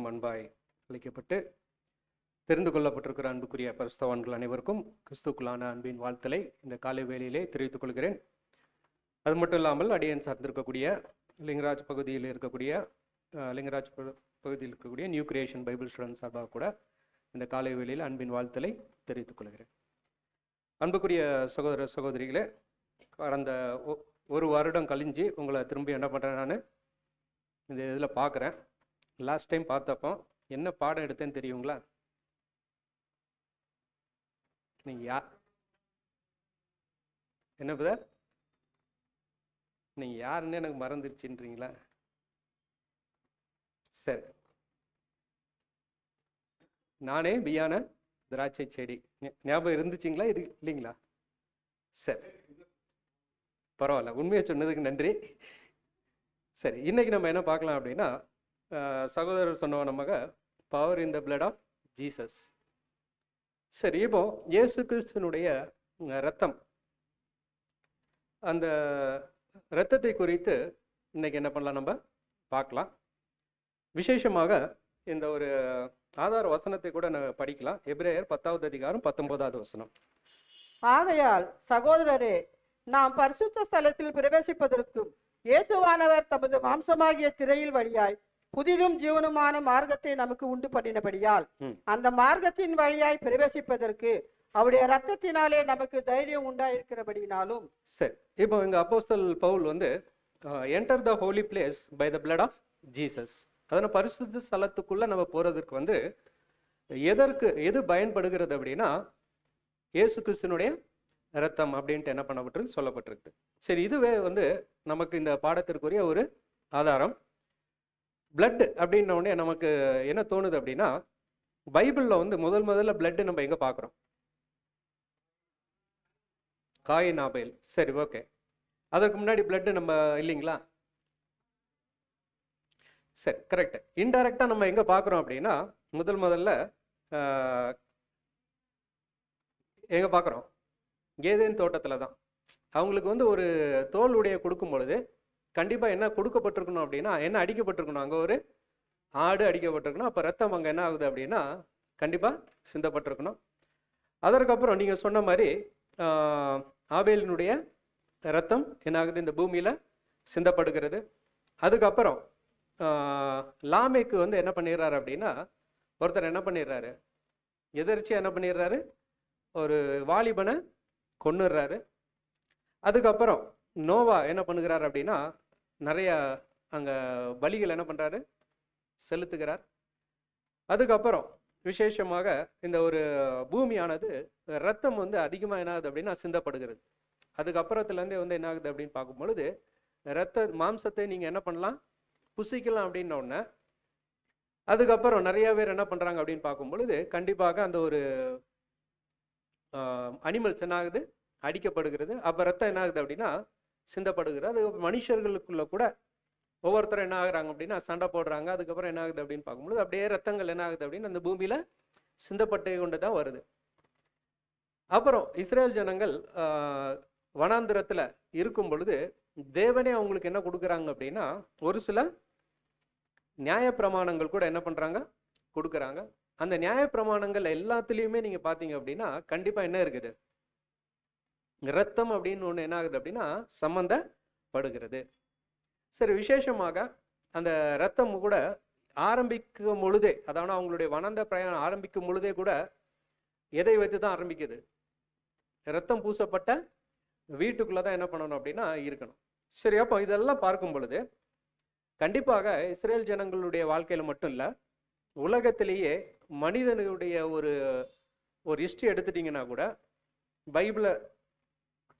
மிகவும் அன்பாய் அழைக்கப்பட்டு தெரிந்து கொள்ளப்பட்டிருக்கிற அன்புக்குரிய பரிசுத்தவான்கள் அனைவருக்கும் கிறிஸ்துக்குள்ளான அன்பின் வாழ்த்தலை இந்த காலை வேளையிலே தெரிவித்துக் கொள்கிறேன். அது மட்டும் இல்லாமல் அடியன் சார்ந்திருக்கக்கூடிய லிங்கராஜ் பகுதியில் இருக்கக்கூடிய நியூ கிரியேஷன் பைபிள் ஸ்டூடெண்ட் சார்பாக கூட இந்த காலை வேளையில் அன்பின் வாழ்த்தலை தெரிவித்துக் கொள்கிறேன். அன்புக்குரிய சகோதர சகோதரிகளே, கடந்த ஒரு வருடம் கழிஞ்சு உங்களை திரும்பி என்ன பண்ணுறேன், நான் இந்த இதில் பார்க்குறேன். லாஸ்ட் டைம் பார்த்தப்போ என்ன பாடம் எடுத்தேன்னு தெரியுங்களா? நீங்கள் என்ன பிரதர், நீங்கள் யாருன்னு எனக்கு மறந்துருச்சுன்றீங்களா? சரி, நானே பியான திராட்சை செடி. ஞாபகம் இருந்துச்சுங்களா? இல்லைங்களா? சரி, பரவாயில்ல, உண்மையை சொன்னதுக்கு நன்றி. சரி, இன்னைக்கு நம்ம என்ன பார்க்கலாம் அப்படின்னா, சகோதரர் சொன்னவன் நமக்கு power in the blood of Jesus. சரி, இப்போ இயேசு கிறிஸ்துவனுடைய ரத்தம், அந்த இரத்தத்தை குறித்து இன்னைக்கு என்ன பண்ணலாம், நம்ம பார்க்கலாம். விசேஷமாக இந்த ஒரு ஆதார வசனத்தை கூட நான் படிக்கலாம். எபிரேயர் 10வது அதிகாரம் 19வது வசனம். ஆகையால் சகோதரரே, நாம் பரிசுத்த ஸ்தலத்தில் பிரவேசிப்பதற்கும் இயேசுவானவர் தமது மாம்சமாகிய திரையில் வழியாய் புதிதும் ஜீவனுமான மார்க்கத்தை நமக்கு உண்டு பண்ணினபடியால் அந்த மார்க்கத்தின் வழியாய் பிரவேசிப்பதற்கு அவருடைய ரத்தத்தினாலே நமக்கு தைரியம் உண்டாயிருக்கிறபடினாலும். சரி, இப்போ இங்க அப்போஸ்தலன் பவுல் வந்து enter the holy place by the blood of Jesus. அதனால பரிசுத்த ஸ்தலத்துக்குள்ள நம்ம போறதுக்கு வந்து எது பயன்படுகிறது அப்படின்னா, இயேசு கிறிஸ்துனுடைய ரத்தம் அப்படின்ட்டு என்ன பண்ணப்பட்டிருக்கு, சொல்லப்பட்டிருக்கு. சரி, இதுவே வந்து நமக்கு இந்த பாடத்திற்குரிய ஒரு ஆதாரம். பிளட் அப்படின்ன உடனே நமக்கு என்ன தோணுது அப்படின்னா, பைபிள்ல வந்து முதல்ல பிளட் நம்ம எங்க பார்க்குறோம்? காயின் ஆபேல். சரி, ஓகே. அதற்கு முன்னாடி பிளட் நம்ம இல்லைங்களா? சரி, கரெக்ட். இன்டைரக்டா நம்ம எங்க பார்க்குறோம் அப்படின்னா, முதல்ல எங்க பார்க்குறோம்? ஏதேன் தோட்டத்துல தான். அவங்களுக்கு வந்து ஒரு தோல் உடைய கொடுக்கும் பொழுது கண்டிப்பா என்ன கொடுக்கப்பட்டிருக்கணும் அப்படின்னா, என்ன அடிக்கப்பட்டிருக்கணும்? அங்க ஒரு ஆடு அடிக்கப்பட்டிருக்கணும். அப்ப ரத்தம் அங்க என்ன ஆகுது அப்படின்னா கண்டிப்பா சிந்தப்பட்டிருக்கணும். அதற்கப்புறம் நீங்க சொன்ன மாதிரி ஆபேலினுடைய ரத்தம் என்ன ஆகுது, இந்த பூமியில சிந்தப்படுகிறது. அதுக்கப்புறம் லாமேக்கு வந்து என்ன பண்ணிடுறாரு அப்படின்னா, ஒருத்தர் என்ன பண்ணிடுறாரு, எதிர்ச்சியா என்ன பண்ணிடுறாரு, ஒரு வாலிபனை கொன்னுடுறாரு. அதுக்கப்புறம் நோவா என்ன பண்ணுகிறார் அப்படின்னா, நிறைய அங்க பலிகள் என்ன பண்றாரு, செலுத்துகிறார். அதுக்கப்புறம் விசேஷமாக இந்த ஒரு பூமியானது ரத்தம் வந்து அதிகமா என்ன ஆகுது அப்படின்னா சிந்தப்படுகிறது. அதுக்கப்புறத்துல இருந்தே வந்து என்ன ஆகுது அப்படின்னு பார்க்கும் பொழுது, ரத்த மாம்சத்தை நீங்க என்ன பண்ணலாம், புசிக்கலாம் அப்படின்ன உடனே அதுக்கப்புறம் நிறைய பேர் என்ன பண்றாங்க அப்படின்னு பார்க்கும் பொழுது, கண்டிப்பாக அந்த ஒரு அனிமல்ஸ் என்ன ஆகுது, அடிக்கப்படுகிறது. அப்ப ரத்தம் என்ன ஆகுது அப்படின்னா சிந்தப்படுகிறது. அது மனுஷர்களுக்குள்ள கூட ஒவ்வொருத்தரும் என்ன ஆகுறாங்க அப்படின்னா சண்டை போடுறாங்க. அதுக்கப்புறம் என்ன ஆகுது அப்படின்னு பார்க்கும்போது அப்படியே ரத்தங்கள் என்ன ஆகுது அப்படின்னு அந்த பூமியில சிந்தப்பட்டு கொண்டு தான் வருது. அப்புறம் இஸ்ரேல் ஜனங்கள் வனாந்திரத்துல இருக்கும் பொழுது தேவனே அவங்களுக்கு என்ன கொடுக்குறாங்க அப்படின்னா, ஒரு சில நியாயப்பிரமாணங்கள் கூட என்ன பண்றாங்க, கொடுக்குறாங்க. அந்த நியாயப்பிரமாணங்கள் எல்லாத்துலேயுமே நீங்க பார்த்தீங்க அப்படின்னா கண்டிப்பா என்ன இருக்குது, ரத்தம் அப்படின்னு ஒன்று என்ன ஆகுது அப்படின்னா சம்பந்தப்படுகிறது. சரி, விசேஷமாக அந்த ரத்தம் கூட ஆரம்பிக்கும் பொழுதே, அதாவது அவங்களுடைய வனாந்த பிரயாணம் ஆரம்பிக்கும் பொழுதே கூட எதை வைத்து தான் ஆரம்பிக்குது, ரத்தம் பூசப்பட்ட வீட்டுக்குள்ளதான் என்ன பண்ணணும் அப்படின்னா இருக்கணும். சரி, அப்போ இதெல்லாம் பார்க்கும் பொழுது கண்டிப்பாக இஸ்ரேல் ஜனங்களுடைய வாழ்க்கையில மட்டும் இல்லை, உலகத்திலேயே மனிதனுடைய ஒரு ஹிஸ்டரி எடுத்துட்டீங்கன்னா கூட, பைபிளை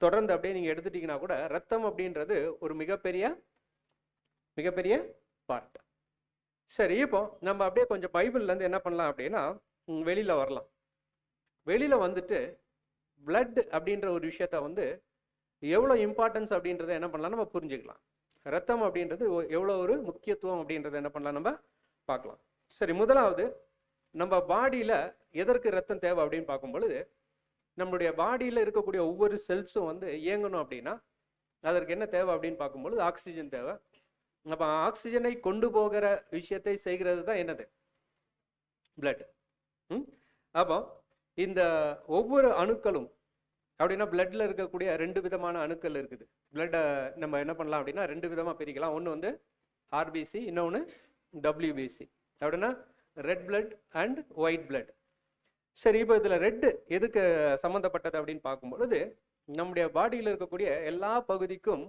தொடர்ந்து அப்படியே நீங்க எடுத்துட்டீங்கன்னா கூட ரத்தம் அப்படின்றது ஒரு மிகப்பெரிய பார்ட். சரி, இப்போ நம்ம அப்படியே கொஞ்சம் பைபிள்ல இருந்து என்ன பண்ணலாம் அப்படின்னா வெளியில வரலாம். வெளியில வந்துட்டு பிளட் அப்படின்ற ஒரு விஷயத்த வந்து எவ்வளோ இம்பார்ட்டன்ஸ் அப்படின்றத என்ன பண்ணலாம் நம்ம புரிஞ்சுக்கலாம். ரத்தம் அப்படின்றது எவ்வளோ ஒரு முக்கியத்துவம் அப்படின்றத என்ன பண்ணலாம் நம்ம பார்க்கலாம். சரி, முதலாவது நம்ம பாடியில எதற்கு ரத்தம் தேவை அப்படின்னு பார்க்கும் பொழுது, நம்மளுடைய பாடியில் இருக்கக்கூடிய ஒவ்வொரு செல்ஸும் வந்து இயங்கணும் அப்படின்னா அதற்கு என்ன தேவை அப்படின்னு பார்க்கும்பொழுது ஆக்சிஜன் தேவை. அப்போ ஆக்சிஜனை கொண்டு போகிற விஷயத்தை செய்கிறது தான் என்னது, பிளட். அப்போ இந்த ஒவ்வொரு அணுக்களும் அப்படின்னா பிளட்ல இருக்கக்கூடிய 2 விதமான அணுக்கள் இருக்குது. பிளட்டை நம்ம என்ன பண்ணலாம் அப்படின்னா 2 விதமாக பிரிக்கலாம். ஒன்று வந்து ஆர்பிசி, இன்னொன்று டபிள்யூபிசி. அப்படின்னா red blood and white blood. சரி, இப்போ இதில் ரெட்டு எதுக்கு சம்மந்தப்பட்டது அப்படின்னு பார்க்கும்பொழுது, நம்முடைய பாடியில் இருக்கக்கூடிய எல்லா பகுதிக்கும்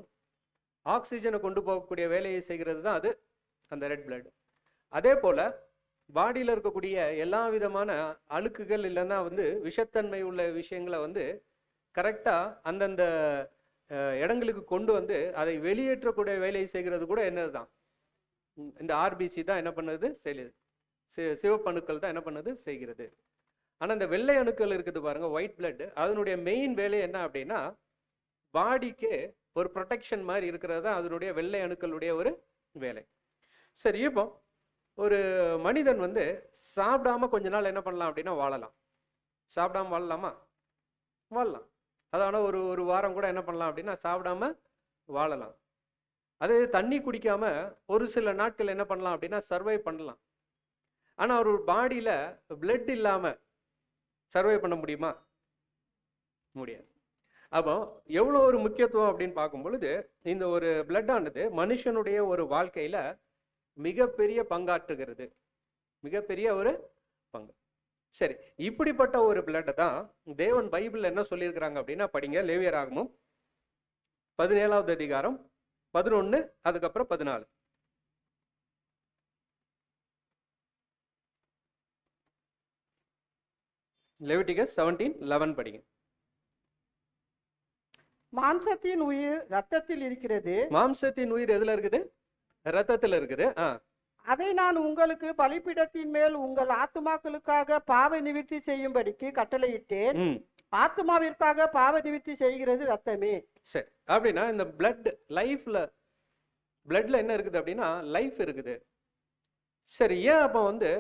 ஆக்சிஜனை கொண்டு போகக்கூடிய வேலையை செய்கிறது தான் அது, அந்த ரெட் பிளட். அதே போல் பாடியில் இருக்கக்கூடிய எல்லா விதமான அழுக்குகள் இல்லைன்னா வந்து விஷத்தன்மை உள்ள விஷயங்களை வந்து கரெக்டாக அந்தந்த இடங்களுக்கு கொண்டு வந்து அதை வெளியேற்றக்கூடிய வேலையை செய்கிறது கூட என்னது தான், இந்த ஆர்பிசி தான் என்ன பண்ணுது, செய்யுது. சிவப்பு அணுக்கள் தான் என்ன பண்ணுது, செய்கிறது. ஆனால் இந்த வெள்ளை அணுக்கள் இருக்குது பாருங்க, ஒயிட் பிளட், அதனுடைய மெயின் வேலை என்ன அப்படின்னா பாடிக்கு ஒரு ப்ரொடெக்ஷன் மாதிரி இருக்கிறது தான் அதனுடைய வெள்ளை அணுக்களுடைய ஒரு வேலை. சரி, இப்போ ஒரு மனிதன் வந்து சாப்பிடாம கொஞ்ச நாள் என்ன பண்ணலாம் அப்படின்னா வாழலாம். சாப்பிடாம வாழலாமா? வாழலாம். அதான ஒரு வாரம் கூட என்ன பண்ணலாம் அப்படின்னா சாப்பிடாம வாழலாம். அதே தண்ணி குடிக்காம ஒரு சில நாட்கள் என்ன பண்ணலாம் அப்படின்னா சர்வை பண்ணலாம். ஆனால் ஒரு பாடியில் பிளட் இல்லாமல் சர்வை பண்ண முடியுமா? முடியாது. அப்போ எவ்வளோ ஒரு முக்கியத்துவம் அப்படின்னு பார்க்கும் பொழுது இந்த ஒரு பிளட் ஆனது மனுஷனுடைய ஒரு வாழ்க்கையில் மிகப்பெரிய பங்காற்றுகிறது, மிகப்பெரிய ஒரு பங்கு. சரி, இப்படிப்பட்ட ஒரு பிளட்டை தான் தேவன் பைபிள் என்ன சொல்லியிருக்கிறாங்க அப்படின்னா படிங்க. லேவியராகமம் 17வது அதிகாரம் 11 அதுக்கப்புறம் 14. லெவிட்டிகஸ் 17:11 படிங்க. மாம்சத்தின் உயிர் ரத்தத்தில் இருக்கிறது. மாம்சத்தின் உயிர் எதுல இருக்குது? ரத்தத்தில் இருக்குது. அதை நான் உங்களுக்கு பலிபீடத்தின் மேல் உங்கள் ஆத்துமாக்களுக்காக பாவ நிவிர்த்தி செய்யும்படிக்கு கட்டளையிட்டேன். ஆத்மாவிற்காக பாவ நிவிர்த்தி செய்கிறது ரத்தமே. சரி, அப்படின்னா இந்த பிளட் லைஃப்ல, பிளட்ல என்ன இருக்குது அப்படின்னா லைஃப் இருக்குது. சரி, ஏன் அப்போ வந்து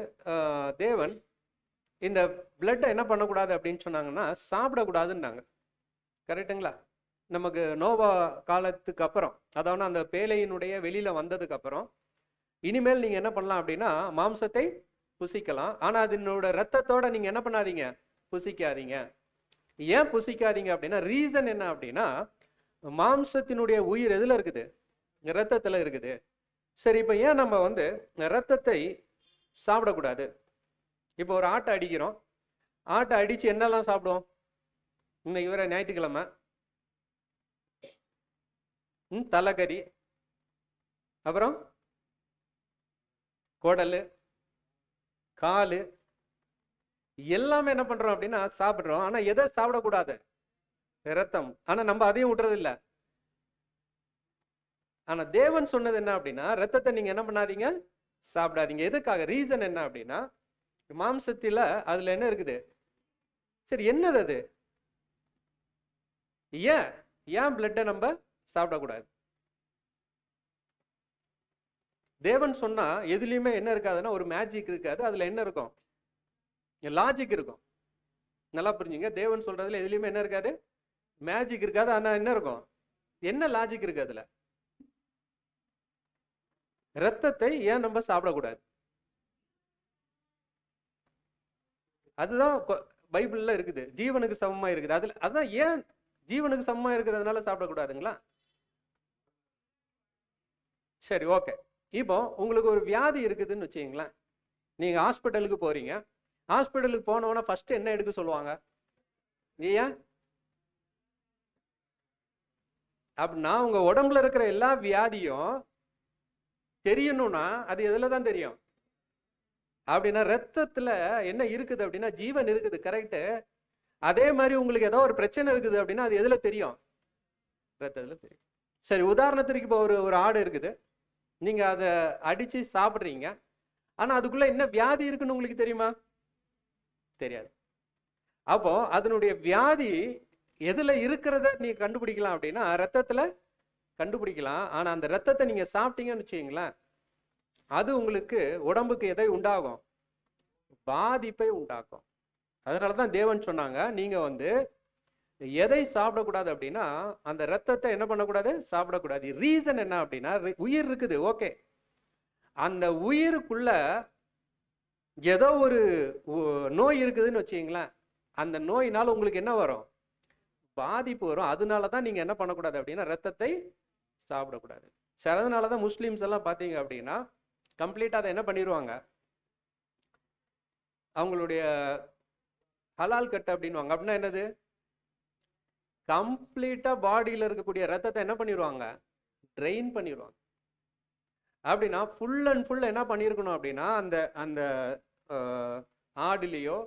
தேவன் இந்த பிளட்டை என்ன பண்ணக்கூடாது அப்படின்னு சொன்னாங்கன்னா சாப்பிடக்கூடாதுன்னாங்க. கரெக்டுங்களா? நமக்கு நோவா காலத்துக்கு அப்புறம், அதாவது அந்த பேழையினுடைய வெளியில வந்ததுக்கு அப்புறம் இனிமேல் நீங்க என்ன பண்ணலாம் அப்படின்னா மாம்சத்தை புசிக்கலாம், ஆனா அதனோட ரத்தத்தோட நீங்க என்ன பண்ணாதீங்க, புசிக்காதீங்க. ஏன் புசிக்காதீங்க அப்படின்னா ரீசன் என்ன அப்படின்னா மாம்சத்தினுடைய உயிர் எதுல இருக்குது? ரத்தத்துல இருக்குது. சரி, இப்போ ஏன் நம்ம வந்து ரத்தத்தை சாப்பிடக்கூடாது? இப்போ ஒரு ஆட்டை அடிக்கிறோம், ஆட்டை அடிச்சு என்னெல்லாம் சாப்பிடுவோம்? இன்னைக்கு வேற ஞாயிற்றுக்கிழமை, தலைக்கறி, அப்புறம் குடல், காலு, எல்லாமே என்ன பண்றோம் அப்படின்னா சாப்பிடுறோம். ஆனா எதை சாப்பிடக்கூடாது? ரத்தம். ஆனா நம்ம அதையும் விட்டுறது இல்லை. ஆனா தேவன் சொன்னது என்ன அப்படின்னா ரத்தத்தை நீங்க என்ன பண்ணாதீங்க, சாப்பிடாதீங்க. எதுக்காக? ரீசன் என்ன அப்படின்னா மாம்சத்துல அதுல என்ன இருக்குது? சரி, என்னது அது? ஏன் பிளட்டை நம்ம சாப்பிடக்கூடாது? தேவன் சொன்னா எதுலையுமே என்ன இருக்காதுன்னா ஒரு மேஜிக் இருக்காது. அதுல என்ன இருக்கும்? லாஜிக் இருக்கும். நல்லா புரிஞ்சுங்க. தேவன் சொல்றதுல எதுலையுமே என்ன இருக்காது? மேஜிக் இருக்காது. ஆனா என்ன இருக்கும்? என்ன லாஜிக் இருக்கு அதுல? ரத்தத்தை ஏன் நம்ம சாப்பிடக்கூடாது? அதுதான் பைபிள்ல இருக்குது. ஜீவனுக்கு சமமா இருக்குது. அதுல அதான் ஏன் ஜீவனுக்கு சமமா இருக்கிறதுனால சாப்பிடக்கூடாதுங்களா? சரி, ஓகே. இப்போ உங்களுக்கு ஒரு வியாதி இருக்குதுன்னு வச்சுங்களேன், நீங்க ஹாஸ்பிட்டலுக்கு போறீங்க. ஹாஸ்பிட்டலுக்கு போனோன்னா ஃபர்ஸ்ட் என்ன எடுக்க சொல்லுவாங்க? ஏன் அப்படின்னா உங்க உடம்புல இருக்கிற எல்லா வியாதியும் தெரியணும்னா அது எதுல தான் தெரியும்? அப்படின்னா ரத்தத்துல என்ன இருக்குது அப்படின்னா ஜீவன் இருக்குது. கரெக்டு. அதே மாதிரி உங்களுக்கு ஏதோ ஒரு பிரச்சனை இருக்குது அப்படின்னா அது எதுல தெரியும்? ரத்தத்துல தெரியும். சரி, உதாரணத்திற்கு இப்போ ஒரு ஆடு இருக்குது, நீங்க அதை அடிச்சு சாப்பிட்றீங்க. ஆனா அதுக்குள்ள என்ன வியாதி இருக்குன்னு உங்களுக்கு தெரியுமா? தெரியாது. அப்போ அதனுடைய வியாதி எதுல இருக்கிறத நீங்க கண்டுபிடிக்கலாம் அப்படின்னா ரத்தத்துல கண்டுபிடிக்கலாம். ஆனா அந்த ரத்தத்தை நீங்க சாப்பிட்டீங்கன்னு வச்சுக்கீங்களேன், அது உங்களுக்கு உடம்புக்கு எதை உண்டாகும்? பாதிப்பை உண்டாக்கும். அதனாலதான் தேவன் சொன்னாங்க நீங்க வந்து எதை சாப்பிடக்கூடாது அப்படின்னா அந்த ரத்தத்தை என்ன பண்ணக்கூடாது? சாப்பிடக்கூடாது. ரீசன் என்ன அப்படின்னா உயிர் இருக்குது, ஓகே. அந்த உயிருக்குள்ள ஏதோ ஒரு நோய் இருக்குதுன்னு வச்சுங்களேன், அந்த நோயினால உங்களுக்கு என்ன வரும்? பாதிப்பு வரும். அதனால தான் நீங்க என்ன பண்ணக்கூடாது அப்படின்னா ரத்தத்தை சாப்பிடக்கூடாது. சரி, அதனால தான் முஸ்லீம்ஸ் எல்லாம் பார்த்தீங்க அப்படின்னா கம்ப்ளீட்டாக அதை என்ன பண்ணிடுவாங்க, அவங்களுடைய ஹலால் கட்டு அப்படின்வாங்க. அப்படின்னா என்னது? கம்ப்ளீட்டாக பாடியில் இருக்கக்கூடிய ரத்தத்தை என்ன பண்ணிடுவாங்க, ட்ரெயின் பண்ணிடுவாங்க. அப்படின்னா ஃபுல் அண்ட் ஃபுல் என்ன பண்ணியிருக்கணும் அப்படின்னா அந்த அந்த ஆடுலேயோ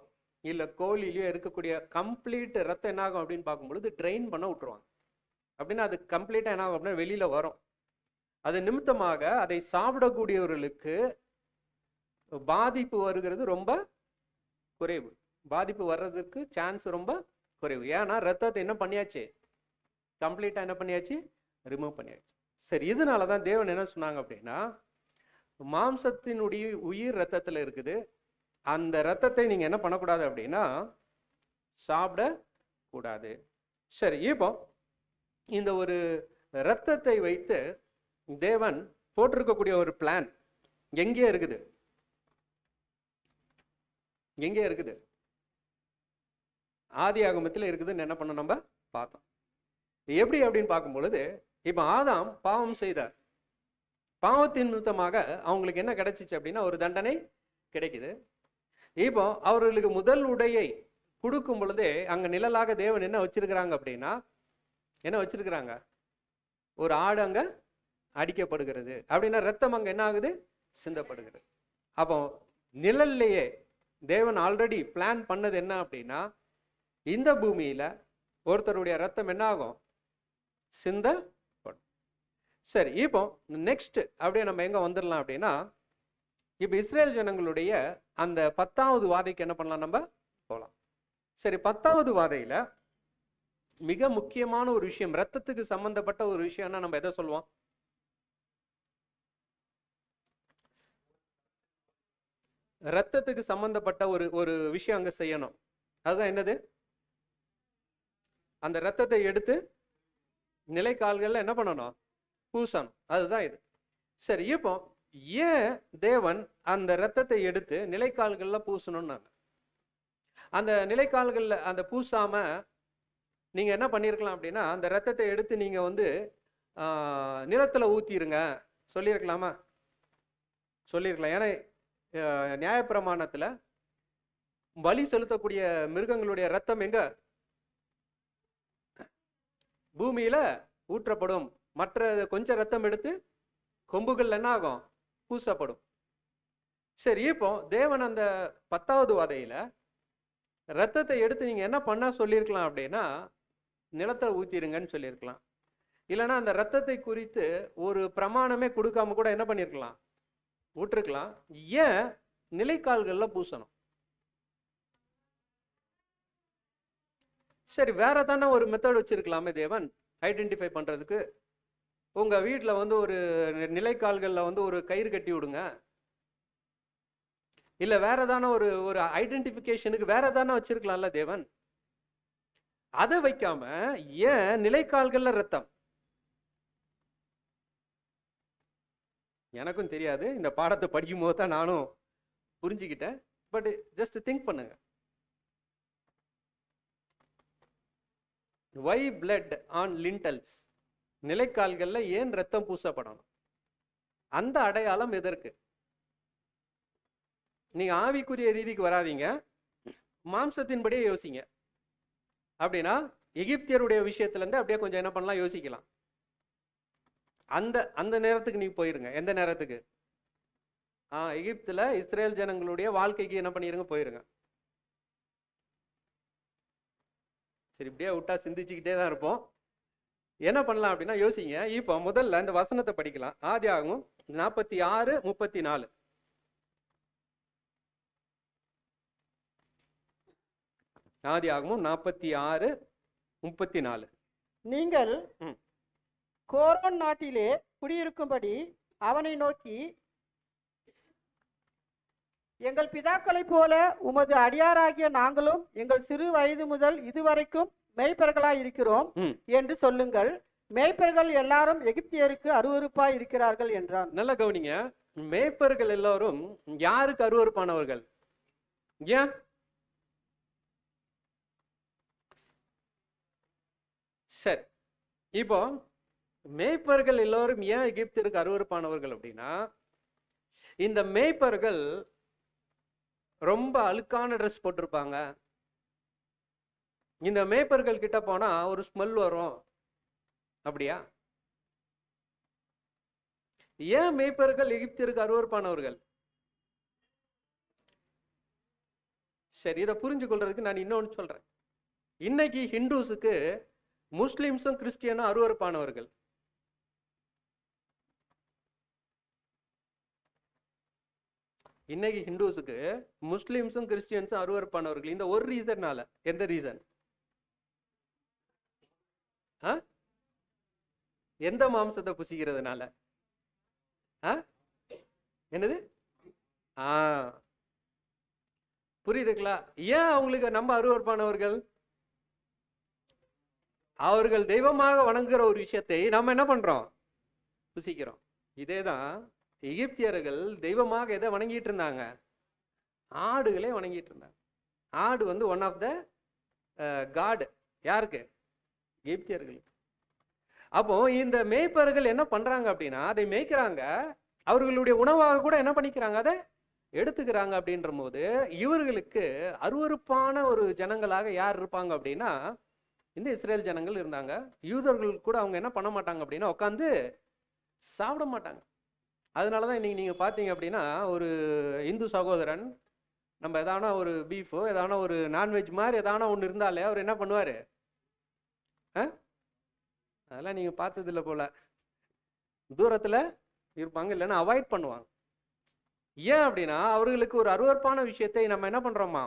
இல்லை கோழிலையோ இருக்கக்கூடிய கம்ப்ளீட் ரத்தம் என்ன ஆகும் அப்படின்னு பார்க்கும்பொழுது ட்ரெயின் பண்ண விட்டுருவாங்க. அப்படின்னா அது கம்ப்ளீட்டாக என்ன ஆகும் அப்படின்னா வெளியில் வரும். அது நிமித்தமாக அதை சாப்பிடக்கூடியவர்களுக்கு பாதிப்பு வருகிறது ரொம்ப குறைவு. பாதிப்பு வர்றதுக்கு சான்ஸ் ரொம்ப குறைவு. ஏன்னா ரத்தத்தை என்ன பண்ணியாச்சு, கம்ப்ளீட்டாக என்ன பண்ணியாச்சு, ரிமூவ் பண்ணியாச்சு. சரி, இதனால தான் தேவன் என்ன சொன்னாங்க அப்படின்னா மாம்சத்தினுடைய உயிர் ரத்தத்தில் இருக்குது, அந்த ரத்தத்தை நீங்க என்ன பண்ணக்கூடாது அப்படின்னா சாப்பிடக்கூடாது. சரி, இப்போ இந்த ஒரு ரத்தத்தை வைத்து தேவன் போட்டிருக்கக்கூடிய ஒரு பிளான் எங்கே இருக்குது? எங்கே இருக்குது? ஆதி ஆகமத்தில் இருக்குதுன்னு என்ன பண்ண நம்ம பார்த்தோம். எப்படி அப்படின்னு பார்க்கும் பொழுது இப்போ ஆதாம் பாவம் செய்தார். பாவத்தின் நிமித்தமாக அவங்களுக்கு என்ன கிடைச்சிச்சு அப்படின்னா ஒரு தண்டனை கிடைக்குது. இப்போ அவர்களுக்கு முதல் உடையை கொடுக்கும் பொழுதே அங்க நிழலாக தேவன் என்ன வச்சிருக்கிறாங்க அப்படின்னா என்ன வச்சிருக்கிறாங்க, ஒரு ஆடு அங்க அடிக்கப்படுகிறது. அப்படின்னா ரத்தம் அங்க என்ன ஆகுது, சிந்தப்படுகிறது. அப்போ நிழல்லையே தேவன் ஆல்ரெடி பிளான் பண்ணது என்ன அப்படின்னா இந்த பூமியில ஒருத்தருடைய ரத்தம் என்ன ஆகும், சிந்தப்படும். சரி, இப்போ நெக்ஸ்ட் அப்படியே நம்ம எங்க வந்துடலாம் அப்படின்னா இப்போ இஸ்ரேல் ஜனங்களுடைய அந்த 10வது வாதைக்கு என்ன பண்ணலாம், நம்ம போகலாம். சரி, 10வது வாதையில மிக முக்கியமான ஒரு விஷயம், ரத்தத்துக்கு சம்பந்தப்பட்ட ஒரு விஷயம்னா நம்ம எதை சொல்லுவோம்? ரத்தத்துக்கு சம்பந்தப்பட்ட ஒரு ஒரு விஷயம் அங்க செய்யணும். அதுதான் என்னது? அந்த ரத்தத்தை எடுத்து நிலைக்கால்கள்ல என்ன பண்ணணும், பூசணும். அதுதான் இது. சரி, இப்போ ஏன் தேவன் அந்த ரத்தத்தை எடுத்து நிலைக்கால்கள்ல பூசணும்னாங்க? அந்த நிலைக்கால்கள்ல அந்த பூசாம நீங்க என்ன பண்ணிருக்கலாம் அப்படின்னா அந்த ரத்தத்தை எடுத்து நீங்க வந்து நிலத்துல ஊத்திருங்க சொல்லியிருக்கலாமா? சொல்லியிருக்கலாம். ஏன்னா நியாயப்பிரமாணத்துல பலி செலுத்தக்கூடிய மிருகங்களுடைய ரத்தம் எங்க, பூமியில ஊற்றப்படும். மற்ற கொஞ்சம் ரத்தம் எடுத்து கொம்புகள் என்ன ஆகும், பூசப்படும். சரி, இப்போ தேவன் அந்த 10வது வாதையில ரத்தத்தை எடுத்து நீங்க என்ன பண்ண சொல்லியிருக்கலாம் அப்படின்னா நிலத்தை ஊத்திருங்கன்னு சொல்லியிருக்கலாம். இல்லைன்னா அந்த ரத்தத்தை குறித்து ஒரு பிரமாணமே கொடுக்காம கூட என்ன பண்ணிருக்கலாம், விட்டுருக்கலாம். ஏன் நிலைக்கால்கள்ல பூசணும்? சரி, வேற தானே ஒரு மெத்தட் வச்சிருக்கலாமே தேவன் ஐடென்டிஃபை பண்றதுக்கு. உங்க வீட்டுல வந்து ஒரு நிலைக்கால்கள்ல வந்து ஒரு கயிறு கட்டி விடுங்க, இல்ல வேற தானே ஒரு ஒரு ஐடென்டிபிகேஷனுக்கு வேற தானே வச்சிருக்கலாம்ல தேவன். அதை வைக்காம ஏன் நிலைக்கால்கள்ல ரத்தம்? எனக்கும் தெரியாது, இந்த பாடத்தை படிக்கும் போது தான் நானும் புரிஞ்சுக்கிட்டேன். பட் ஜஸ்ட் திங்க் பண்ணுங்க. Why blood on lintels? நிலைக்கால்கள்ல ஏன் ரத்தம் பூசப்படணும்? அந்த அடையாளம் எதற்கு? நீங்க ஆவிக்குரிய ரீதிக்கு வராதீங்க, மாம்சத்தின்படியே யோசிங்க. அப்படின்னா எகிப்தியருடைய விஷயத்துல இருந்து அப்படியே கொஞ்சம் என்ன பண்ணலாம், யோசிக்கலாம். அந்த அந்த நேரத்துக்கு நீங்க போயிருங்க. எந்த நேரத்துக்கு? எகிப்துல இஸ்ரேல் ஜனங்களுடைய வாழ்க்கைக்கு என்ன பண்ணிருங்க, போயிருங்க. சரி, இப்படியே விட்டா சிந்திச்சுக்கிட்டே தான் இருப்போம். என்ன பண்ணலாம் அப்படின்னா யோசிங்க. இப்போ முதல்ல இந்த வசனத்தை படிக்கலாம். ஆதியாகமம் 46:34. ஆதியாகமம் 46:34. நீங்கள் கோரோன் நாட்டிலே குடியிருக்கும்படி அவனை நோக்கி, எங்கள் பிதாக்களைப் போல உமது அடியாராகிய நாங்களும் எங்கள் சிறு வயது முதல் இதுவரைக்கும் மேய்ப்பர்களாய் இருக்கிறோம் என்று சொல்லுங்கள். மேய்ப்பர்கள் எல்லாரும் எகிப்தியருக்கு அருவருப்பாய் இருக்கிறார்கள் என்றான். நல்ல கவனிங்க. மேய்ப்பர்கள் எல்லாரும் யாருக்கு அருவருப்பானவர்கள்? ஏன்? சரி, இப்போ மேய்ப்பர்கள் எல்லோரும் ஏன் எகிப்திற்கு அருவருப்பானவர்கள் அப்படின்னா, இந்த மேய்ப்பர்கள் ரொம்ப அழுக்கான ட்ரெஸ் போட்டிருப்பாங்க. இந்த மேய்ப்பர்கள் கிட்ட போனா ஒரு ஸ்மெல் வரும். அப்படியா? ஏன் மேய்ப்பர்கள் எகிப்திற்கு அருவருப்பானவர்கள்? சரி, இதை புரிஞ்சு கொள்றதுக்கு நான் இன்னொன்னு சொல்றேன். இன்னைக்கு ஹிந்துஸுக்கு முஸ்லிம்ஸும் கிறிஸ்டியனும் அருவருப்பானவர்கள். இன்னைக்கு ஹிந்துஸுக்கு முஸ்லிம்ஸும் கிறிஸ்டியன்ஸும் அருவருப்பானவர்கள். இந்த ஒரு ரீசன்னால. எந்த ரீசன்? எந்த மாம்சத்தை புசிக்கிறதுனால? என்னது? புரியுதுங்களா? ஏன் அவங்களுக்கு நம்ம அருவருப்பானவர்கள்? அவர்கள் தெய்வமாக வணங்குகிற ஒரு விஷயத்தை நம்ம என்ன பண்றோம்? புசிக்கிறோம். இதேதான் எகிப்தியர்கள் தெய்வமாக எதை வணங்கிட்டு இருந்தாங்க? ஆடுகளே வணங்கிட்டு இருந்தாங்க. ஆடு வந்து ஒன் ஆஃப் த காட். யாருக்கு? எகிப்தியர்களுக்கு. அப்போ இந்த மேய்ப்பர்கள் என்ன பண்றாங்க அப்படின்னா, அதை மேய்க்கிறாங்க, அவர்களுடைய உணவாக கூட என்ன பண்ணிக்கிறாங்க, அதை எடுத்துக்கிறாங்க. அப்படின்ற போது இவர்களுக்கு அருவருப்பான ஒரு ஜனங்களாக யார் இருப்பாங்க அப்படின்னா, இந்த இஸ்ரேல் ஜனங்கள் இருந்தாங்க. யூதர்கள் கூட அவங்க என்ன பண்ண மாட்டாங்க அப்படின்னா, உட்காந்து சாப்பிட மாட்டாங்க. அதனாலதான் இன்னைக்கு நீங்க பாத்தீங்க அப்படின்னா, ஒரு இந்து சகோதரன் நம்ம எதான ஒரு பீஃபோ எதான ஒரு நான்வெஜ் மாதிரி எதான ஒன்று இருந்தாலே அவர் என்ன பண்ணுவாரு? அதெல்லாம் நீங்க பார்த்தது இல்லை போல. தூரத்துல இருப்பாங்க, இல்லைன்னா அவாய்ட் பண்ணுவாங்க. ஏன் அப்படின்னா, அவர்களுக்கு ஒரு அருவருப்பான விஷயத்தை நம்ம என்ன பண்றோமா,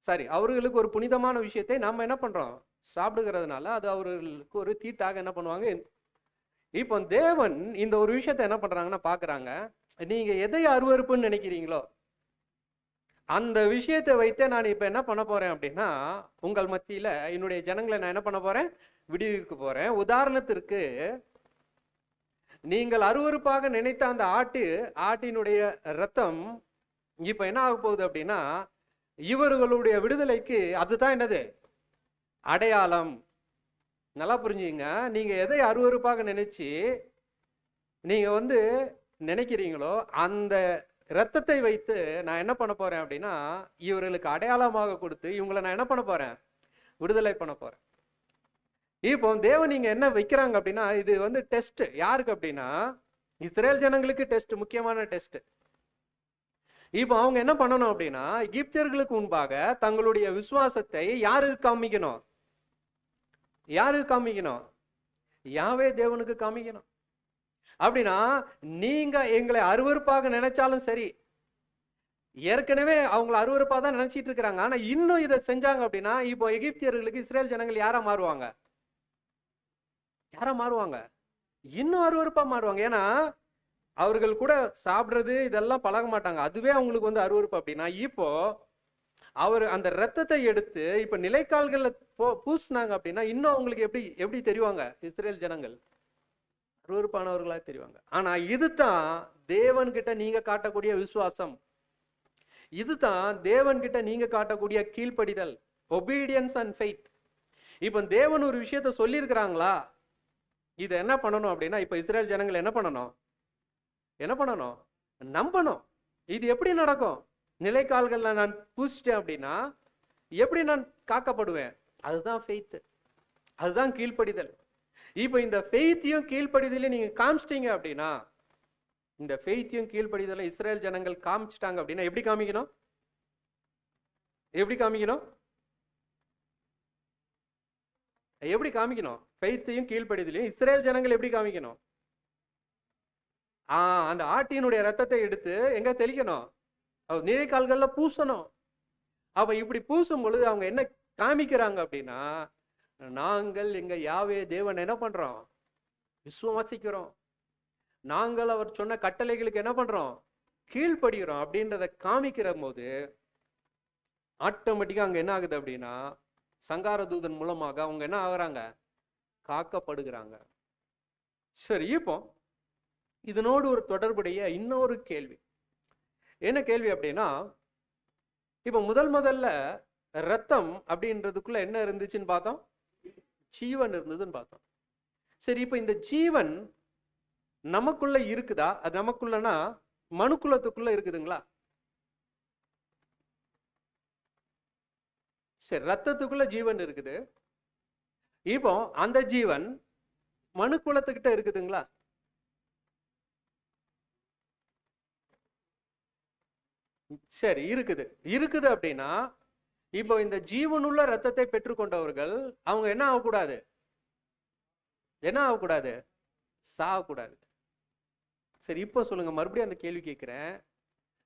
சரி, அவர்களுக்கு ஒரு புனிதமான விஷயத்தை நம்ம என்ன பண்றோம், சாப்பிடுகிறதுனால அது அவர்களுக்கு ஒரு தீட்டாக என்ன பண்ணுவாங்க. இப்போ தேவன் இந்த ஒரு விஷயத்தை என்ன பண்றாங்கன்னா பாக்குறாங்க. நீங்க எதை அருவருப்புன்னு நினைக்கிறீங்களோ அந்த விஷயத்தை வைத்து நான் இப்ப என்ன பண்ண போறேன் அப்படின்னா, உங்கள் மத்தியில என்னுடைய ஜனங்களை நான் என்ன பண்ண போறேன், விடுவிக்க போறேன். உதாரணத்திற்கு, நீங்கள் அருவருப்பாக நினைத்த அந்த ஆட்டினுடைய ரத்தம் இப்ப என்ன ஆக போகுது அப்படின்னா, இவர்களுடைய விடுதலைக்கு அதுதான் என்னது, அடையாளம். நல்லா புரிஞ்சுங்க. நீங்க எதை அருவருப்பாக நினைச்சு நீங்க வந்து நினைக்கிறீங்களோ அந்த ரத்தத்தை வைத்து நான் என்ன பண்ண போறேன் அப்படின்னா, இவர்களுக்கு அடையாளமாக கொடுத்து இவங்களை நான் என்ன பண்ண போறேன், விடுதலை பண்ண போறேன். இப்போ தேவன் நீங்க என்ன வைக்கிறாங்க அப்படின்னா, இது வந்து டெஸ்ட். யாருக்கு அப்படின்னா, இஸ்ரேல் ஜனங்களுக்கு டெஸ்ட், முக்கியமான டெஸ்ட். இப்போ அவங்க என்ன பண்ணணும் அப்படின்னா, எகிப்தியர்களுக்கு முன்பாக தங்களுடைய விசுவாசத்தை யாருக்கு காமிக்கணும், யாருக்கு காமிக்கணும், யாவே தேவனுக்கு காமிக்கணும். அப்படின்னா நீங்க எங்களை அருவருப்பாக நினைச்சாலும் சரி, ஏற்கனவே அவங்களை அருவருப்பா தான் நினைச்சிட்டு இருக்கிறாங்க. ஆனா இன்னும் இதை செஞ்சாங்க அப்படின்னா, இப்போ எகிப்தியர்களுக்கு இஸ்ரேல் ஜனங்கள் யாரா மாறுவாங்க, யாரா மாறுவாங்க, இன்னும் அருவருப்பா மாறுவாங்க. ஏன்னா அவர்கள் கூட சாப்பிடுறது இதெல்லாம் பழக மாட்டாங்க, அதுவே அவங்களுக்கு வந்து அருவருப்பு. அப்படின்னா இப்போ அவர் அந்த ரத்தத்தை எடுத்து இப்ப நிலைக்கால்கள்ல பூசினாங்க அப்படின்னா இன்னும் அவங்களுக்கு எப்படி எப்படி தெரிவாங்க, இஸ்ரேல் ஜனங்கள் அருவருப்பானவர்களாக தெரிவாங்க. ஆனா இதுதான் தேவன்கிட்ட நீங்க காட்டக்கூடிய விசுவாசம். இதுதான் தேவன்கிட்ட நீங்க காட்டக்கூடிய கீழ்ப்படிதல், ஒபீடியன்ஸ் அண்ட் ஃபெய்த். இப்ப தேவன் ஒரு விஷயத்த சொல்லி இருக்கிறாங்களா, இதை என்ன பண்ணணும் அப்படின்னா, இப்ப இஸ்ரேல் ஜனங்கள் என்ன பண்ணணும், என்ன பண்ணணும், நம்பணும். இது எப்படி நடக்கும், நிலைக்கால்கள்ல நான் பூசிட்டேன் அப்படின்னா எப்படி நான் காக்கப்படுவேன், அதுதான் ஃபெய்த், அதுதான் கீழ்ப்படிதல். இப்ப இந்த ஃபெய்த்தையும் கீழ்ப்படிதலையும் நீங்க காமிச்சிட்டீங்க அப்படின்னா, இந்த ஃபெய்த்தையும் கீழ்ப்படிதலை இஸ்ரேல் ஜனங்கள் காமிச்சிட்டாங்க அப்படின்னா எப்படி காமிக்கணும், எப்படி காமிக்கணும், எப்படி காமிக்கணும், ஃபெய்த்தையும் கீழ்ப்படிதலையும் இஸ்ரேல் ஜனங்கள் எப்படி காமிக்கணும், அந்த ஆட்டினுடைய ரத்தத்தை எடுத்து எங்க தெளிக்கணும், நிலைக்கால்கள்ல பூசணும். அப்ப இப்படி பூசும் பொழுது அவங்க என்ன காமிக்கிறாங்க அப்படின்னா, நாங்கள் எங்க யாவே தேவன் என்ன பண்றோம், விசுவாசிக்கிறோம், நாங்கள் அவர் சொன்ன கட்டளைகளுக்கு என்ன பண்றோம், கீழ்ப்படுகிறோம் அப்படின்றத காமிக்கிற போது ஆட்டோமேட்டிக்கா அங்க என்ன ஆகுது அப்படின்னா, சங்கார தூதன் மூலமாக அவங்க என்ன ஆகுறாங்க, காக்கப்படுகிறாங்க. சரி, இப்போ இதனோடு ஒரு தொடர்புடைய இன்னொரு கேள்வி. என்ன கேள்வி அப்படின்னா, இப்போ முதல்ல ரத்தம் அப்படின்றதுக்குள்ள என்ன இருந்துச்சுன்னு பார்த்தோம், ஜீவன் இருந்ததுன்னு பார்த்தோம். சரி, இப்போ இந்த ஜீவன் நமக்குள்ள இருக்குதா? அது நமக்குள்ளனா மனுக்குலத்துக்குள்ள இருக்குதுங்களா? சரி, ரத்தத்துக்குள்ள ஜீவன் இருக்குது. இப்போ அந்த ஜீவன் மனுக்குலத்துக்கிட்ட இருக்குதுங்களா? சரி, இருக்குது அப்படின்னா இப்போ இந்த ஜீவனுள்ள ரத்தத்தை பெற்றுக்கொண்டவர்கள் அவங்க என்ன ஆகக்கூடாது? சாகக்கூடாது. சரி, இப்போ சொல்லுங்க, மறுபடியும் அந்த கேள்வி கேட்கிறேன்.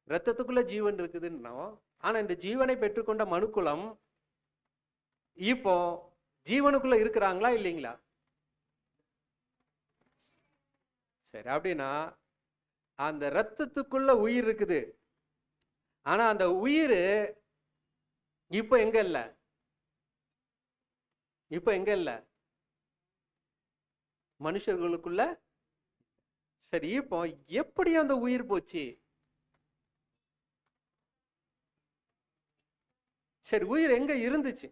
ரத்தத்துக்குள்ள ஜீவன் இருக்குதுன்னா, ஆனா இந்த ஜீவனை பெற்றுக்கொண்ட மனுக்குலம் இப்போ ஜீவனுக்குள்ள இருக்கிறாங்களா இல்லைங்களா? சரி, அப்படின்னா அந்த ரத்தத்துக்குள்ள உயிர் இருக்குது. ஆனா அந்த உயிர் இப்போ எங்க இல்ல? மனுஷர்களுக்குள்ள. சரி, இப்போ எப்படி அந்த உயிர் போச்சு? சரி, உயிர் எங்க இருந்துச்சு?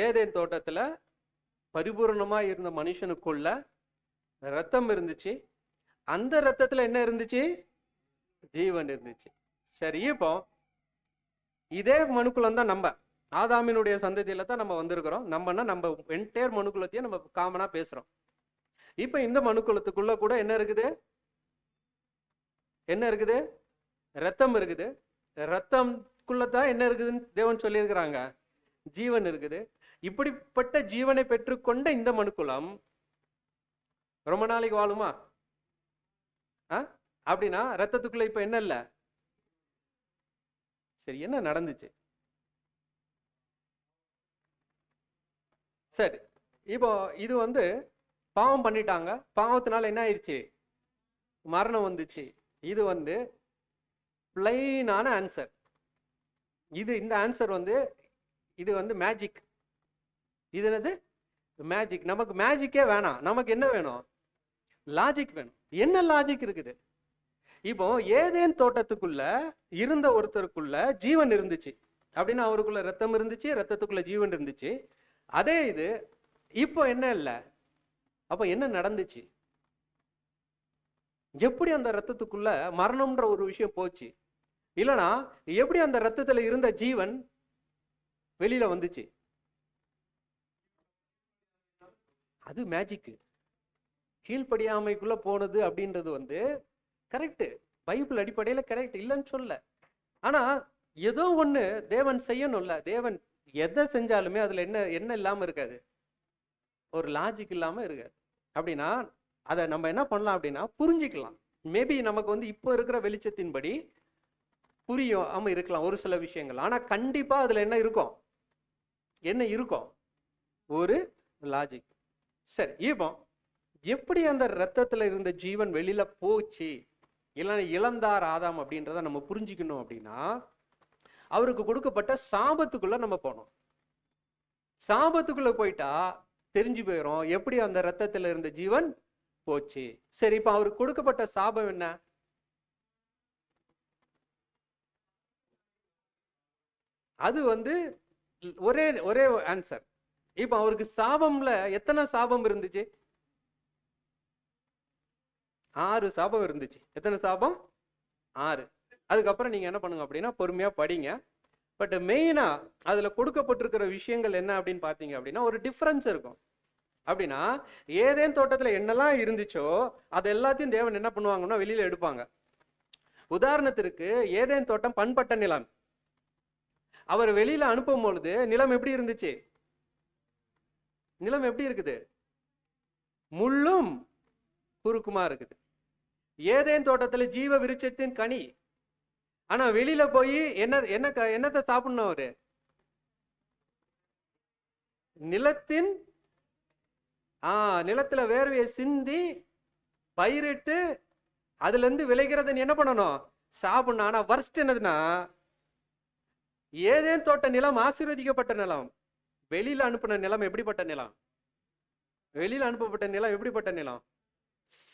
ஏதேன் தோட்டத்துல பரிபூர்ணமா இருந்த மனுஷனுக்குள்ள ரத்தம் இருந்துச்சு. அந்த ரத்தத்துல என்ன இருந்துச்சு? ஜீவன் இருந்துச்சு. சரி, இப்போ இதே மனுக்குலம் தான் நம்ம ஆதாமினுடைய சந்ததியில தான் நம்ம வந்திருக்கிறோம். நம்ம என்டையர் மனுக்குலத்தையும் நம்ம காமனா பேசுறோம். இப்ப இந்த மனுக்குலத்துக்குள்ள கூட என்ன இருக்குது? ரத்தம் இருக்குது. ரத்தம்குள்ளதான் என்ன இருக்குதுன்னு தேவன் சொல்லியிருக்கிறாங்க, ஜீவன் இருக்குது. இப்படிப்பட்ட ஜீவனை பெற்றுக்கொண்ட இந்த மனுக்குலம் ரொம்ப நாளைக்கு வாழுமா? அப்படின்னா ரத்தத்துக்குள்ள இப்ப என்ன இல்ல? சரி, என்ன நடந்துச்சு? சரி, இப்போ இது பாவம் பண்ணிட்டாங்க. பாவத்தினால என்ன ஆயிடுச்சு? மரணம் வந்துச்சு. இது பிளைனான ஆன்சர். இந்த ஆன்சர் இது மேஜிக். இது என்னது? மேஜிக். நமக்கு மேஜிக்கே வேணாம். நமக்கு என்ன வேணும்? லாஜிக் வேணும். என்ன லாஜிக் இருக்குது? இப்போ ஏதேன் தோட்டத்துக்குள்ள இருந்த ஒருத்தருக்குள்ள ஜீவன் இருந்துச்சு அப்படின்னா அவருக்குள்ள ரத்தம் இருந்துச்சு, ரத்தத்துக்குள்ள ஜீவன் இருந்துச்சு. அதே இது இப்போ என்ன இல்ல? அப்ப என்ன நடந்துச்சு? எப்படி அந்த ரத்தத்துக்குள்ள மரணம்ன்ற ஒரு விஷயம் போச்சு? இல்லனா எப்படி அந்த ரத்தத்துல இருந்த ஜீவன் வெளியில வந்துச்சு? அது மேஜிக். கீழ்ப்படியாமைக்குள்ள போனது அப்படின்றது கரெக்ட். பைபிள் அடிப்படையில கரெக்ட், இல்லைன்னு சொல்ல. ஆனா ஏதோ ஒண்ணு தேவன் செய்யணும்ல. தேவன் எதை செஞ்சாலுமே அதுல என்ன இல்லாம இருக்காது? ஒரு லாஜிக் இல்லாம இருக்காது. அப்படின்னா அதை நம்ம என்ன பண்ணலாம் அப்படின்னா புரிஞ்சிக்கலாம். மேபி நமக்கு இப்போ இருக்கிற வெளிச்சத்தின்படி புரியாம இருக்கலாம் ஒரு சில விஷயங்கள். ஆனா கண்டிப்பா அதுல என்ன இருக்கும்? ஒரு லாஜிக். சரி, இப்போ எப்படி அந்த ரத்தத்துல இருந்த ஜீவன் வெளியில போச்சு, இல்லைன்னா இழந்தார் ஆதாம் அப்படின்றத நம்ம புரிஞ்சுக்கணும். அப்படின்னா அவருக்கு கொடுக்கப்பட்ட சாபத்துக்குள்ள நம்ம போனோம். சாபத்துக்குள்ள போயிட்டா தெரிஞ்சு போயிடும் எப்படி அந்த ரத்தத்துல இருந்த ஜீவன் போச்சு. சரி, இப்ப அவருக்கு கொடுக்கப்பட்ட சாபம் என்ன? அது ஒரே ஒரே ஆன்சர். இப்ப அவருக்கு சாபம்ல எத்தனை சாபம் இருந்துச்சு? 6 சாபம் இருந்துச்சு. எத்தனை சாபம்? 6. அதுக்கப்புறம் நீங்க என்ன பண்ணுங்க அப்படின்னா பொறுமையா படிங்க. பட் மெயினா அதுல கொடுக்கப்பட்டிருக்கிற விஷயங்கள் என்ன அப்படின்னு பாத்தீங்க அப்படின்னா ஒரு டிஃபரன்ஸ் இருக்கும். அப்படின்னா ஏதேன் தோட்டத்துல என்னெல்லாம் இருந்துச்சோ அது எல்லாத்தையும் தேவன் என்ன பண்ணுவாங்கன்னா வெளியில எடுப்பாங்க. உதாரணத்திற்கு ஏதேன் தோட்டம் பண்பட்ட நிலம். அவர் வெளியில அனுப்பும் பொழுது நிலம் எப்படி இருந்துச்சு? நிலம் எப்படி இருக்குது? முள்ளும் குறுக்குமா இருக்குது. ஏதேன் தோட்டத்துல ஜீவ விருட்சத்தின் கனி. ஆனா வெளியில போய் என்னத்தை சாப்பிடணும்? அவரு நிலத்துல வேர்வையை சிந்தி பயிரிட்டு அதுல இருந்து விளைகிறத என்ன பண்ணணும்? சாப்பிடணும். ஆனா வர்ஸ்ட் என்னதுன்னா ஏதேன் தோட்ட நிலம் ஆசீர்வதிக்கப்பட்ட நிலம். வெளியில அனுப்பின நிலம் எப்படிப்பட்ட நிலம்? வெளியில அனுப்பப்பட்ட நிலம் எப்படிப்பட்ட நிலம்?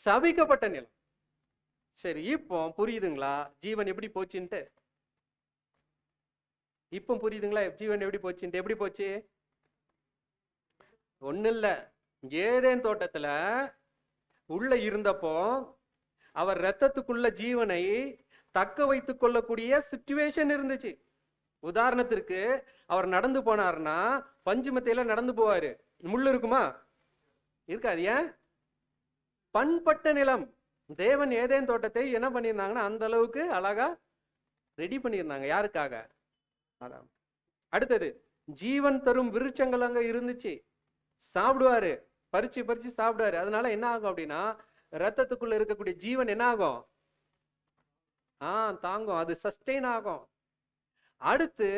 சபிக்கப்பட்ட நிலம். சரி, இப்போ புரியுதுங்களா ஜீவன் எப்படி போச்சுன்ட்டு? இப்போ புரியுதுங்களா ஜீவன் எப்படி போச்சுன்ட்டு? எப்படி போச்சு? ஒன்றும் இல்லை, ஏதேன் தோட்டத்துல உள்ள இருந்தப்போ அவர் ரத்தத்துக்குள்ள ஜீவனை தக்க வைத்துக் கொள்ளக்கூடிய சிச்சுவேஷன் இருந்துச்சு. உதாரணத்திற்கு அவர் நடந்து போனார்னா பஞ்சுமத்தையில நடந்து போவாரு, முள்ளு இருக்குமா? இருக்காது. ஏன்? பண்பட்ட நிலம். தேவன் ஏதேன் தோட்டத்தை என்ன பண்ணியிருந்தாங்கன்னா அந்த அளவுக்கு அழகா ரெடி பண்ணியிருந்தாங்க. யாருக்காக? அதான். அடுத்தது, ஜீவன் தரும் விருட்சங்கள் அங்க இருந்துச்சு, சாப்பிடுவாரு, பறிச்சு பறிச்சு சாப்பிடுவாரு. அதனால என்ன ஆகும் அப்படின்னா ரத்தத்துக்குள்ள இருக்கக்கூடிய ஜீவன் என்ன ஆகும்? தாங்கும், அது சஸ்டெயின் ஆகும். அடுத்து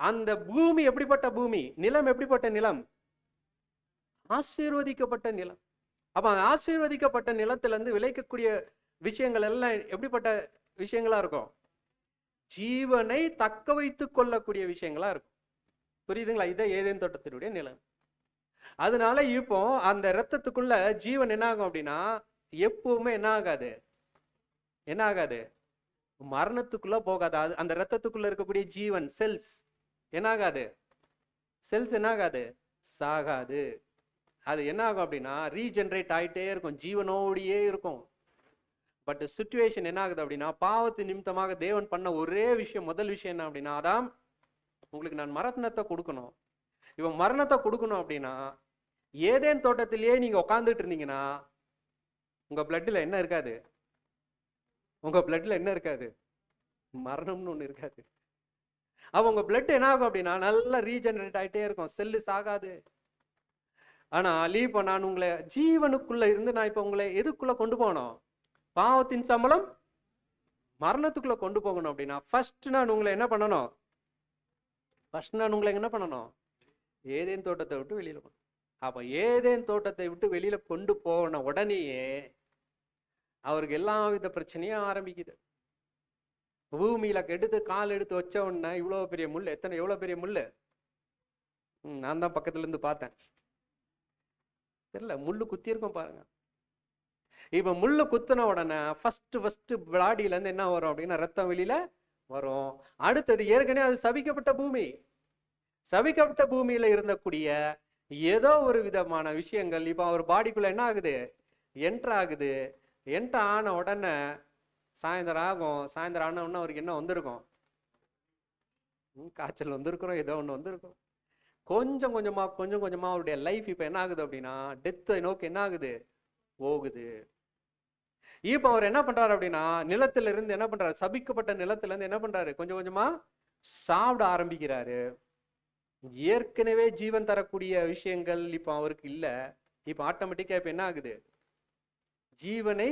அந்த பூமி எப்படிப்பட்ட பூமி? நிலம் எப்படிப்பட்ட நிலம்? ஆசீர்வதிக்கப்பட்ட நிலம். அப்ப அந்த ஆசீர்வதிக்கப்பட்ட நிலத்துல இருந்து விளைக்கக்கூடிய விஷயங்கள் எல்லாம் எப்படிப்பட்ட விஷயங்களா இருக்கும்? ஜீவனை தக்க வைத்துக் கொள்ளக்கூடிய விஷயங்களா இருக்கும். புரியுதுங்களா? இதை ஏதேன் தோட்டத்தினுடைய நிலம். அதனால இப்போ அந்த ரத்தத்துக்குள்ள ஜீவன் என்ன ஆகும் அப்படின்னா எப்பவுமே என்ன ஆகாது? என்ன ஆகாது? மரணத்துக்குள்ள போகாது. அது அந்த ரத்தத்துக்குள்ள இருக்கக்கூடிய ஜீவன் செல்ஸ் என்ன ஆகாது? செல்ஸ் என்ன ஆகாது? சாகாது. அது என்ன ஆகும் அப்படின்னா ரீஜெனரேட் ஆயிட்டே இருக்கும், ஜீவனோடையே இருக்கும். பட் சிச்சுவேஷன் என்ன ஆகுது அப்படின்னா பாவத்து நிமித்தமாக தேவன் பண்ண ஒரே விஷயம், முதல் விஷயம் என்ன அப்படின்னா, அதான் உங்களுக்கு நான் மரணத்தை கொடுக்கணும். இவன் மரணத்தை கொடுக்கணும் அப்படின்னா ஏதேன் தோட்டத்திலேயே நீங்க உட்காந்துட்டு இருந்தீங்கன்னா உங்க பிளட்ல என்ன இருக்காது? உங்க பிளட்ல என்ன இருக்காது? மரணம்னு ஒண்ணு இருக்காது. அப்ப உங்க பிளட் என்ன ஆகும் அப்படின்னா நல்லா ரீஜெனரேட் ஆயிட்டே இருக்கும், செல்லு சாகாது. ஆனா இப்போ நான் உங்களை ஜீவனுக்குள்ள இருந்து நான் இப்ப உங்களை எதுக்குள்ள கொண்டு போகணும்? பாவத்தின் சம்பளம் மரணத்துக்குள்ள கொண்டு போகணும் அப்படின்னா ஃபர்ஸ்ட் நான் உங்களை என்ன பண்ணணும்? என்ன பண்ணணும்? ஏதேன் தோட்டத்தை விட்டு வெளியில போகணும். அப்ப ஏதேன் தோட்டத்தை விட்டு வெளியில கொண்டு போன உடனேயே அவருக்கு எல்லா வித பிரச்சனையும் ஆரம்பிக்குது. பூமியில எடுத்து கால் எடுத்து வச்ச உடனே இவ்வளவு பெரிய முள்ளு, எவ்வளவு பெரிய முள்ளு! நான் தான் பக்கத்துல இருந்து பார்த்தேன், தெரியல, முள்ளு குத்தி இருக்கும் பாருங்க. இப்ப முள்ளு குத்தின உடனே ஃபர்ஸ்ட் பாடியில இருந்து என்ன வரும் அப்படின்னா ரத்தம் வெளியில வரும். அடுத்தது ஏற்கனவே அது சபிக்கப்பட்ட பூமி, சபிக்கப்பட்ட பூமியில இருந்தக்கூடிய ஏதோ ஒரு விதமான விஷயங்கள் இப்ப அவர் பாடிக்குள்ள என்ன ஆகுது? என்டர் ஆகுது. என்டர் ஆன உடனே சாயந்தரம் ஆகும். சாயந்தரம் ஆன உடனே அவருக்கு என்ன வந்திருக்கும்? காய்ச்சல் வந்திருக்கிறோம், ஏதோ ஒண்ணு வந்திருக்கும். கொஞ்சம் கொஞ்சமா அவருடைய லைஃப் இப்ப என்ன ஆகுது அப்படின்னா டெத்தை நோக்கி என்ன ஆகுது? போகுது. இப்ப அவர் என்ன பண்றாரு அப்படின்னா நிலத்துல இருந்து என்ன பண்றாரு? சபிக்கப்பட்ட நிலத்துல இருந்து என்ன பண்றாரு? கொஞ்சம் கொஞ்சமா சாப்பிட ஆரம்பிக்கிறாரு. ஏற்கனவே ஜீவன் தரக்கூடிய விஷயங்கள் இப்ப அவருக்கு இல்ல. இப்ப ஆட்டோமேட்டிக்கா இப்ப என்ன ஆகுது? ஜீவனை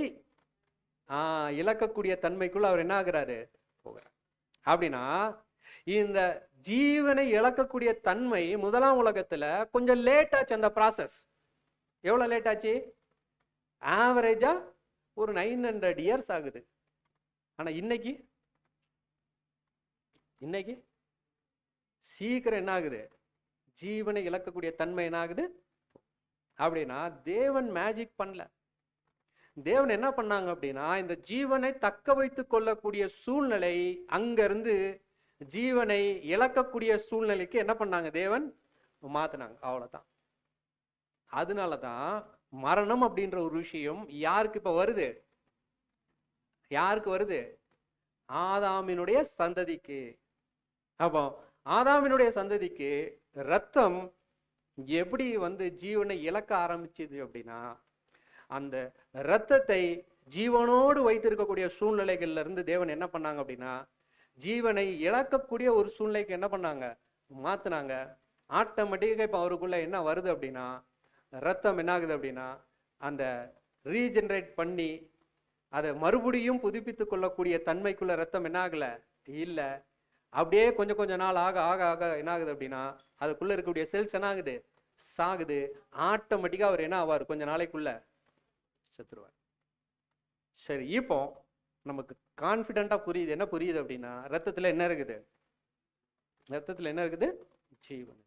இழக்கக்கூடிய தன்மைக்குள்ள அவர் என்ன ஆகுறாரு? போகிறார். அப்படின்னா இந்த ஜீவனை இழக்கக்கூடிய தன்மை முதலாம் உலகத்துல கொஞ்சம் லேட் ஆச்சு. அந்த ப்ராசஸ் எவ்வளவு லேட் ஆச்சு? ஆவரேஜா ஒரு 900 இயர்ஸ் ஆகுது. ஆனா இன்னைக்கு சீக்கிரம் என்ன ஆகுது? ஜீவனை இழக்கக்கூடிய தன்மை என்ன ஆகுது அப்படின்னா தேவன் மேஜிக் பண்ணல. தேவன் என்ன பண்ணாங்க அப்படின்னா இந்த ஜீவனை தக்க வைத்துக் கொள்ளக்கூடிய சூழ்நிலை அங்க இருந்து ஜீவனை இழக்கக்கூடிய சூழ்நிலைக்கு என்ன பண்ணாங்க? தேவன் மாத்தினாங்க. அவ்வளவுதான். அதனாலதான் மரணம் அப்படின்ற ஒரு விஷயம் யாருக்கு இப்ப வருது? யாருக்கு வருது? ஆதாமினுடைய சந்ததிக்கு. அப்போ ஆதாமினுடைய சந்ததிக்கு ரத்தம் எப்படி ஜீவனை இழக்க ஆரம்பிச்சது அப்படின்னா அந்த ரத்தத்தை ஜீவனோடு வைத்திருக்கக்கூடிய சூழ்நிலைகள்ல இருந்து தேவன் என்ன பண்ணாங்க அப்படின்னா ஜீவனை இழக்கக்கூடிய ஒரு சூழ்நிலைக்கு என்ன பண்ணாங்க? மாத்தினாங்க. ஆட்டோமேட்டிக்கா இப்ப அவருக்குள்ள என்ன வருது அப்படின்னா ரத்தம் என்ன ஆகுது அப்படின்னா அந்த ரீஜெனரேட் பண்ணி அதை மறுபடியும் புதுப்பித்துக் கொள்ளக்கூடிய தன்மைக்குள்ள ரத்தம் என்ன ஆகல? இல்ல. அப்படியே கொஞ்ச நாள் ஆக ஆக ஆக என்ன ஆகுது அப்படின்னா அதுக்குள்ள இருக்கக்கூடிய செல்ஸ் என்ன ஆகுது? சாகுது. ஆட்டோமேட்டிக்கா அவர் என்ன ஆவார்? கொஞ்ச நாளைக்குள்ள செத்துருவார். சரி, இப்போ நமக்கு கான்பிடண்டா புரியுது. என்ன புரியுது அப்படின்னா ரத்தத்துல என்ன இருக்குது? ரத்தத்துல என்ன இருக்குது? ஜீவன்.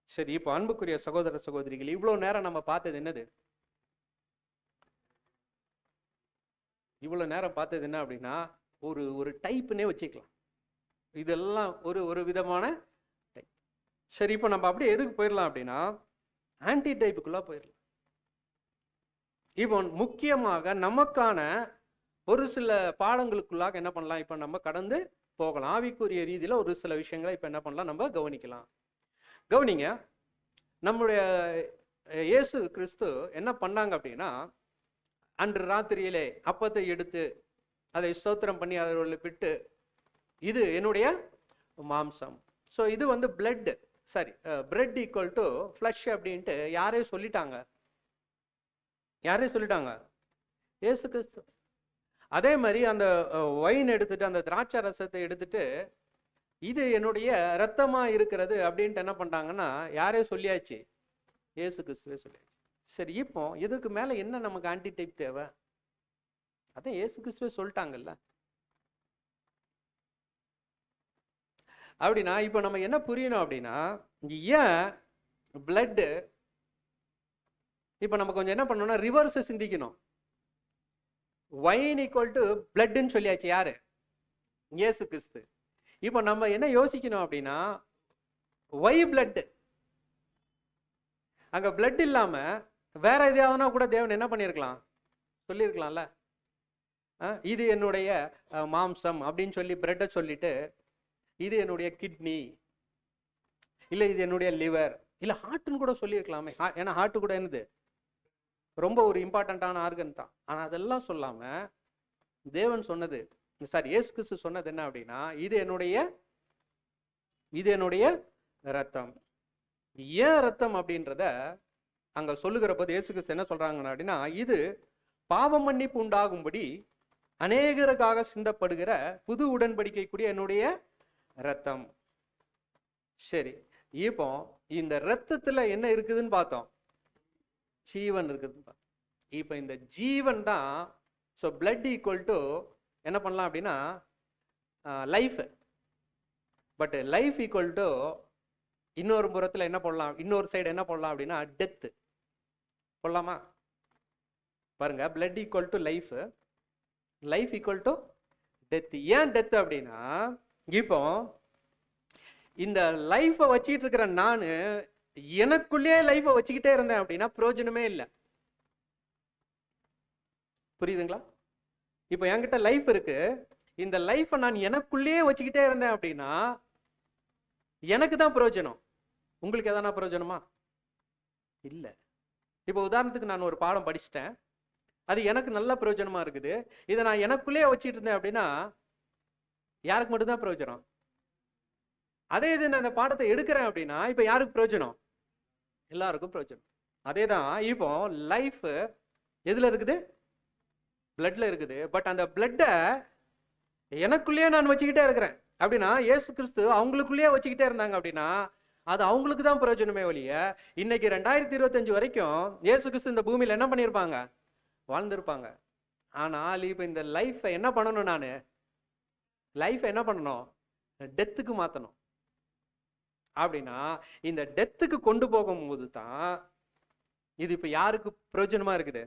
சரி, இப்போ அன்புக்குரிய சகோதர சகோதரிகள், இவ்வளவு நேரம் நம்ம பார்த்தது என்னது? இவ்வளவு நேரம் பார்த்தது என்ன அப்படின்னா ஒரு டைப்னே வச்சுக்கலாம். இதெல்லாம் ஒரு ஒரு விதமான டைப். சரி, இப்போ நம்ம அப்படியே எதுக்கு போயிடலாம் அப்படின்னா ஆன்டி டைப்புக்குள்ள போயிடலாம். இப்போ முக்கியமாக நமக்கான ஒரு சில பாடங்களுக்குள்ளாக என்ன பண்ணலாம், இப்போ நம்ம கடந்து போகலாம். ஆவிக்குரிய ரீதியில் ஒரு சில விஷயங்களை இப்போ என்ன பண்ணலாம், நம்ம கவனிக்கலாம். கவனிங்க, நம்முடைய இயேசு கிறிஸ்து என்ன பண்ணாங்க அப்படின்னா, அன்று ராத்திரியிலே அப்பத்தை எடுத்து அதை ஸ்தோத்திரம் பண்ணி அவர்களை விட்டு, இது என்னுடைய மாம்சம். ஸோ இது வந்து blood, sorry bread equal to flesh அப்படின்ட்டு யாரையும் சொல்லிட்டாங்க. யாரையும் சொல்லிட்டாங்க? இயேசு கிறிஸ்து. அதே மாதிரி அந்த ஒயின் எடுத்துட்டு, அந்த திராட்சை ரசத்தை எடுத்துட்டு, இது என்னுடைய ரத்தமா இருக்கிறது அப்படின்ட்டு என்ன பண்ணிட்டாங்கன்னா யாரையும் சொல்லியாச்சு? இயேசு கிறிஸ்துவே சொல்லியாச்சு. சரி, இப்போ இதுக்கு மேல என்ன நமக்கு ஆன்டி டைப் தேவை? அதான் இயேசு கிறிஸ்துவே சொல்லிட்டாங்கல்ல. அப்படின்னா இப்போ நம்ம என்ன புரியணும் அப்படின்னா, ஏன் பிளட், இப்போ நம்ம கொஞ்சம் என்ன பண்ணணும்னா ரிவர்ஸ் சிந்திக்கணும். வைன் ஈக்குவல் டு பிளட்னு சொல்லியாச்சு யாரு? இயேசு கிறிஸ்து. இப்போ நம்ம என்ன யோசிக்கணும் அப்படின்னா, ஒய் பிளட்? அங்க பிளட் இல்லாம வேற எதையாவதுனா கூட தேவன் என்ன பண்ணியிருக்கலாம், சொல்லியிருக்கலாம்ல. இது என்னுடைய மாம்சம் அப்படின்னு சொல்லி பிரெட்டை சொல்லிட்டு, இது என்னுடைய கிட்னி, இல்லை இது என்னுடைய லிவர், இல்லை ஹார்ட்னு கூட சொல்லியிருக்கலாமே. ஏன்னா ஹார்ட் கூட என்னது, ரொம்ப ஒரு இம்பார்ட்டண்ட்டான ஆர்கன் தான். ஆனால் அதெல்லாம் சொல்லாம தேவன் சொன்னது, சாரி இயேசு கிறிஸ்து சொன்னது என்ன அப்படின்னா, இது என்னுடைய ரத்தம். ஏன் ரத்தம் அப்படின்றத அங்க சொல்லுகிற போது இயேசு கிறிஸ்து என்ன சொல்றாங்க அப்படின்னா, இது பாவ மன்னிப்பு உண்டாகும்படி அநேகருக்காக சிந்தப்படுகிற புது உடன்படிக்கைக்குரிய என்னுடைய ரத்தம். சரி, இப்போ இந்த ரத்தத்துல என்ன இருக்குதுன்னு பார்த்தோம், ஜீவன் இருக்குதுன்னு பார்த்தோம். இப்போ இந்த ஜீவன் தான், ஸோ பிளட் ஈக்குவல் டு என்ன பண்ணலாம் அப்படின்னா life. But life equal to இன்னொரு புறத்தில் என்ன பண்ணலாம், இன்னொரு சைடு என்ன பண்ணலாம் அப்படின்னா டெத்து போடலாமா? பாருங்க, blood equal to life, life equal to death. ஏன் டெத் அப்படின்னா, இப்போ இந்த லைஃபை வச்சுக்கிட்டு இருக்கிற நான் எனக்குள்ளேயே லைஃபை வச்சுக்கிட்டே இருந்தேன் அப்படின்னா பிரயோஜனமே இல்லை. புரியுதுங்களா? இப்போ என்கிட்ட லைஃப் இருக்கு, இந்த லைஃபை நான் எனக்குள்ளேயே வச்சுக்கிட்டே இருந்தேன் அப்படின்னா எனக்கு தான் பிரயோஜனம். உங்களுக்கு எதனா பிரயோஜனமா? இல்லை. இப்போ உதாரணத்துக்கு நான் ஒரு பாடம் படிச்சுட்டேன், அது எனக்கு நல்ல பிரயோஜனமா இருக்குது. இதை நான் எனக்குள்ளேயே வச்சுட்டு இருந்தேன் அப்படின்னா யாருக்கு மட்டும்தான் பிரயோஜனம். அதே இது நான் இந்த பாடத்தை எடுக்கிறேன் அப்படின்னா இப்போ யாருக்கு பிரயோஜனம்? எல்லாருக்கும் பிரயோஜனம். அதே தான் இப்போ லைஃப் எதுல இருக்குது? பிளட்ல இருக்குது. பட் அந்த பிளட்டை எனக்குள்ளேயே நான் வச்சுக்கிட்டே இருக்கிறேன் அப்படின்னா, இயேசு கிறிஸ்து அவங்களுக்குள்ளேயே வச்சுக்கிட்டே இருந்தாங்க அப்படின்னா அது அவங்களுக்கு தான் பிரயோஜனமே ஒழிய, இன்னைக்கு 2025 வரைக்கும் இயேசு கிறிஸ்து இந்த பூமியில் என்ன பண்ணியிருப்பாங்க? வாழ்ந்திருப்பாங்க. ஆனால் இப்போ இந்த லைஃப்பை என்ன பண்ணணும், நான் லைஃப்பை என்ன பண்ணணும்? டெத்துக்கு மாற்றணும். அப்படின்னா இந்த டெத்துக்கு கொண்டு போகும்போது தான் இது இப்போ யாருக்கு பிரயோஜனமா இருக்குது?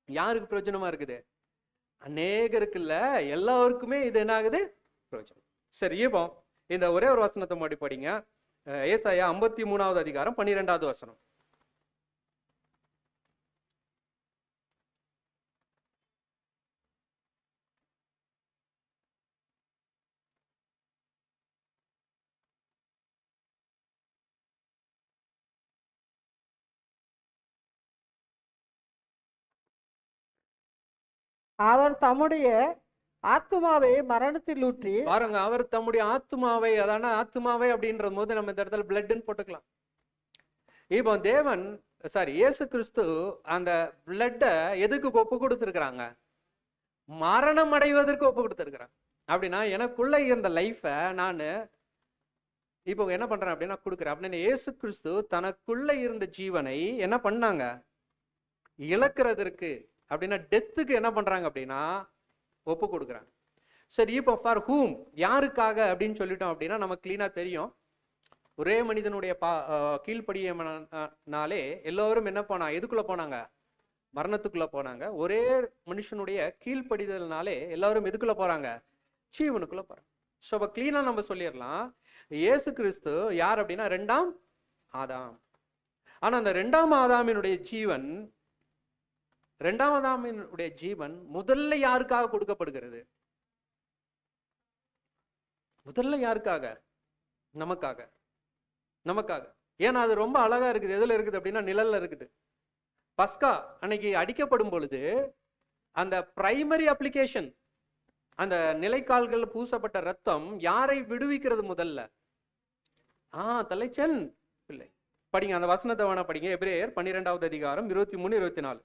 யாருக்கு பிரயோஜனமா இருக்குது? அநேகருக்கு இல்ல, எல்லாருக்குமே இது என்ன ஆகுது? பிரயோஜனம். சரி, இப்போ இந்த ஒரே ஒரு வசனத்தை மாடி படிங்க. ஏசாயா 53வது அதிகாரம் 12வது வசனம். அவர் தம்முடைய ஆத்துமாவை மரணத்தில் ஊற்றி, பாருங்க, அவர் தம்முடைய ஆத்துமாவை, அதான ஆத்துமாவை அப்படின்ற போது நம்ம இந்த இடத்துல பிளட்னு போட்டுக்கலாம். இப்போ தேவன், சாரி இயேசு கிறிஸ்து அந்த பிளட்டை எதுக்கு ஒப்பு கொடுத்துருக்குறாங்க? மரணம் அடைவதற்கு ஒப்பு கொடுத்துருக்குறாங்க. அப்படின்னா எனக்குள்ள இருந்த லைஃபை நான் இப்போ என்ன பண்றேன் அப்படின்னா கொடுக்குறேன். அப்படின்னா இயேசு கிறிஸ்து தனக்குள்ள இருந்த ஜீவனை என்ன பண்ணாங்க? இழக்கிறதற்கு, அப்படின்னா டெத்துக்கு என்ன பண்றாங்க அப்படின்னா ஒப்பு கொடுக்குறாங்க. சரி, இப்போ ஃபார் ஹூம், யாருக்காக அப்படின்னு சொல்லிட்டோம் அப்படின்னா நமக்கு கிளீனா தெரியும். ஒரே மனிதனுடைய கீழ்ப்படியனாலே எல்லோரும் என்ன போனா, எதுக்குள்ள போனாங்க? மரணத்துக்குள்ள போனாங்க. ஒரே மனுஷனுடைய கீழ்ப்படிதல்னாலே எல்லாரும் எதுக்குள்ள போறாங்க? ஜீவனுக்குள்ள போறாங்க. ஸோ அப்போ கிளீனாக நம்ம சொல்லிடலாம், இயேசு கிறிஸ்து யார் அப்படின்னா ரெண்டாம் ஆதாம். ஆனா அந்த ரெண்டாம் ஆதாமினுடைய ஜீவன் முதல்ல யாருக்காக கொடுக்கப்படுகிறது? முதல்ல யாருக்காக? நமக்காக. ஏன்னா அது ரொம்ப அழகா இருக்குது. எதுல இருக்குது அப்படின்னா நிழல்ல இருக்குது. பஸ்கா அன்னைக்கு அடிக்கப்படும் பொழுது அந்த பிரைமரி அப்ளிகேஷன், அந்த நிலைக்கால்கள் பூசப்பட்ட ரத்தம் யாரை விடுவிக்கிறது முதல்ல? தலைச்சன் பிள்ளை. படிங்க அந்த வசனத்தை வேணா படிங்க. எபிரேயர் 12வது அதிகாரம் 23, 24.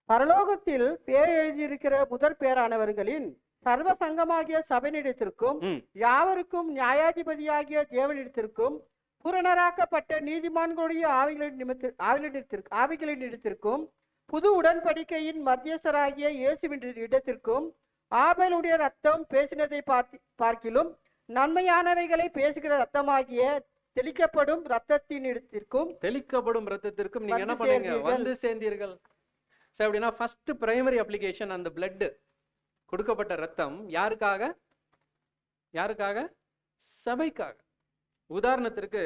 பரலோகத்தில் பேர் எழுதியிருக்கிற முதற் பேரானவர்களின் சர்வ சங்கமாகிய சபையினிடத்திற்கும் யாவருக்கும் நியாயாதிபதியாகிய தேவனிடத்திற்கும் பூரணராக்கப்பட்ட நீதிமான்களுடைய ஆவிகளினிடத்திற்கும் புது உடன்படிக்கையின் மத்தியஸ்தராகிய இயேசுவின் இடத்திற்கும் ஆபேலுடைய ரத்தம் பேசினதை பார்க்கிலும் நன்மையானவைகளை பேசுகிற ரத்தமாகிய தெளிக்கப்படும் ரத்தத்தினிடத்திற்கும் நீங்க என்ன பண்ணீங்க? வந்து சேர்ந்தீர்கள். சரி, அப்படின்னா ஃபர்ஸ்ட் பிரைமரி அப்ளிகேஷன் அந்த பிளட் கொடுக்கப்பட்ட ரத்தம் யாருக்காக? சபைக்காக. உதாரணத்திற்கு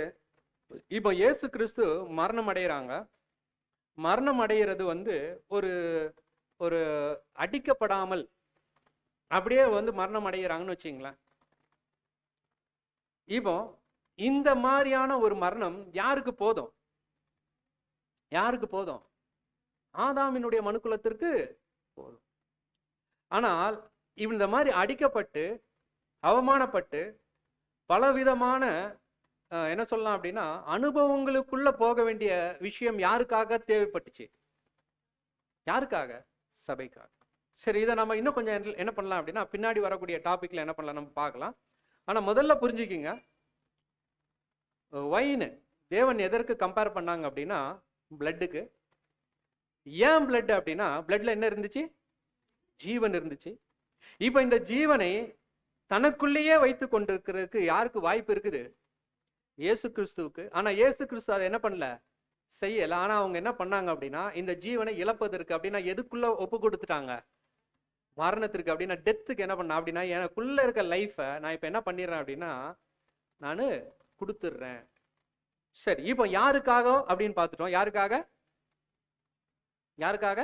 இப்போ இயேசு கிறிஸ்து மரணம் அடைகிறாங்க. மரணம் அடைகிறது வந்து ஒரு அடிக்கப்படாமல் அப்படியே வந்து மரணம் அடைகிறாங்கன்னு வச்சுங்களேன். இப்போ இந்த மாதிரியான ஒரு மரணம் யாருக்கு போதும்? ஆதாமினுடைய மனுக்குலத்திற்கு போதும். ஆனால் இந்த மாதிரி அடிக்கப்பட்டு அவமானப்பட்டு பலவிதமான என்ன சொல்லலாம் அப்படின்னா அனுபவங்களுக்குள்ள போக வேண்டிய விஷயம் யாருக்காக தேவைப்பட்டுச்சு? சபைக்காக. சரி, இதை நம்ம இன்னும் கொஞ்சம் என்ன பண்ணலாம் அப்படின்னா பின்னாடி வரக்கூடிய டாபிக்ல என்ன பண்ணலாம் நம்ம பார்க்கலாம். ஆனா முதல்ல புரிஞ்சுக்கிங்க, வைன் தேவன் எதற்கு கம்பேர் பண்ணாங்க அப்படின்னா பிளட்டுக்கு. ஏன் பிளட் அப்படின்னா பிளட்ல என்ன இருந்துச்சு? ஜீவன் இருந்துச்சு. இப்ப இந்த ஜீவனை தனக்குள்ளேயே வைத்து கொண்டிருக்கிறதுக்கு யாருக்கு வாய்ப்பு இருக்குது? இயேசு கிறிஸ்துவுக்கு. ஆனா இயேசு கிறிஸ்து அதை என்ன பண்ணல, செய்யல. ஆனா அவங்க என்ன பண்ணாங்க அப்படின்னா இந்த ஜீவனை இழப்பதற்கு அப்படின்னா எதுக்குள்ள ஒப்பு கொடுத்துட்டாங்க? மரணத்திற்கு. அப்படின்னா டெத்துக்கு என்ன பண்ண அப்படின்னா எனக்குள்ள இருக்க லைஃபை நான் இப்ப என்ன பண்ணிடுறேன் அப்படின்னா நான் கொடுத்துடுறேன். சரி, இப்போ யாருக்காக அப்படின்னு பார்த்துட்டோம். யாருக்காக?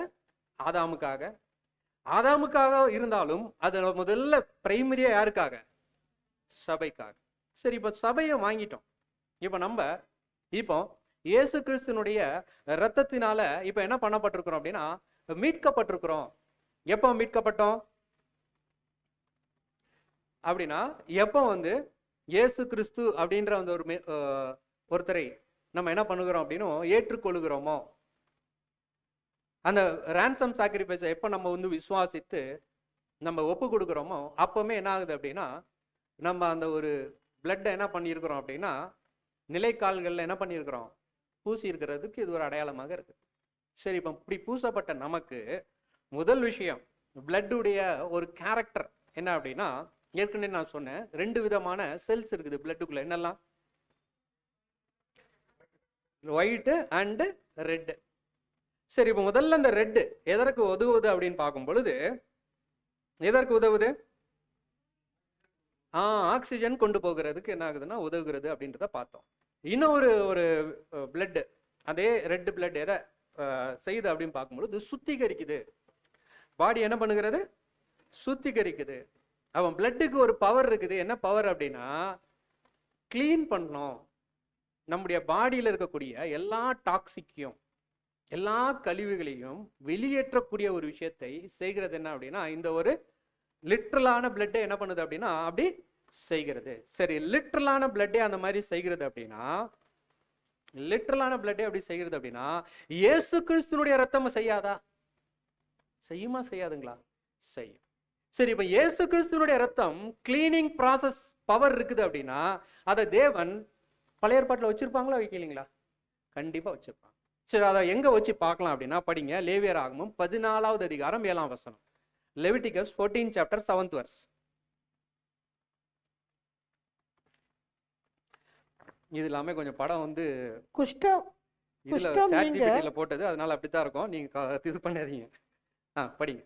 ஆதாமுக்காக இருந்தாலும் அது முதல்ல பிரைமரியா யாருக்காக? சபைக்காக. சரி, இப்போ சபையை வாங்கிட்டோம். இப்போ இயேசு கிறிஸ்துனுடைய இரத்தத்தினால இப்ப என்ன பண்ணப்பட்டிருக்கிறோம் அப்படின்னா மீட்கப்பட்டிருக்கிறோம். எப்போ மீட்கப்பட்டோம் அப்படின்னா எப்போ வந்து இயேசு கிறிஸ்து அப்படின்ற அந்த ஒருத்தரை நம்ம என்ன பண்ணுகிறோம் அப்படின்னு ஏற்றுக்கொள்கிறோமோ, அந்த ransom sacrifice எப்போ நம்ம வந்து விசுவாசித்து நம்ம ஒப்பு கொடுக்குறோமோ அப்பவுமே என்ன ஆகுது அப்படின்னா நம்ம அந்த ஒரு பிளட்டை என்ன பண்ணியிருக்கிறோம் அப்படின்னா நிலைக்கால்கள்ல என்ன பண்ணியிருக்கிறோம்? பூசி இருக்கிறதுக்கு இது ஒரு அடையாளமாக இருக்கு. சரி, இப்போ இப்படி பூசப்பட்ட நமக்கு முதல் விஷயம் பிளட்டுடைய ஒரு கேரக்டர் என்ன அப்படின்னா ஏற்கனவே நான் சொன்னேன், 2 விதமான செல்ஸ் இருக்குது பிளட்டுக்குள்ள. என்னெல்லாம்? White and red. சரி, இப்போ முதல்ல இந்த ரெட் எதற்கு உதவுது அப்படின்னு பார்க்கும் பொழுது எதற்கு உதவுது? ஆக்சிஜன் கொண்டு போகிறதுக்கு என்ன ஆகுதுன்னா உதவுகிறது அப்படின்றத பார்த்தோம். இன்னும் ஒரு பிளட், அதே ரெட் பிளட் எதை செய்யுது அப்படின்னு பார்க்கும்பொழுது சுத்திகரிக்குது. பாடி என்ன பண்ணுகிறது? சுத்திகரிக்குது. அவன் பிளட்டுக்கு ஒரு பவர் இருக்குது. என்ன பவர் அப்படின்னா கிளீன் பண்ணணும். நம்முடைய பாடியில் இருக்கக்கூடிய எல்லா டாக்ஸிக்கையும் எல்லா கழிவுகளையும் வெளியேற்றக்கூடிய ஒரு விஷயத்தை செய்கிறது. என்ன அப்படின்னா இந்த ஒரு லிட்ரலான பிளட்டை என்ன பண்ணுது அப்படின்னா அப்படி செய்கிறது. சரி, லிட்ரலான பிளட்டே அந்த மாதிரி செய்கிறது அப்படின்னா இயேசு கிறிஸ்துனுடைய ரத்தம் செய்யாதா? செய்யுமா செய்யாதுங்களா? செய்யும். சரி, இப்ப இயேசு கிறிஸ்துனுடைய ரத்தம் கிளீனிங் ப்ராசஸ் பவர் இருக்குது அப்படின்னா அதை தேவன் பழைய ஏற்பாட்டில் வச்சிருப்பாங்களா வைக்கலீங்களா? கண்டிப்பா வச்சிருப்பாங்க. சரி, அதை எங்க வச்சு பார்க்கலாம் அப்படின்னா படிங்க லேவியராகமம் 14வது அதிகாரம் 7ஆம் வசனம். Leviticus 14 chapter 7th verse. இது எல்லாமே கொஞ்சம் படம் வந்து இதுல ChatGPT போட்டது, அதனால அப்படித்தான் இருக்கும். நீங்க இது பண்ணாதீங்க. படிங்க.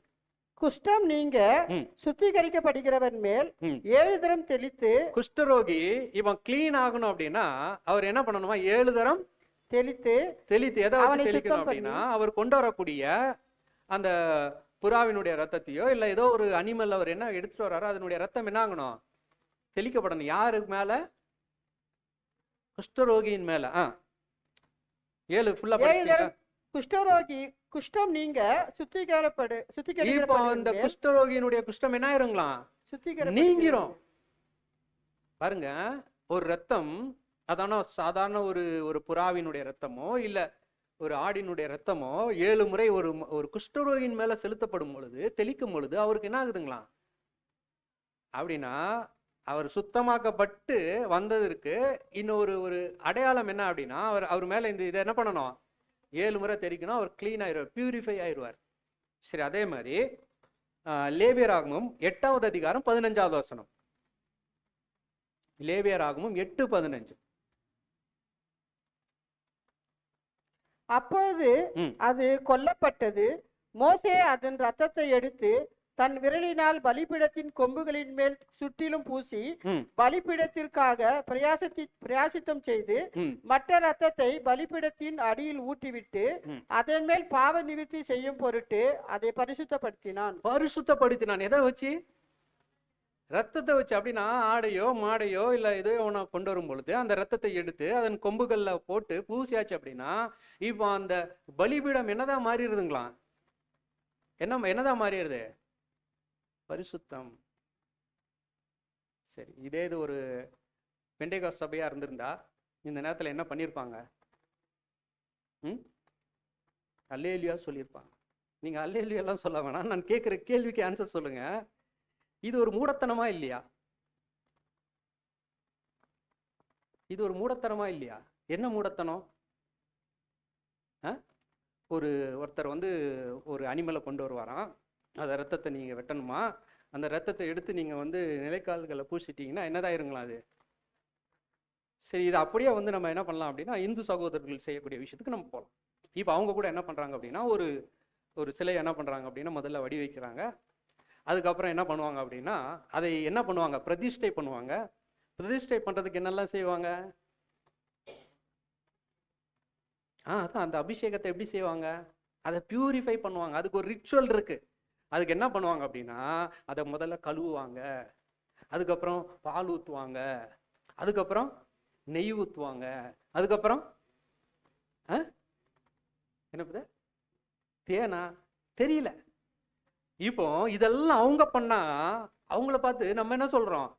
குஷ்டம் நீங்க ம். சுத்திகரிக்கப்படுகிறவன் மேல் ம். 7 தரம் தெளித்து குஷ்டரோகி இவன் கிளீன் ஆகணும் அப்படின்னா அவர் என்ன பண்ணணுமா? 7 தரம் தெளித்து தெளித்து. எதை அவனை வச்சு தெளிக்கணும் சுத்தம் அப்படின்னா, அவர் கொண்டு வரக்கூடிய அந்த புறாவினுடைய ரத்தத்தையோ இல்ல ஏதோ ஒரு அனிமல் அவர் என்ன எடுத்துட்டு வர்றாரோ அதனுடைய ரத்தம் என்ன ஆகணும்? தெளிக்கப்படணும். யாருக்கு மேல? குஷ்டரோகியின் மேல. 7 ஃபுல்லா 7 படிச்சிட்டீங்களா? தரம் குஷ்டரோகி குஷ்டம் நீங்க இப்போ இந்த சுத்திகரிக்கப்படுகிறவன் மேல் குஷ்டரோகியினுடைய குஷ்டம் என்ன ஆயிருங்களாம்? நீங்கிரும். பாருங்க, ஒரு ரத்தம் அதான சாதாரண ஒரு புறாவினுடைய ரத்தமோ இல்ல ஒரு ஆடினுடைய ரத்தமோ 7 முறை ஒரு குஷ்டரோகியின் மேல செலுத்தப்படும் பொழுது, தெளிக்கும் பொழுது அவருக்கு என்ன ஆகுதுங்களாம் அப்படின்னா, அவர் சுத்தமாக்கப்பட்டு வந்ததற்கு இன்னொரு ஒரு அடையாளம் என்ன அப்படின்னா, அவர் மேல இதை என்ன பண்ணணும்? 7 முறை தெளிக்கணும். அவர் கிளீன் ஆயிடுவார், பியூரிஃபை ஆயிடுவார். சரி, அதே மாதிரி லேவியராகமம் 8வது அதிகாரம் 15வது வசனம். லேவியராகமம் 8:15. அப்போது அது கொல்லப்பட்டது. மோசே அதன் ரத்தத்தை எடுத்து தன் விரலினால் பலிபீடத்தின் கொம்புகளின் மேல் சுற்றிலும் பூசி பலிபீடத்திற்காக பிரயாசித்தம் செய்து மற்ற ரத்தத்தை பலிபீடத்தின் அடியில் ஊற்றிவிட்டு அதன் மேல் பாவ நிவிர்த்தி செய்யும் பொருட்டு அதை பரிசுத்தப்படுத்தினான். எதை வச்சு? ரத்தத்தை வச்சு. அப்படின்னா ஆடையோ மாடையோ இல்ல ஏதோ ஒன்று கொண்டு வரும் பொழுது அந்த ரத்தத்தை எடுத்து அதன் கொம்புகள்ல போட்டு பூசியாச்சு அப்படின்னா இப்போ அந்த பலிபீடம் என்னதான் மாறிடுதுங்களாம்? என்னதான் மாறிடுது? பரிசுத்தம். சரி, இதே இது ஒரு பெண்டேகாஸ்ட் சபையா இருந்திருந்தா இந்த நேரத்துல என்ன பண்ணிருப்பாங்க? அல்லேலூயா சொல்லியிருப்பாங்க. நீங்க அல்லேலூயா எல்லாம் சொல்ல வேணாம், நான் கேட்கிற கேள்விக்கு ஆன்சர் சொல்லுங்க. இது ஒரு மூடத்தனமா இல்லையா? இது ஒரு மூடத்தனமா இல்லையா? என்ன மூடத்தனம்? ஒருத்தர் ஒரு அனிமலை கொண்டு வருவாராம். அந்த ரத்தத்தை நீங்க வெட்டணுமா? அந்த ரத்தத்தை எடுத்து நீங்க நிலைக்கால்களை பூசிட்டீங்கன்னா என்னதாயிருங்களா அது? சரி, இது அப்படியே நம்ம என்ன பண்ணலாம் அப்படின்னா, இந்து சகோதரர்கள் செய்யக்கூடிய விஷயத்துக்கு நம்ம போகலாம். இப்போ அவங்க கூட என்ன பண்றாங்க அப்படின்னா, ஒரு சிலை என்ன பண்றாங்க அப்படின்னா முதல்ல வடி வைக்கிறாங்க. அதுக்கப்புறம் என்ன பண்ணுவாங்க அப்படின்னா, அதை என்ன பண்ணுவாங்க? பிரதிஷ்டை பண்ணுவாங்க. பிரதிஷ்டை பண்றதுக்கு என்னெல்லாம் செய்வாங்க? அதான் அந்த அபிஷேகத்தை எப்படி செய்வாங்க? அதை பியூரிஃபை பண்ணுவாங்க. அதுக்கு ஒரு ரிச்சுவல் இருக்கு. அதுக்கு என்ன பண்ணுவாங்க அப்படின்னா, அதை முதல்ல கழுவுவாங்க, அதுக்கப்புறம் பால் ஊற்றுவாங்க, அதுக்கப்புறம் நெய் ஊற்றுவாங்க, அதுக்கப்புறம் என்ன தேனா தெரியல. இப்போ இதெல்லாம் அவங்க பண்ணா அவங்கள பார்த்து நம்ம என்ன சொல்றோம்?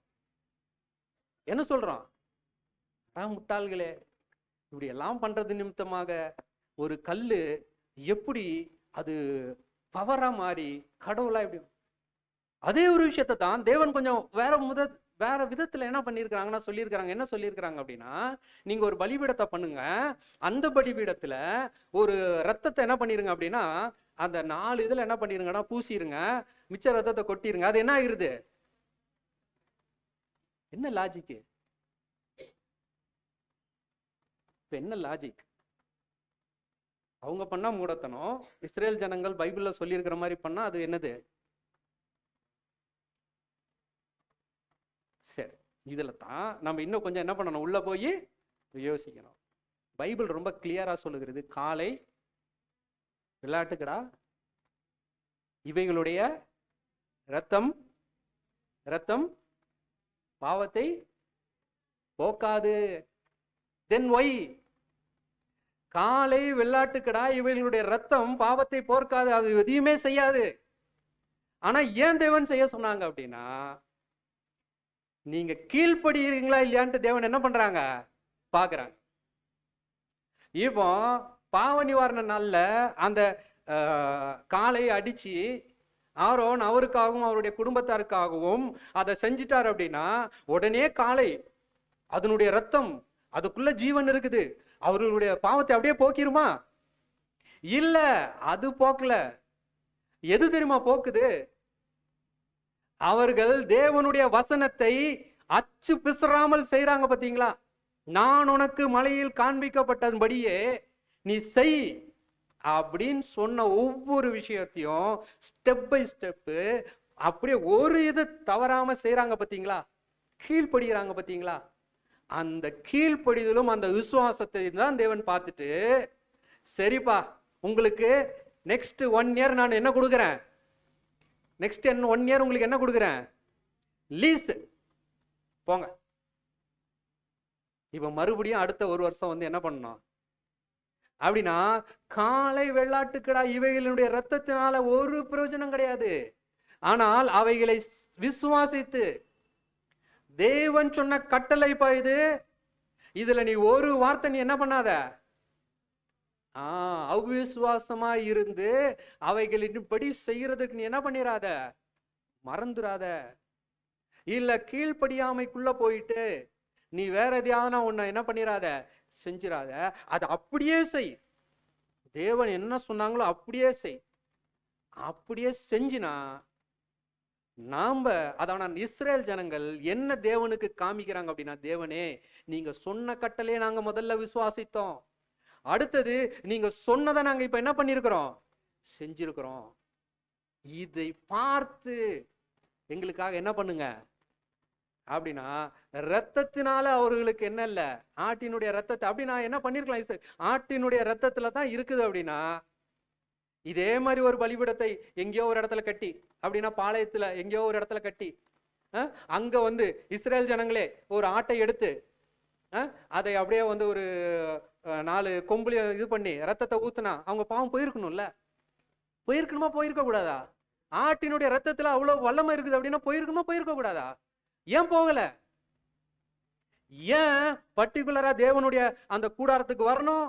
முட்டாள்களே, இப்படி எல்லாம் பண்றது நிமித்தமாக ஒரு கல்லு எப்படி அது பவரா மாறி கடவுளா எப்படி? அதே ஒரு விஷயத்தை தான் தேவன் கொஞ்சம் வேற விதத்துல என்ன பண்ணியிருக்கிறாங்கன்னா சொல்லியிருக்கிறாங்க. என்ன சொல்லியிருக்கிறாங்க அப்படின்னா, நீங்க ஒரு பலிபீடத்தை பண்ணுங்க, அந்த பலிபீடத்துல ஒரு ரத்தத்தை என்ன பண்ணிருங்க அப்படின்னா அந்த 4 இதுல என்ன பண்ணிருங்கன்னா பூசிருங்க, மிச்ச ரத்தத்தை கொட்டிருங்க. அது என்ன ஆயிருது? என்ன லாஜிக்? இப்ப என்ன லாஜிக்? அவங்க பண்ணா மூடத்தனம், இஸ்ரேல் ஜனங்கள் பைபிள்ல சொல்லியிருக்கிற மாதிரி பண்ணா அது என்னது? சரி, இதுல தான் நம்ம இன்னும் கொஞ்சம் என்ன பண்ணணும், உள்ள போய் யோசிக்கணும். பைபிள் ரொம்ப கிளியரா சொல்லுகிறது, காளை விளையாட்டுக்கடா இவைகளுடைய ரத்தம் பாவத்தை போக்காது. தென் ஒய்? காளை வெள்ளாட்டுக்கடா இவைகளுடைய ரத்தம் பாவத்தை போர்க்காது, அது எதையுமே செய்யாது. ஆனா ஏன் தேவன் செய்ய சொன்னாங்க அப்படின்னா, நீங்க கீழ்ப்படுகிறீங்களா இல்லையான்ட்டு தேவன் என்ன பண்றாங்க பாக்குறாங்க. இப்போ பாவ நிவாரண நாள்ல அந்த காளையை அடிச்சு ஆரோன் அவருக்காகவும் அவருடைய குடும்பத்தாருக்காகவும் அதை செஞ்சிட்டார் அப்படின்னா, உடனே காளை அதனுடைய ரத்தம் அதுக்குள்ள ஜீவன் இருக்குது, அவர்களுடைய பாவத்தை அப்படியே போக்கிருமா? இல்ல, அது போக்கல. எது தெரியுமா போக்குது? அவர்கள் தேவனுடைய வசனத்தை அச்சு பிசறாமல் செய்யறாங்க. பாத்தீங்களா? நான் உனக்கு மலையில் காண்பிக்கப்பட்டபடியே நீ செய் அப்படின்னு சொன்ன ஒவ்வொரு விஷயத்தையும் ஸ்டெப் பை ஸ்டெப்பு அப்படியே ஒரு இது தவறாம செய்யறாங்க பாத்தீங்களா, கீழ்ப்படுகிறாங்க பாத்தீங்களா. அந்த கீழ்ப்படிதலும் அந்த விசுவாசத்தை தான் தேவன் பார்த்துட்டு, சரிப்பா உங்களுக்கு நெக்ஸ்ட் 1 இயர் நான் என்ன கொடுக்குறேன், நெக்ஸ்ட் 1 இயர் உங்களுக்கு என்ன கொடுக்குறேன், லீஸ் போங்க. இப்ப மறுபடியும் அடுத்த 1 வருஷம் வந்து என்ன பண்ணணும் அப்படின்னா, காளை வெள்ளாட்டுக்கடா இவைகளுடைய ரத்தத்தினால ஒரு பிரயோஜனம் கிடையாது. ஆனால் அவைகளை விசுவாசித்து, தேவன் சொன்ன கட்டளை இது, இதுல நீ ஒரு வார்த்தை நீ என்ன பண்ணாத, அவிசுவாசமா இருந்து அவைகளின்படி செய்யறதுக்கு நீ என்ன பண்ணிராத, மறந்துடாத. இல்ல கீழ்ப்படியாமைக்குள்ள போயிட்டு நீ வேற எதையாவது உன்னை என்ன பண்ணிராத, செஞ்சிராத. அது அப்படியே செய், தேவன் என்ன சொன்னாங்களோ அப்படியே செய். அப்படியே செஞ்சினா நாம அதான இஸ்ரேல் ஜனங்கள் என்ன தேவனுக்கு காமிக்கிறாங்க அப்படின்னா, தேவனே நீங்க சொன்ன கட்டளையை நாங்க முதல்ல விசுவாசித்தோம், அடுத்தது நீங்க சொன்னதை நாங்க இப்ப என்ன பண்ணிருக்கிறோம், செஞ்சிருக்கிறோம். இதை பார்த்து எங்களுக்காக என்ன பண்ணுங்க அப்படின்னா, ரத்தத்தினால அவர்களுக்கு என்ன இல்ல, ஆட்டினுடைய ரத்தத்தை அப்படின்னா என்ன பண்ணிருக்கலாம், ஆட்டினுடைய ரத்தத்துல தான் இருக்குது அப்படின்னா, இதே மாதிரி ஒரு பலிபீடத்தை எங்கேயோ ஒரு இடத்துல கட்டி, அப்படின்னா பாளையத்துல எங்கேயோ ஒரு இடத்துல கட்டி, அங்க வந்து இஸ்ரேல் ஜனங்களே ஒரு ஆட்டை எடுத்து அதை அப்படியே வந்து ஒரு 4 கொம்புல இது பண்ணி ரத்தத்தை ஊத்துனா அவங்க பாவம் போயிருக்கணும்ல, போயிருக்கணுமா போயிருக்க கூடாதா? ஆட்டினுடைய ரத்தத்துல அவ்வளவு வல்லமை இருக்குது அப்படின்னா போயிருக்கணுமா போயிருக்க கூடாதா? ஏன் போகல? ஏன் பர்டிகுலரா தேவனுடைய அந்த கூடாரத்துக்கு வரணும்,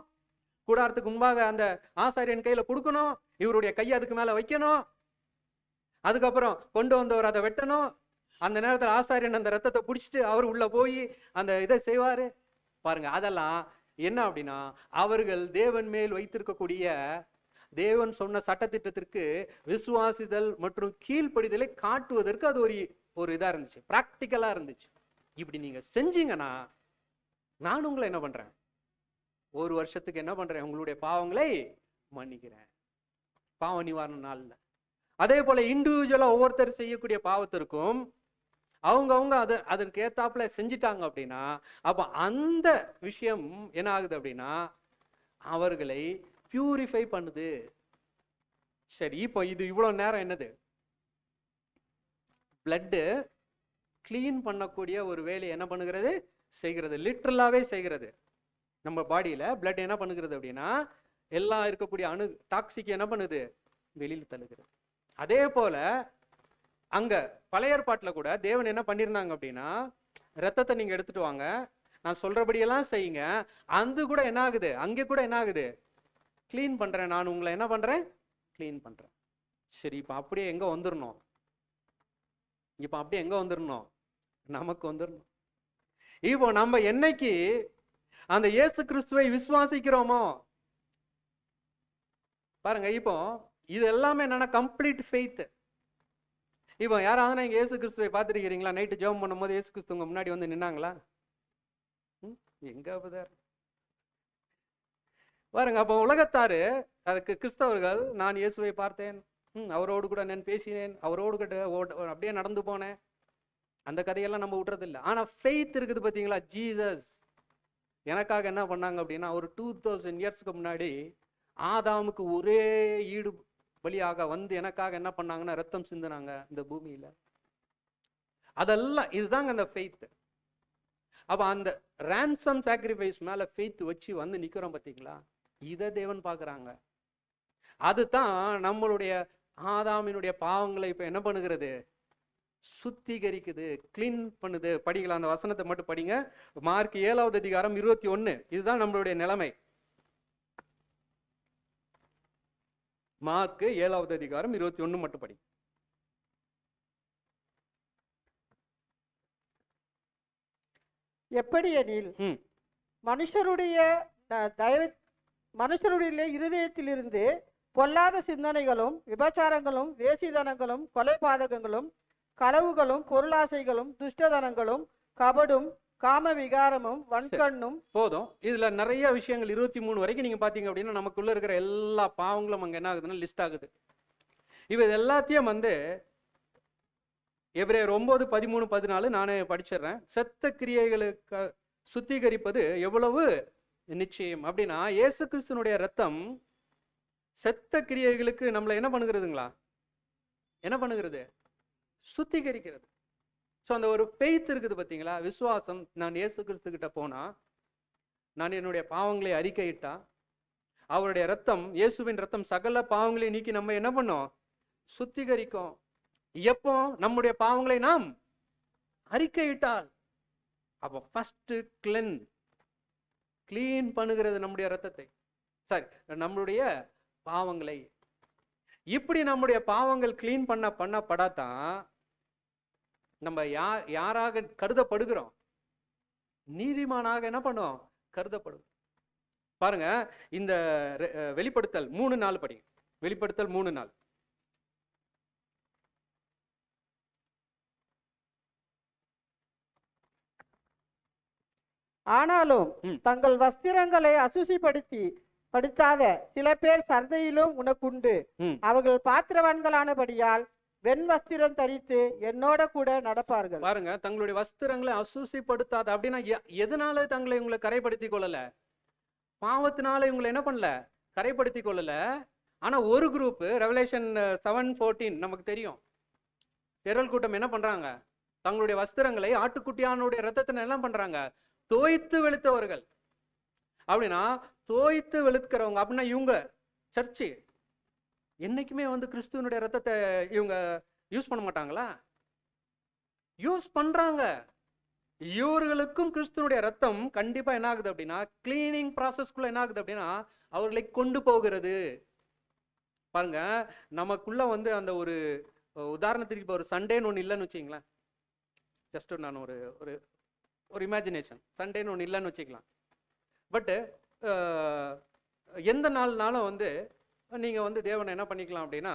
கூடாரத்துக்கு முன்பாக அந்த ஆசாரியன் கையில கொடுக்கணும், இவருடைய கையை அதுக்கு மேல வைக்கணும், அதுக்கப்புறம் கொண்டு வந்தவர் அதை வெட்டணும், அந்த நேரத்தில் ஆசாரியன் அந்த ரத்தத்தை பிடிச்சிட்டு அவர் உள்ள போய் அந்த இதை செய்வாரு பாருங்க. அதெல்லாம் என்ன அப்படின்னா, அவர்கள் தேவன் மேல் வைத்திருக்கக்கூடிய தேவன் சொன்ன சட்டத்திட்டத்திற்கு விசுவாசிதல் மற்றும் கீழ்ப்படிதலை காட்டுவதற்கு அது ஒரு இதா இருந்துச்சு, பிராக்டிக்கலா இருந்துச்சு. இப்படி நீங்க செஞ்சீங்கன்னா நான் உங்களை என்ன பண்றேன், 1 வருஷத்துக்கு என்ன பண்றேன், உங்களுடைய பாவங்களை மன்னிக்கிறேன், பாவ நிவாரண நாள்ல. அதே போல இண்டிவிஜுவலா ஒவ்வொருத்தர் செய்யக்கூடிய பாவத்திற்கும் அவங்க அதற்கு ஏத்தாப்புல செஞ்சிட்டாங்க அப்படின்னா, அப்ப அந்த விஷயம் என்ன ஆகுது அப்படின்னா அவர்களை பியூரிஃபை பண்ணுது. சரி, இப்போ இது இவ்வளவு நேரம் என்னது, பிளட் கிளீன் பண்ணக்கூடிய ஒரு வேலையை என்ன பண்ணுகிறது, செய்கிறது, லிட்டரலாவே செய்கிறது. நம்ம பாடியில பிளட் என்ன பண்ணுகிறது அப்படின்னா, எல்லாம் இருக்கக்கூடிய டாக்ஸிக் என்ன பண்ணுது, வெளியில் தள்ளுகிறது. அதே போல அங்க பழைய ஏற்பாட்டுல கூட தேவன் என்ன பண்ணிருந்தாங்க அப்படின்னா, ரத்தத்தை நீங்க எடுத்துட்டு வாங்க, நான் சொல்றபடியெல்லாம் செய்யுங்க, அது கூட என்ன ஆகுது, அங்கே கூட என்ன ஆகுது, கிளீன் பண்றேன், நான் உங்களை என்ன பண்றேன், கிளீன் பண்றேன். சரி, இப்ப அப்படியே எங்க வந்துடணும், இப்ப அப்படியே எங்க வந்துடணும், நமக்கு வந்துடணும். இப்போ நம்ம என்னைக்கு அந்த இயேசு கிறிஸ்துவை விசுவாசிக்கிறோமோ பாருங்க, இப்போ இது எல்லாமே என்னன்னா கம்ப்ளீட் ஃபெய்த். இப்போ யாராவது நீங்க இயேசு கிறிஸ்துவை பார்த்துருக்கிறீங்களா? நைட்டு ஜெபம் பண்ணும்போது இயேசு கிறிஸ்து உங்க முன்னாடி வந்து நின்னாங்களா? எங்க பாருங்க. அப்போ உலகத்தாரு, அதுக்கு கிறிஸ்தவர்கள், நான் இயேசுவை பார்த்தேன், அவரோடு கூட நான் பேசினேன், அவரோடு கூட அப்படியே நடந்து போனேன், அந்த கதையெல்லாம் நம்ம விட்டுறது இல்லை. ஆனா ஃபெய்த் இருக்குது பாத்தீங்களா, ஜீசஸ் எனக்காக என்ன பண்ணாங்க அப்படின்னா, ஒரு 2000 இயர்ஸ்க்கு முன்னாடி ஆதாமுக்கு ஒரே ஈடு பலியாக வந்து எனக்காக என்ன பண்ணாங்கன்னா ரத்தம் சிந்தினாங்க இந்த பூமியில. அதெல்லாம் இதுதாங்க அந்த ஃபெய்த். அப்ப அந்த ransom sacrifice மேல ஃபெய்த் வச்சு வந்து நிக்கிறோம் பாத்தீங்களா, இதை தேவன் பார்க்கறாங்க. அதுதான் நம்மளுடைய ஆதாமினுடைய பாவங்களை இப்ப என்ன பண்ணுகிறது, சுத்திகரிக்குது, கிளீன் பண்ணுது. படிக்கலாம், அந்த வசனத்தை மட்டும் படிங்க. மார்க் 7வது அதிகாரம் 21. இதுதான் நம்மளுடைய நிலைமை. மார்க் 7வது அதிகாரம் 21 மட்டும் படி. எப்படி எனில் மனுஷருடைய இருதயத்திலிருந்து பொல்லாத சிந்தனைகளும் விபச்சாரங்களும் வேசிதனங்களும் கொலைபாதகங்களும் களவுகளும் பொருளாசைகளும் துஷ்டதனங்களும் கபடும் காம விகாரமும் வன்கண்ணும். போதும். இதுல நிறைய விஷயங்கள் 23 வரைக்கும் நீங்க பாத்தீங்க அப்படின்னா நமக்குள்ள இருக்கிற எல்லா பாவங்களும் அங்க என்ன ஆகுதுன்னா லிஸ்ட் ஆகுது. இது எல்லாத்தையும் வந்து எபிரேயர் 9, 13, 14 நானே படிச்சிடுறேன். செத்த கிரியைகளுக்கு சுத்திகரிப்பது எவ்வளவு நிச்சயம் அப்படின்னா, இயேசு கிறிஸ்துனுடைய ரத்தம் செத்த கிரியைகளுக்கு நம்மளை என்ன பண்ணுகிறதுங்களா? என்ன பண்ணுகிறது? சுத்திகரிக்கிறது. ஸோ அந்த ஒரு ஃபெய்த் இருக்குது பார்த்தீங்களா, விசுவாசம். நான் இயேசு கிறிஸ்து கிட்ட போனா, நான் என்னுடைய பாவங்களை அறிக்கையிட்டா, அவருடைய ரத்தம், இயேசுவின் ரத்தம் சகல பாவங்களை நீக்கி நம்ம என்ன பண்ணோம்? சுத்திகரிக்கும். எப்போ? நம்முடைய பாவங்களை நாம் அறிக்கையிட்டால். அப்போ ஃபர்ஸ்ட் கிளீன் பண்ணுகிறது நம்முடைய ரத்தத்தை, சரி, நம்மளுடைய பாவங்களை. இப்படி நம்முடைய பாவங்கள் கிளீன் பண்ணப்படாதான் நம்ம யாராக கருதப்படுகிறோம்? நீதிமானாக என்ன பண்ணுவோம்? கருதப்படும். பாருங்க, இந்த வெளிப்படுத்தல் 3:4 படி. வெளிப்படுத்தல் 3:4. ஆனாலும் தங்கள் வஸ்திரங்களை படுத்தாத சில பேர் சந்தையிலும் உனக்குண்டு. அவர்கள் பாத்திரவான்களானபடியால் வெண் வஸ்திரம் தரித்து என்னோட கூட நடப்பார்கள். பாருங்க, தங்களுடைய வஸ்திரங்களை அசுசிப்படுத்தாத அப்படின்னா எதனால தங்களை இவங்களை கரைப்படுத்தி கொள்ளல? பாவத்தினால இவங்களை என்ன பண்ணல? கரைப்படுத்தி கொள்ளல. ஆனா ஒரு குரூப், ரெவலேஷன் 7:14 நமக்கு தெரியும், திரள் கூட்டம் என்ன பண்றாங்க? தங்களுடைய வஸ்திரங்களை ஆட்டுக்குட்டியானுடைய ரத்தத்தை என்ன பண்றாங்க? தோய்த்து வெளுத்தவர்கள். அப்படின்னா தோய்த்து வெளுக்கிறவங்க அப்படின்னா இவங்க சர்ச்சு என்னைக்குமே வந்து கிறிஸ்துவனுடைய ரத்தத்தை இவங்க யூஸ் பண்ண மாட்டாங்களா? யூஸ் பண்றாங்க. இவர்களுக்கும் கிறிஸ்துவனுடைய ரத்தம் கண்டிப்பா என்ன ஆகுது அப்படின்னா, கிளீனிங் ப்ராசஸ்க்குள்ள என்ன ஆகுது அப்படின்னா அவர்களை கொண்டு போகிறது. பாருங்க, நமக்குள்ள வந்து அந்த ஒரு உதாரணத்துக்கு இப்போ ஒரு சண்டேன்னு ஒன்று இல்லைன்னு வச்சுங்களேன். ஜஸ்ட் நான் ஒரு ஒரு இமேஜினேஷன், சண்டேன்னு ஒன்று இல்லைன்னு வச்சுக்கலாம். பட்டு எந்த நாள்னாலும் வந்து நீங்கள் வந்து தேவனை என்ன பண்ணிக்கலாம் அப்படின்னா,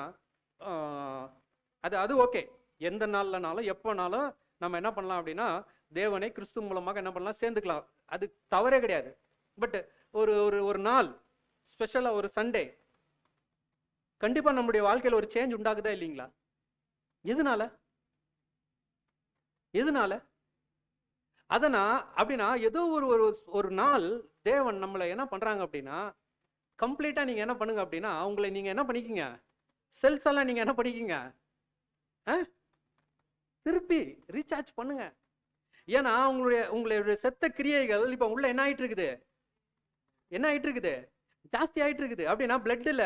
அது ஓகே. எந்த நாள்லனாலும் எப்போனாலும் நம்ம என்ன பண்ணலாம் அப்படின்னா தேவனை கிறிஸ்து மூலமாக என்ன பண்ணலாம்? சேர்ந்துக்கலாம். அது தவறே கிடையாது. பட் ஒரு ஒரு நாள் ஸ்பெஷலாக ஒரு சண்டே கண்டிப்பாக நம்முடைய வாழ்க்கையில் ஒரு சேஞ்ச் உண்டாகுதா இல்லைங்களா? எதனால அதனா அப்படின்னா ஏதோ ஒரு நாள் தேவன் நம்மளை என்ன பண்றாங்க அப்படின்னா கம்ப்ளீட்டா நீங்க என்ன பண்ணுங்க அப்படின்னா உங்களை நீங்க என்ன பண்ணிக்கிங்க? செல்ஸ் எல்லாம் நீங்க என்ன பண்ணிக்கிங்க? திருப்பி ரீசார்ஜ் பண்ணுங்க. ஏன்னா உங்களுடைய செத்த கிரியைகள் இப்ப உள்ள என்ன ஆயிட்டு இருக்குது? ஜாஸ்தி ஆயிட்டு இருக்குது. அப்படின்னா பிளட்ல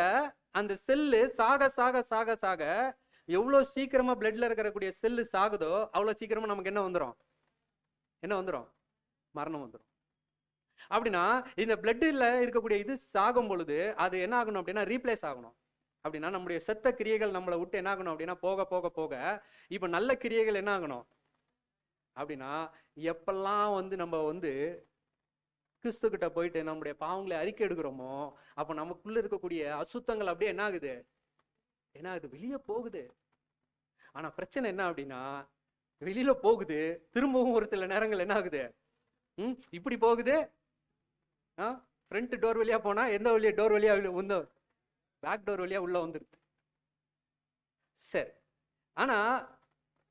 அந்த செல்லு சாக சாக சாக சாக எவ்வளவு சீக்கிரமா பிளட்ல இருக்கக்கூடிய செல்லு சாகுதோ அவ்வளவு சீக்கிரமா நமக்கு என்ன வந்துடும்? மரணம் வந்துடும். அப்படின்னா இந்த பிளட்ல இருக்கக்கூடிய இது சாகும் பொழுது அது என்ன ஆகணும் அப்படின்னா ரீப்ளேஸ் ஆகணும். அப்படின்னா நம்முடைய செத்த கிரியைகள் நம்மளை விட்டு என்ன ஆகணும் அப்படின்னா போக போக போக இப்ப நல்ல கிரியைகள் என்ன ஆகணும் அப்படின்னா, எப்பெல்லாம் வந்து நம்ம வந்து கிறிஸ்து கிட்ட போயிட்டு நம்முடைய பாவங்களை அறிக்கை எடுக்கிறோமோ அப்ப நமக்குள்ள இருக்கக்கூடிய அசுத்தங்கள் அப்படியே என்ன ஆகுது? வெளியே போகுது. ஆனா பிரச்சனை என்ன அப்படின்னா, வெளியில போகுது, திரும்பவும் ஒரு சில நேரங்கள் என்ன ஆகுது? இப்படி போகுது. ஃப்ரண்ட் டோர் வழியா போனா எந்த வழியா? டோர் வழியா வந்து பேக் டோர் வழியா உள்ள வந்துருக்கு. சரி, ஆனா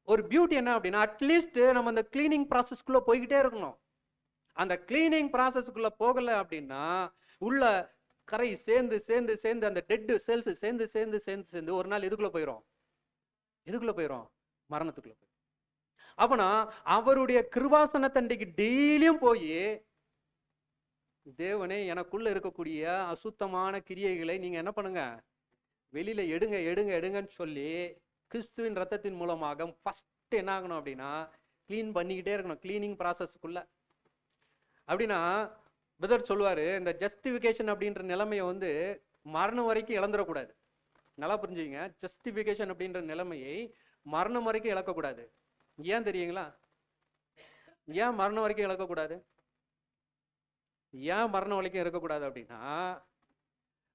ஒரு பியூட்டி என்ன அப்படின்னா, அட்லீஸ்ட் நம்ம அந்த கிளீனிங் ப்ராசஸ்க்குள்ள போய்கிட்டே இருக்கணும். அந்த கிளீனிங் ப்ராசஸ்க்குள்ள போகல அப்படின்னா உள்ள கரை சேர்ந்து சேர்ந்து சேர்ந்து அந்த டெட் செல்ஸ் சேர்ந்து சேர்ந்து சேர்ந்து சேர்ந்து ஒரு நாள் எதுக்குள்ள போயிடும்? மரணத்துக்குள்ள போயிடும். அப்பனா அவருடைய கிருபாசனத்தண்டைக்கு டெய்லியும் போய் தேவனே எனக்குள்ள இருக்கக்கூடிய அசுத்தமான கிரியைகளை நீங்க என்ன பண்ணுங்க? வெளியில எடுங்க எடுங்க எடுங்கன்னு சொல்லி கிறிஸ்துவின் ரத்தத்தின் மூலமாக ஃபர்ஸ்ட் என்ன ஆகணும் அப்படின்னா கிளீன் பண்ணிக்கிட்டே இருக்கணும், கிளீனிங் ப்ராசஸ்க்குள்ள. அப்படின்னா பிரதர் சொல்லுவாரு, இந்த ஜஸ்டிஃபிகேஷன் அப்படின்ற நிலைமையை வந்து மரணம் வரைக்கும் இழந்துடக்கூடாது. நல்லா புரிஞ்சுங்க, ஜஸ்டிஃபிகேஷன் அப்படின்ற நிலைமையை மரணம் வரைக்கும் இழக்கக்கூடாது. ஏன் தெரியுங்களா? ஏன் மரணம் வரைக்கும் இழக்கக்கூடாது? ஏன் மரணம் வரைக்கும் இருக்கக்கூடாது அப்படின்னா,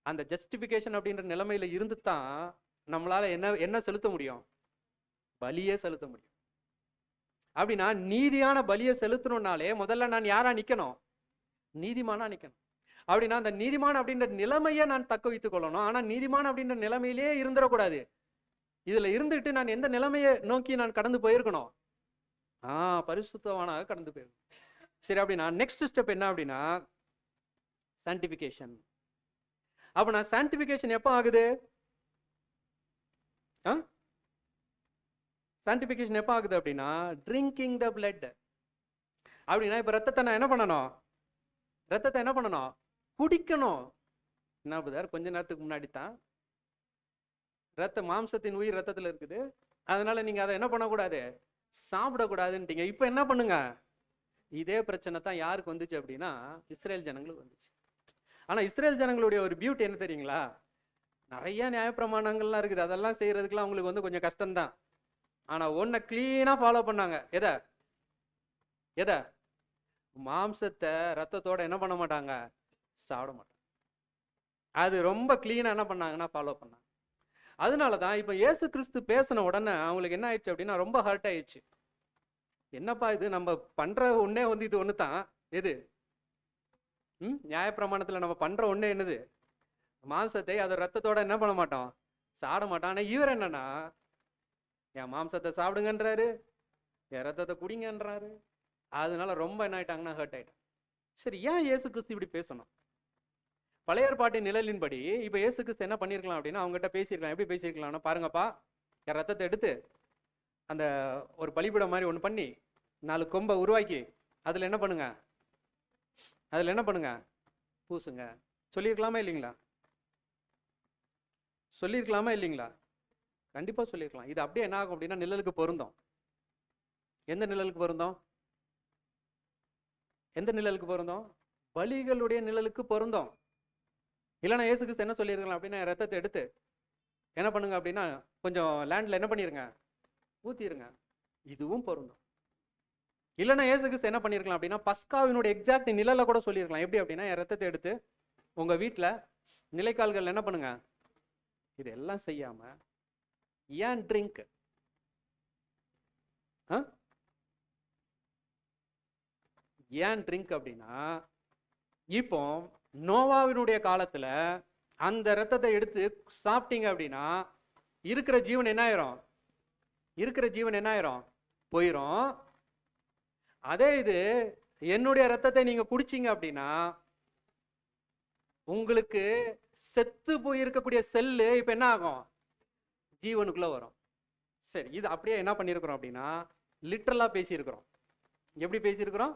அந்த ஜஸ்டிஃபிகேஷன் அப்படின்ற நிலைமையில இருந்து தான் நம்மளால என்ன செலுத்த முடியும்? பலியே செலுத்த முடியும். அப்படின்னா நீதியான பலியை செலுத்தணும்னாலே முதல்ல நான் யாரா நிக்கணும்? நீதிமானா நிக்கணும். அப்படின்னா அந்த நீதிமான் அப்படின்ற நிலைமையை நான் தக்க வைத்துக் கொள்ளணும். ஆனா நீதிமான் அப்படின்ற நிலைமையிலேயே இருந்துடக்கூடாது. இதுல இருந்துட்டு நான் எந்த நிலைமையை நோக்கி நான் கடந்து போயிருக்கணும்? பரிசுத்தவானாக கடந்து போயிருக்கணும். சரி, அப்படின்னா நெக்ஸ்ட் ஸ்டெப் என்ன அப்படின்னா சான்டிஃபிகேஷன். அப்ப நான் சான்டிஃபிகேஷன் எப்போ ஆகுது? சான்டிஃபிகேஷன் எப்போ ஆகுது அப்படின்னா ட்ரிங்கிங் த பிளட். அப்படின்னா இப்ப ரத்தத்தை நான் என்ன பண்ணணும்? ரத்தத்தை என்ன பண்ணணும்? குடிக்கணும். என்ன புதார், கொஞ்ச நேரத்துக்கு முன்னாடி தான் மாம்சத்தின் உயிர் ரத்தத்துல இருக்குது, அதனால நீங்க அதை என்ன பண்ணக்கூடாது? சாப்பிடக்கூடாதுன்ட்டீங்க. இப்ப என்ன பண்ணுங்க? இதே பிரச்சனை தான் யாருக்கு வந்துச்சு அப்படின்னா இஸ்ரேல் ஜனங்களுக்கு வந்துச்சு. ஆனா இஸ்ரேல் ஜனங்களுடைய ஒரு பியூட்டி என்ன தெரியுங்களா? நிறைய நியாயப்பிரமாணங்கள்லாம் இருக்குது, அதெல்லாம் செய்யறதுக்குலாம் அவங்களுக்கு வந்து கொஞ்சம் கஷ்டம்தான். ஆனா ஒன்ன கிளீனா ஃபாலோ பண்ணாங்க. எதை? மாம்சத்தை ரத்தத்தோட என்ன பண்ண மாட்டாங்க? சாப்பிட மாட்டாங்க. அது ரொம்ப கிளீனா என்ன பண்ணாங்கன்னா ஃபாலோ பண்ணாங்க. அதனாலதான் இப்ப இயேசு கிறிஸ்து பேசின உடனே அவங்களுக்கு என்ன ஆயிடுச்சு அப்படின்னா ரொம்ப ஹர்ட் ஆயிடுச்சு. என்னப்பா இது, நம்ம பண்ற ஒண்ணே வந்து இது ஒண்ணுதான். எது? நியாயப்பிரமாணத்துல நம்ம பண்ற ஒண்ணே என்னது? மாம்சத்தை அது ரத்தத்தோட என்ன பண்ண மாட்டோம்? சாப்பிட மாட்டோம். ஆனா இவர் என்னன்னா என் மாம்சத்தை சாப்பிடுங்கன்றாரு, என் ரத்தத்தை குடிங்கன்றாரு. அதனால ரொம்ப என்ன ஆயிட்டாங்கன்னா ஹர்ட் ஆயிட்டாங்க. சரி, ஏன் இயேசு கிறிஸ்து இப்படி பேசணும்? பழைய ஏற்பாட்டின் நிழலின்படி இப்ப இயேசு கிறிஸ்து என்ன பண்ணிருக்கலாம் அப்படின்னா அவங்ககிட்ட பேசியிருக்கலாம். எப்படி பேசியிருக்கலாம்னா, பாருங்கப்பா, என் ரத்தத்தை எடுத்து அந்த ஒரு பலிபீடம் மாதிரி ஒன்று பண்ணி 4 கொம்பை உருவாக்கி அதுல என்ன பண்ணுங்க? பூசுங்க. சொல்லியிருக்கலாமா இல்லைங்களா? கண்டிப்பா சொல்லியிருக்கலாம். இது அப்படியே என்ன ஆகும் அப்படின்னா நிழலுக்கு பொருந்தும். எந்த நிழலுக்கு பொருந்தும்? பலிகளுடைய நிழலுக்கு பொருந்தும். இல்லைன்னா இயேசு கிறிஸ்து என்ன சொல்லியிருக்கலாம் அப்படின்னா ரத்தத்தை எடுத்து என்ன பண்ணுங்க அப்படின்னா கொஞ்சம் லேண்ட்ல என்ன பண்ணிருங்க? ஊத்திருங்க. இதுவும் பொருந்தும். இல்லைன்னா இயேசு கிறிஸ்து என்ன பண்ணிருக்கலாம் அப்படின்னா பஸ்காவினுடைய எக்ஸாக்ட் நிழலை கூட சொல்லியிருக்கலாம். எப்படி அப்படின்னா என் ரத்தத்தை எடுத்து உங்க வீட்டுல நிலைக்கால்கள் என்ன பண்ணுங்க? இதெல்லாம் செய்யாம ஏன் ட்ரிங்க்? ஏன் ட்ரிங்க் அப்படின்னா இப்போ நோவாவினுடைய காலத்துல அந்த ரத்தத்தை எடுத்து சாப்பிட்டீங்க அப்படின்னா இருக்கிற ஜீவன் என்ன ஆயிரும்? போயிரும். அதே இது என்னுடைய ரத்தத்தை நீங்க குடிச்சீங்க அப்படின்னா உங்களுக்கு செத்து போயிருக்கக்கூடிய செல்லு இப்ப என்ன ஆகும்? ஜீவனுக்குள்ள வரும். சரி, இது அப்படியே என்ன பண்ணிருக்கிறோம் அப்படின்னா லிட்டரலா பேசியிருக்கிறோம். எப்படி பேசியிருக்கிறோம்?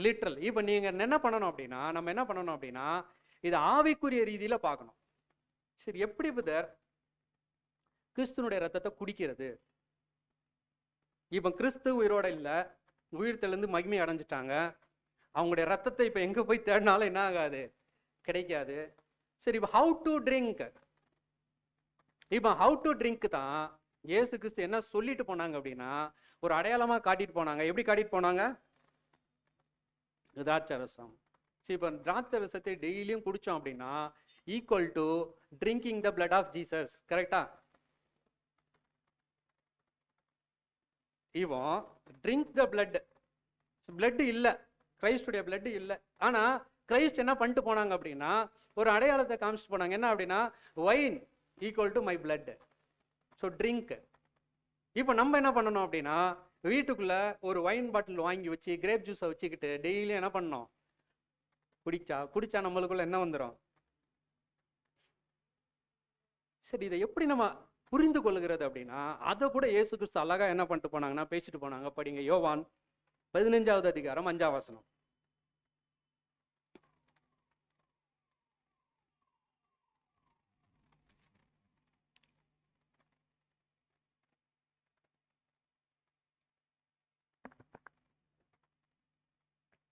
லிட்டரல். இப்ப நீங்க என்ன பண்ணணும் அப்படின்னா நம்ம என்ன பண்ணணும் அப்படின்னா இது ஆவிக்குரிய ரீதியில பார்க்கணும். சரி, எப்படி புதர் கிறிஸ்துனுடைய ரத்தத்தை குடிக்கிறது? இப்ப கிறிஸ்து உயிரோட இல்ல, உயிர் தெளிந்து மகிமை அடைஞ்சிட்டாங்க. அவங்களுடைய ரத்தத்தை இப்ப எங்க போய் தேடினாலும் என்ன ஆகாது? கிடைக்காது. சரி, இப்ப ஹவு டு ட்ரிங்க் தான் இயேசு கிறிஸ்து என்ன சொல்லிட்டு போனாங்க அப்படின்னா ஒரு அடையாளமா காட்டிட்டு போனாங்க. எப்படி காட்டிட்டு போனாங்க? திராட்சரசம். சரி, இப்ப திராட்சரசத்தை டெய்லியும் குடிச்சோம் அப்படின்னா equal to drinking the blood of Jesus. கரெக்டா? இவன் ட்ரிங்க் த பிளட் இல்ல, கிரைஸ்டுடைய பிளட் இல்ல. ஆனா கிரைஸ்ட் என்ன பண்ணிட்டு போனாங்க அப்படின்னா ஒரு அடையாளத்தை காமிச்சிட்டு போனாங்க. என்ன அப்படின்னா wine equal to my blood, so drink. இப்போ நம்ம என்ன பண்ணணும் அப்படின்னா வீட்டுக்குள்ள ஒரு வைன் பாட்டில் வாங்கி வச்சு கிரேப் ஜூஸை வச்சுக்கிட்டு டெய்லியும் என்ன பண்ணணும்? குடிச்சா நம்மளுக்குள்ள என்ன வந்துடும்? சரி, இதை எப்படி நம்ம புரிந்து கொள்ளுகிறது அப்படின்னா அதை கூட இயேசு கிறிஸ்து அழகா என்ன பண்ணிட்டு போனாங்கன்னா பேசிட்டு போனாங்க. படிங்க, யோவான் 15வது அதிகாரம் 5ஆம் வசனம்.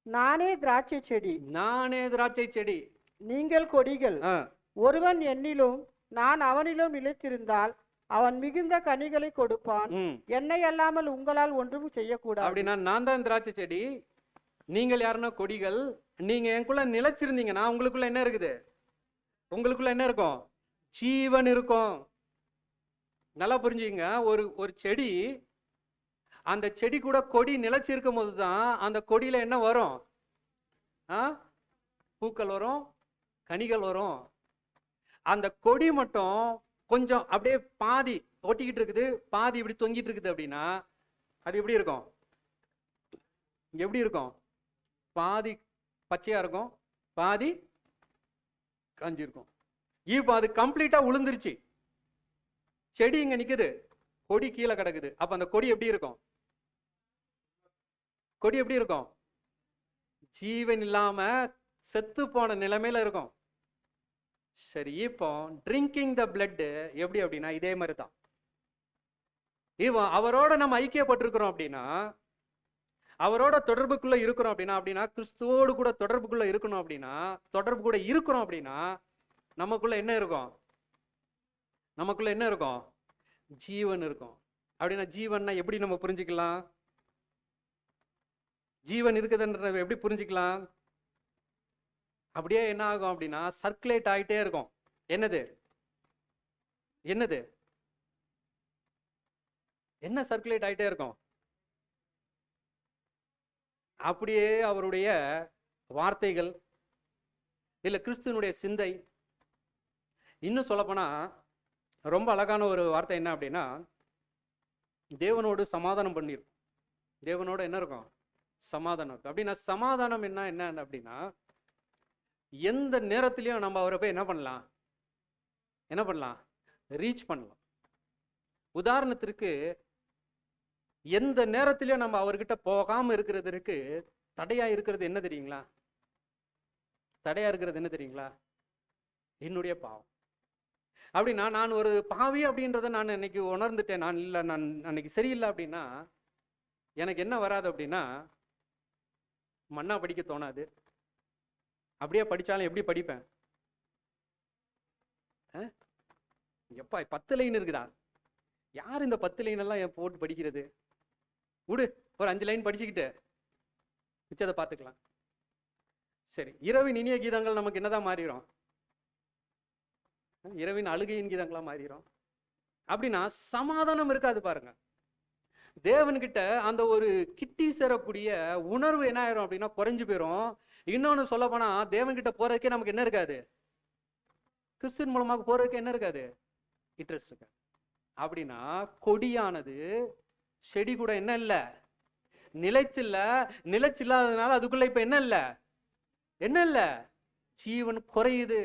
நானே திராட்சை செடி, நீங்கள் கொடிகள். ஒருவன் என்னிலும் நான் அவனிலும் நிலைத்திருந்தால் அவன் மிகுந்த கனிகளை கொடுப்பான். என்னை அல்லாமல் உங்களால் ஒன்றும் செய்யக்கூடாது. அப்படின்னா நான் தான் திராட்சை செடி, நீங்கள் யாருன்னா கொடிகள். நீங்க எனக்குள்ள நிலைச்சிருந்தீங்கன்னா உங்களுக்குள்ள என்ன இருக்குது? இருக்கும்? ஜீவன் இருக்கும். நல்லா புரிஞ்சுங்க. ஒரு செடி அந்த செடி கூட கொடி நிலைச்சி இருக்கும் போது தான் அந்த கொடியில என்ன வரும்? பூக்கள் வரும், கனிகள் வரும். அந்த கொடி மட்டும் கொஞ்சம் அப்படியே பாதி ஒட்டிக்கிட்டு இருக்குது, பாதி இப்படி தொங்கிட்டு இருக்குது அப்படின்னா அது எப்படி இருக்கும்? எப்படி இருக்கும்? பாதி பச்சையா இருக்கும், பாதி காஞ்சி இருக்கும். இப்போ அது கம்ப்ளீட்டா உளுந்துருச்சு, செடி இங்க நிக்குது, கொடி கீழே கிடக்குது. அப்ப அந்த கொடி எப்படி இருக்கும்? கொடி எப்படி இருக்கும்? ஜீவன் இல்லாம செத்து போன நிலைமையில இருக்கும். சரி, இப்போ ட்ரிங்கிங் த பிளட் எப்படி அப்படின்னா இதே மாதிரி தான். இப்போ அவரோட நம்ம ஐக்கியப்பட்டிருக்கிறோம் அப்படின்னா, அவரோட தொடர்புக்குள்ள இருக்கிறோம் அப்படின்னா கிறிஸ்துவோடு கூட தொடர்புக்குள்ள இருக்கணும் அப்படின்னா, தொடர்பு கூட இருக்கிறோம் அப்படின்னா நமக்குள்ள என்ன இருக்கும்? நமக்குள்ள என்ன இருக்கும்? ஜீவன் இருக்கும். அப்படின்னா ஜீவன்னா எப்படி நம்ம புரிஞ்சுக்கலாம்? ஜீவன் இருக்குதுன்றத எப்படி புரிஞ்சுக்கலாம்? அப்படியே என்ன ஆகும் அப்படின்னா சர்க்குலேட் ஆகிட்டே இருக்கும். என்னது? என்னது? என்ன சர்க்குலேட் ஆகிட்டே இருக்கும்? அப்படியே அவருடைய வார்த்தைகள், இல்ல கிறிஸ்துவனுடைய சிந்தை. இன்னும் சொல்லப்போனா ரொம்ப அழகான ஒரு வார்த்தை என்ன அப்படின்னா, தேவனோடு சமாதானம் பண்ணிருக்கும். தேவனோட என்ன இருக்கும்? சமாதானம் இருக்கும். அப்படின்னா சமாதானம் என்ன அப்படின்னா, எந்த நேரத்திலையும் நம்ம அவரை போய் என்ன பண்ணலாம்? ரீச் பண்ணலாம். உதாரணத்திற்கு, எந்த நேரத்திலையும் நம்ம அவர்கிட்ட போகாம இருக்கிறதுக்கு தடையா இருக்கிறது என்ன தெரியுங்களா? தடையா இருக்கிறது என்ன தெரியுங்களா? என்னுடைய பாவம். அப்படின்னா நான் ஒரு பாவி அப்படின்றத நான் இன்னைக்கு உணர்ந்துட்டேன். நான் அன்னைக்கு சரியில்லை அப்படின்னா எனக்கு என்ன வராது அப்படின்னா, மண்ணா படிக்க தோணாது. அப்படியே படிச்சாலும் எப்படி படிப்பேன்? எப்பா 10 லைன் இருக்குதா? யார் இந்த 10 லைன் எல்லாம் போட்டு படிக்கிறது? விடு, ஒரு 5 லைன் படிச்சுக்கிட்டு மிச்சத்தை பார்த்துக்கலாம். சரி, இரவின் இனிய கீதங்கள் நமக்கு என்னதான் மாறிடும்? இரவின் அழுகையின் கீதங்களா மாறிடும். அப்படின்னா சமாதானம் இருக்காது பாருங்க. தேவன்கிட்ட அந்த ஒரு கிட்டி சேரக்கூடிய உணர்வு என்ன ஆயிரும் அப்படின்னா குறைஞ்சு போயிடும். இன்னொன்னு சொல்ல போனா, தேவன்கிட்ட போறதுக்கே நமக்கு என்ன இருக்காது? கிறிஸ்துவின் மூலமாக போறதுக்கு என்ன இருக்காது? இன்ட்ரெஸ்ட் இருக்காது. அப்படின்னா கொடியானது செடி கூட என்ன இல்லை? நிலைச்சில்லாததுனால அதுக்குள்ள இப்ப என்ன இல்லை? ஜீவன் குறையுது,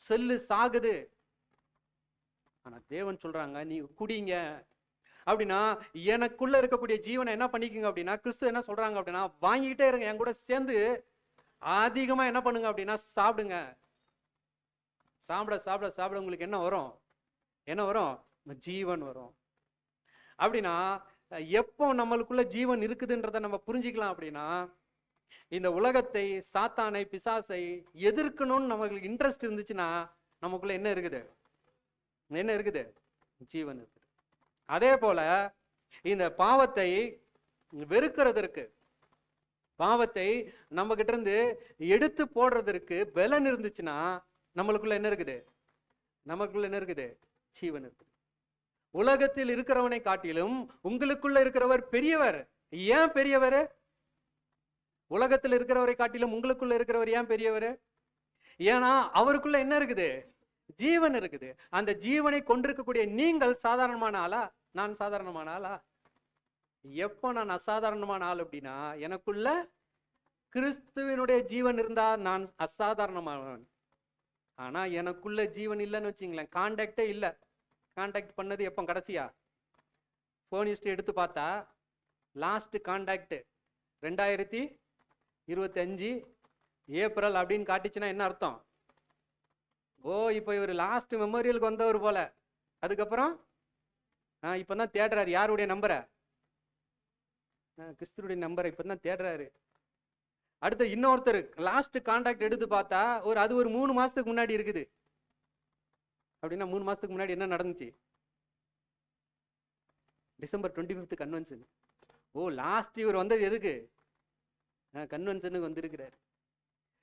செல்லு சாகுது. ஆனா தேவன் சொல்றாங்க, நீ குடிங்க. அப்படின்னா எனக்குள்ள இருக்கக்கூடிய ஜீவனை என்ன பண்ணிக்கங்க அப்படின்னா, கிறிஸ்து என்ன சொல்றாங்க அப்படின்னா, வாங்கிக்கிட்டே இருங்க, என் கூட சேர்ந்து அதிகமா என்ன பண்ணுங்க அப்படின்னா சாப்பிடுங்க. சாப்பிட உங்களுக்கு என்ன வரும்? ஜீவன் வரும். அப்படின்னா எப்போ நம்மளுக்குள்ள ஜீவன் இருக்குதுன்றத நம்ம புரிஞ்சுக்கலாம் அப்படின்னா, இந்த உலகத்தை, சாத்தானை, பிசாசை எதிர்க்கணும்னு நமக்கு இன்ட்ரெஸ்ட் இருந்துச்சுன்னா நமக்குள்ள என்ன இருக்குது? ஜீவன் இருக்குது. அதே போல இந்த பாவத்தை வெறுக்கிறதற்கு, பாவத்தை நம்ம கிட்ட இருந்து எடுத்து போடுறதற்கு பலன் இருந்துச்சுன்னா நம்மளுக்குள்ள என்ன இருக்குது? ஜீவன் இருக்குது. உலகத்தில் இருக்கிறவனை காட்டிலும் உங்களுக்குள்ள இருக்கிறவர் பெரியவர். ஏன் பெரியவர்? உலகத்தில் இருக்கிறவரை காட்டிலும் உங்களுக்குள்ள இருக்கிறவர் ஏன் பெரியவர்? ஏன்னா அவருக்குள்ள என்ன இருக்குது? ஜீவன் இருக்குது. அந்த ஜீவனை கொண்டிருக்கக்கூடிய நீங்கள் சாதாரணமான ஆளா? நான் சாதாரணமான ஆளா? எப்போ நான் அசாதாரணமான ஆள் அப்படின்னா, எனக்குள்ள கிறிஸ்துவனுடைய ஜீவன் இருந்தா நான் அசாதாரணமானவன். ஆனா எனக்குள்ள ஜீவன் இல்லைன்னு வச்சுங்களேன், கான்டாக்டே இல்லை. கான்டாக்ட் பண்ணது எப்போ? கடைசியா ஃபோன் ஹிஸ்ட்ரி எடுத்து பார்த்தா லாஸ்ட் கான்டாக்ட் 2025 ஏப்ரல் அப்படின்னு காட்டிச்சுன்னா என்ன அர்த்தம்? ஓ, இப்போ இவர் லாஸ்ட் மெமோரியலுக்கு வந்தவர் போல. அதுக்கப்புறம் இப்போ தான் தேடுறாரு யாருடைய நம்பரை? கிறிஸ்துடைய நம்பரை இப்போ தான் தேடுறாரு. அடுத்து இன்னொருத்தர் லாஸ்ட் கான்டாக்ட் எடுத்து பார்த்தா அது ஒரு 3 மாசத்துக்கு முன்னாடி இருக்குது. அப்படின்னா 3 மாசத்துக்கு முன்னாடி என்ன நடந்துச்சு? December 25 convention. ஓ, லாஸ்ட் இவர் வந்தது எதுக்கு? கன்வென்ஷனுக்கு வந்திருக்கிறார்.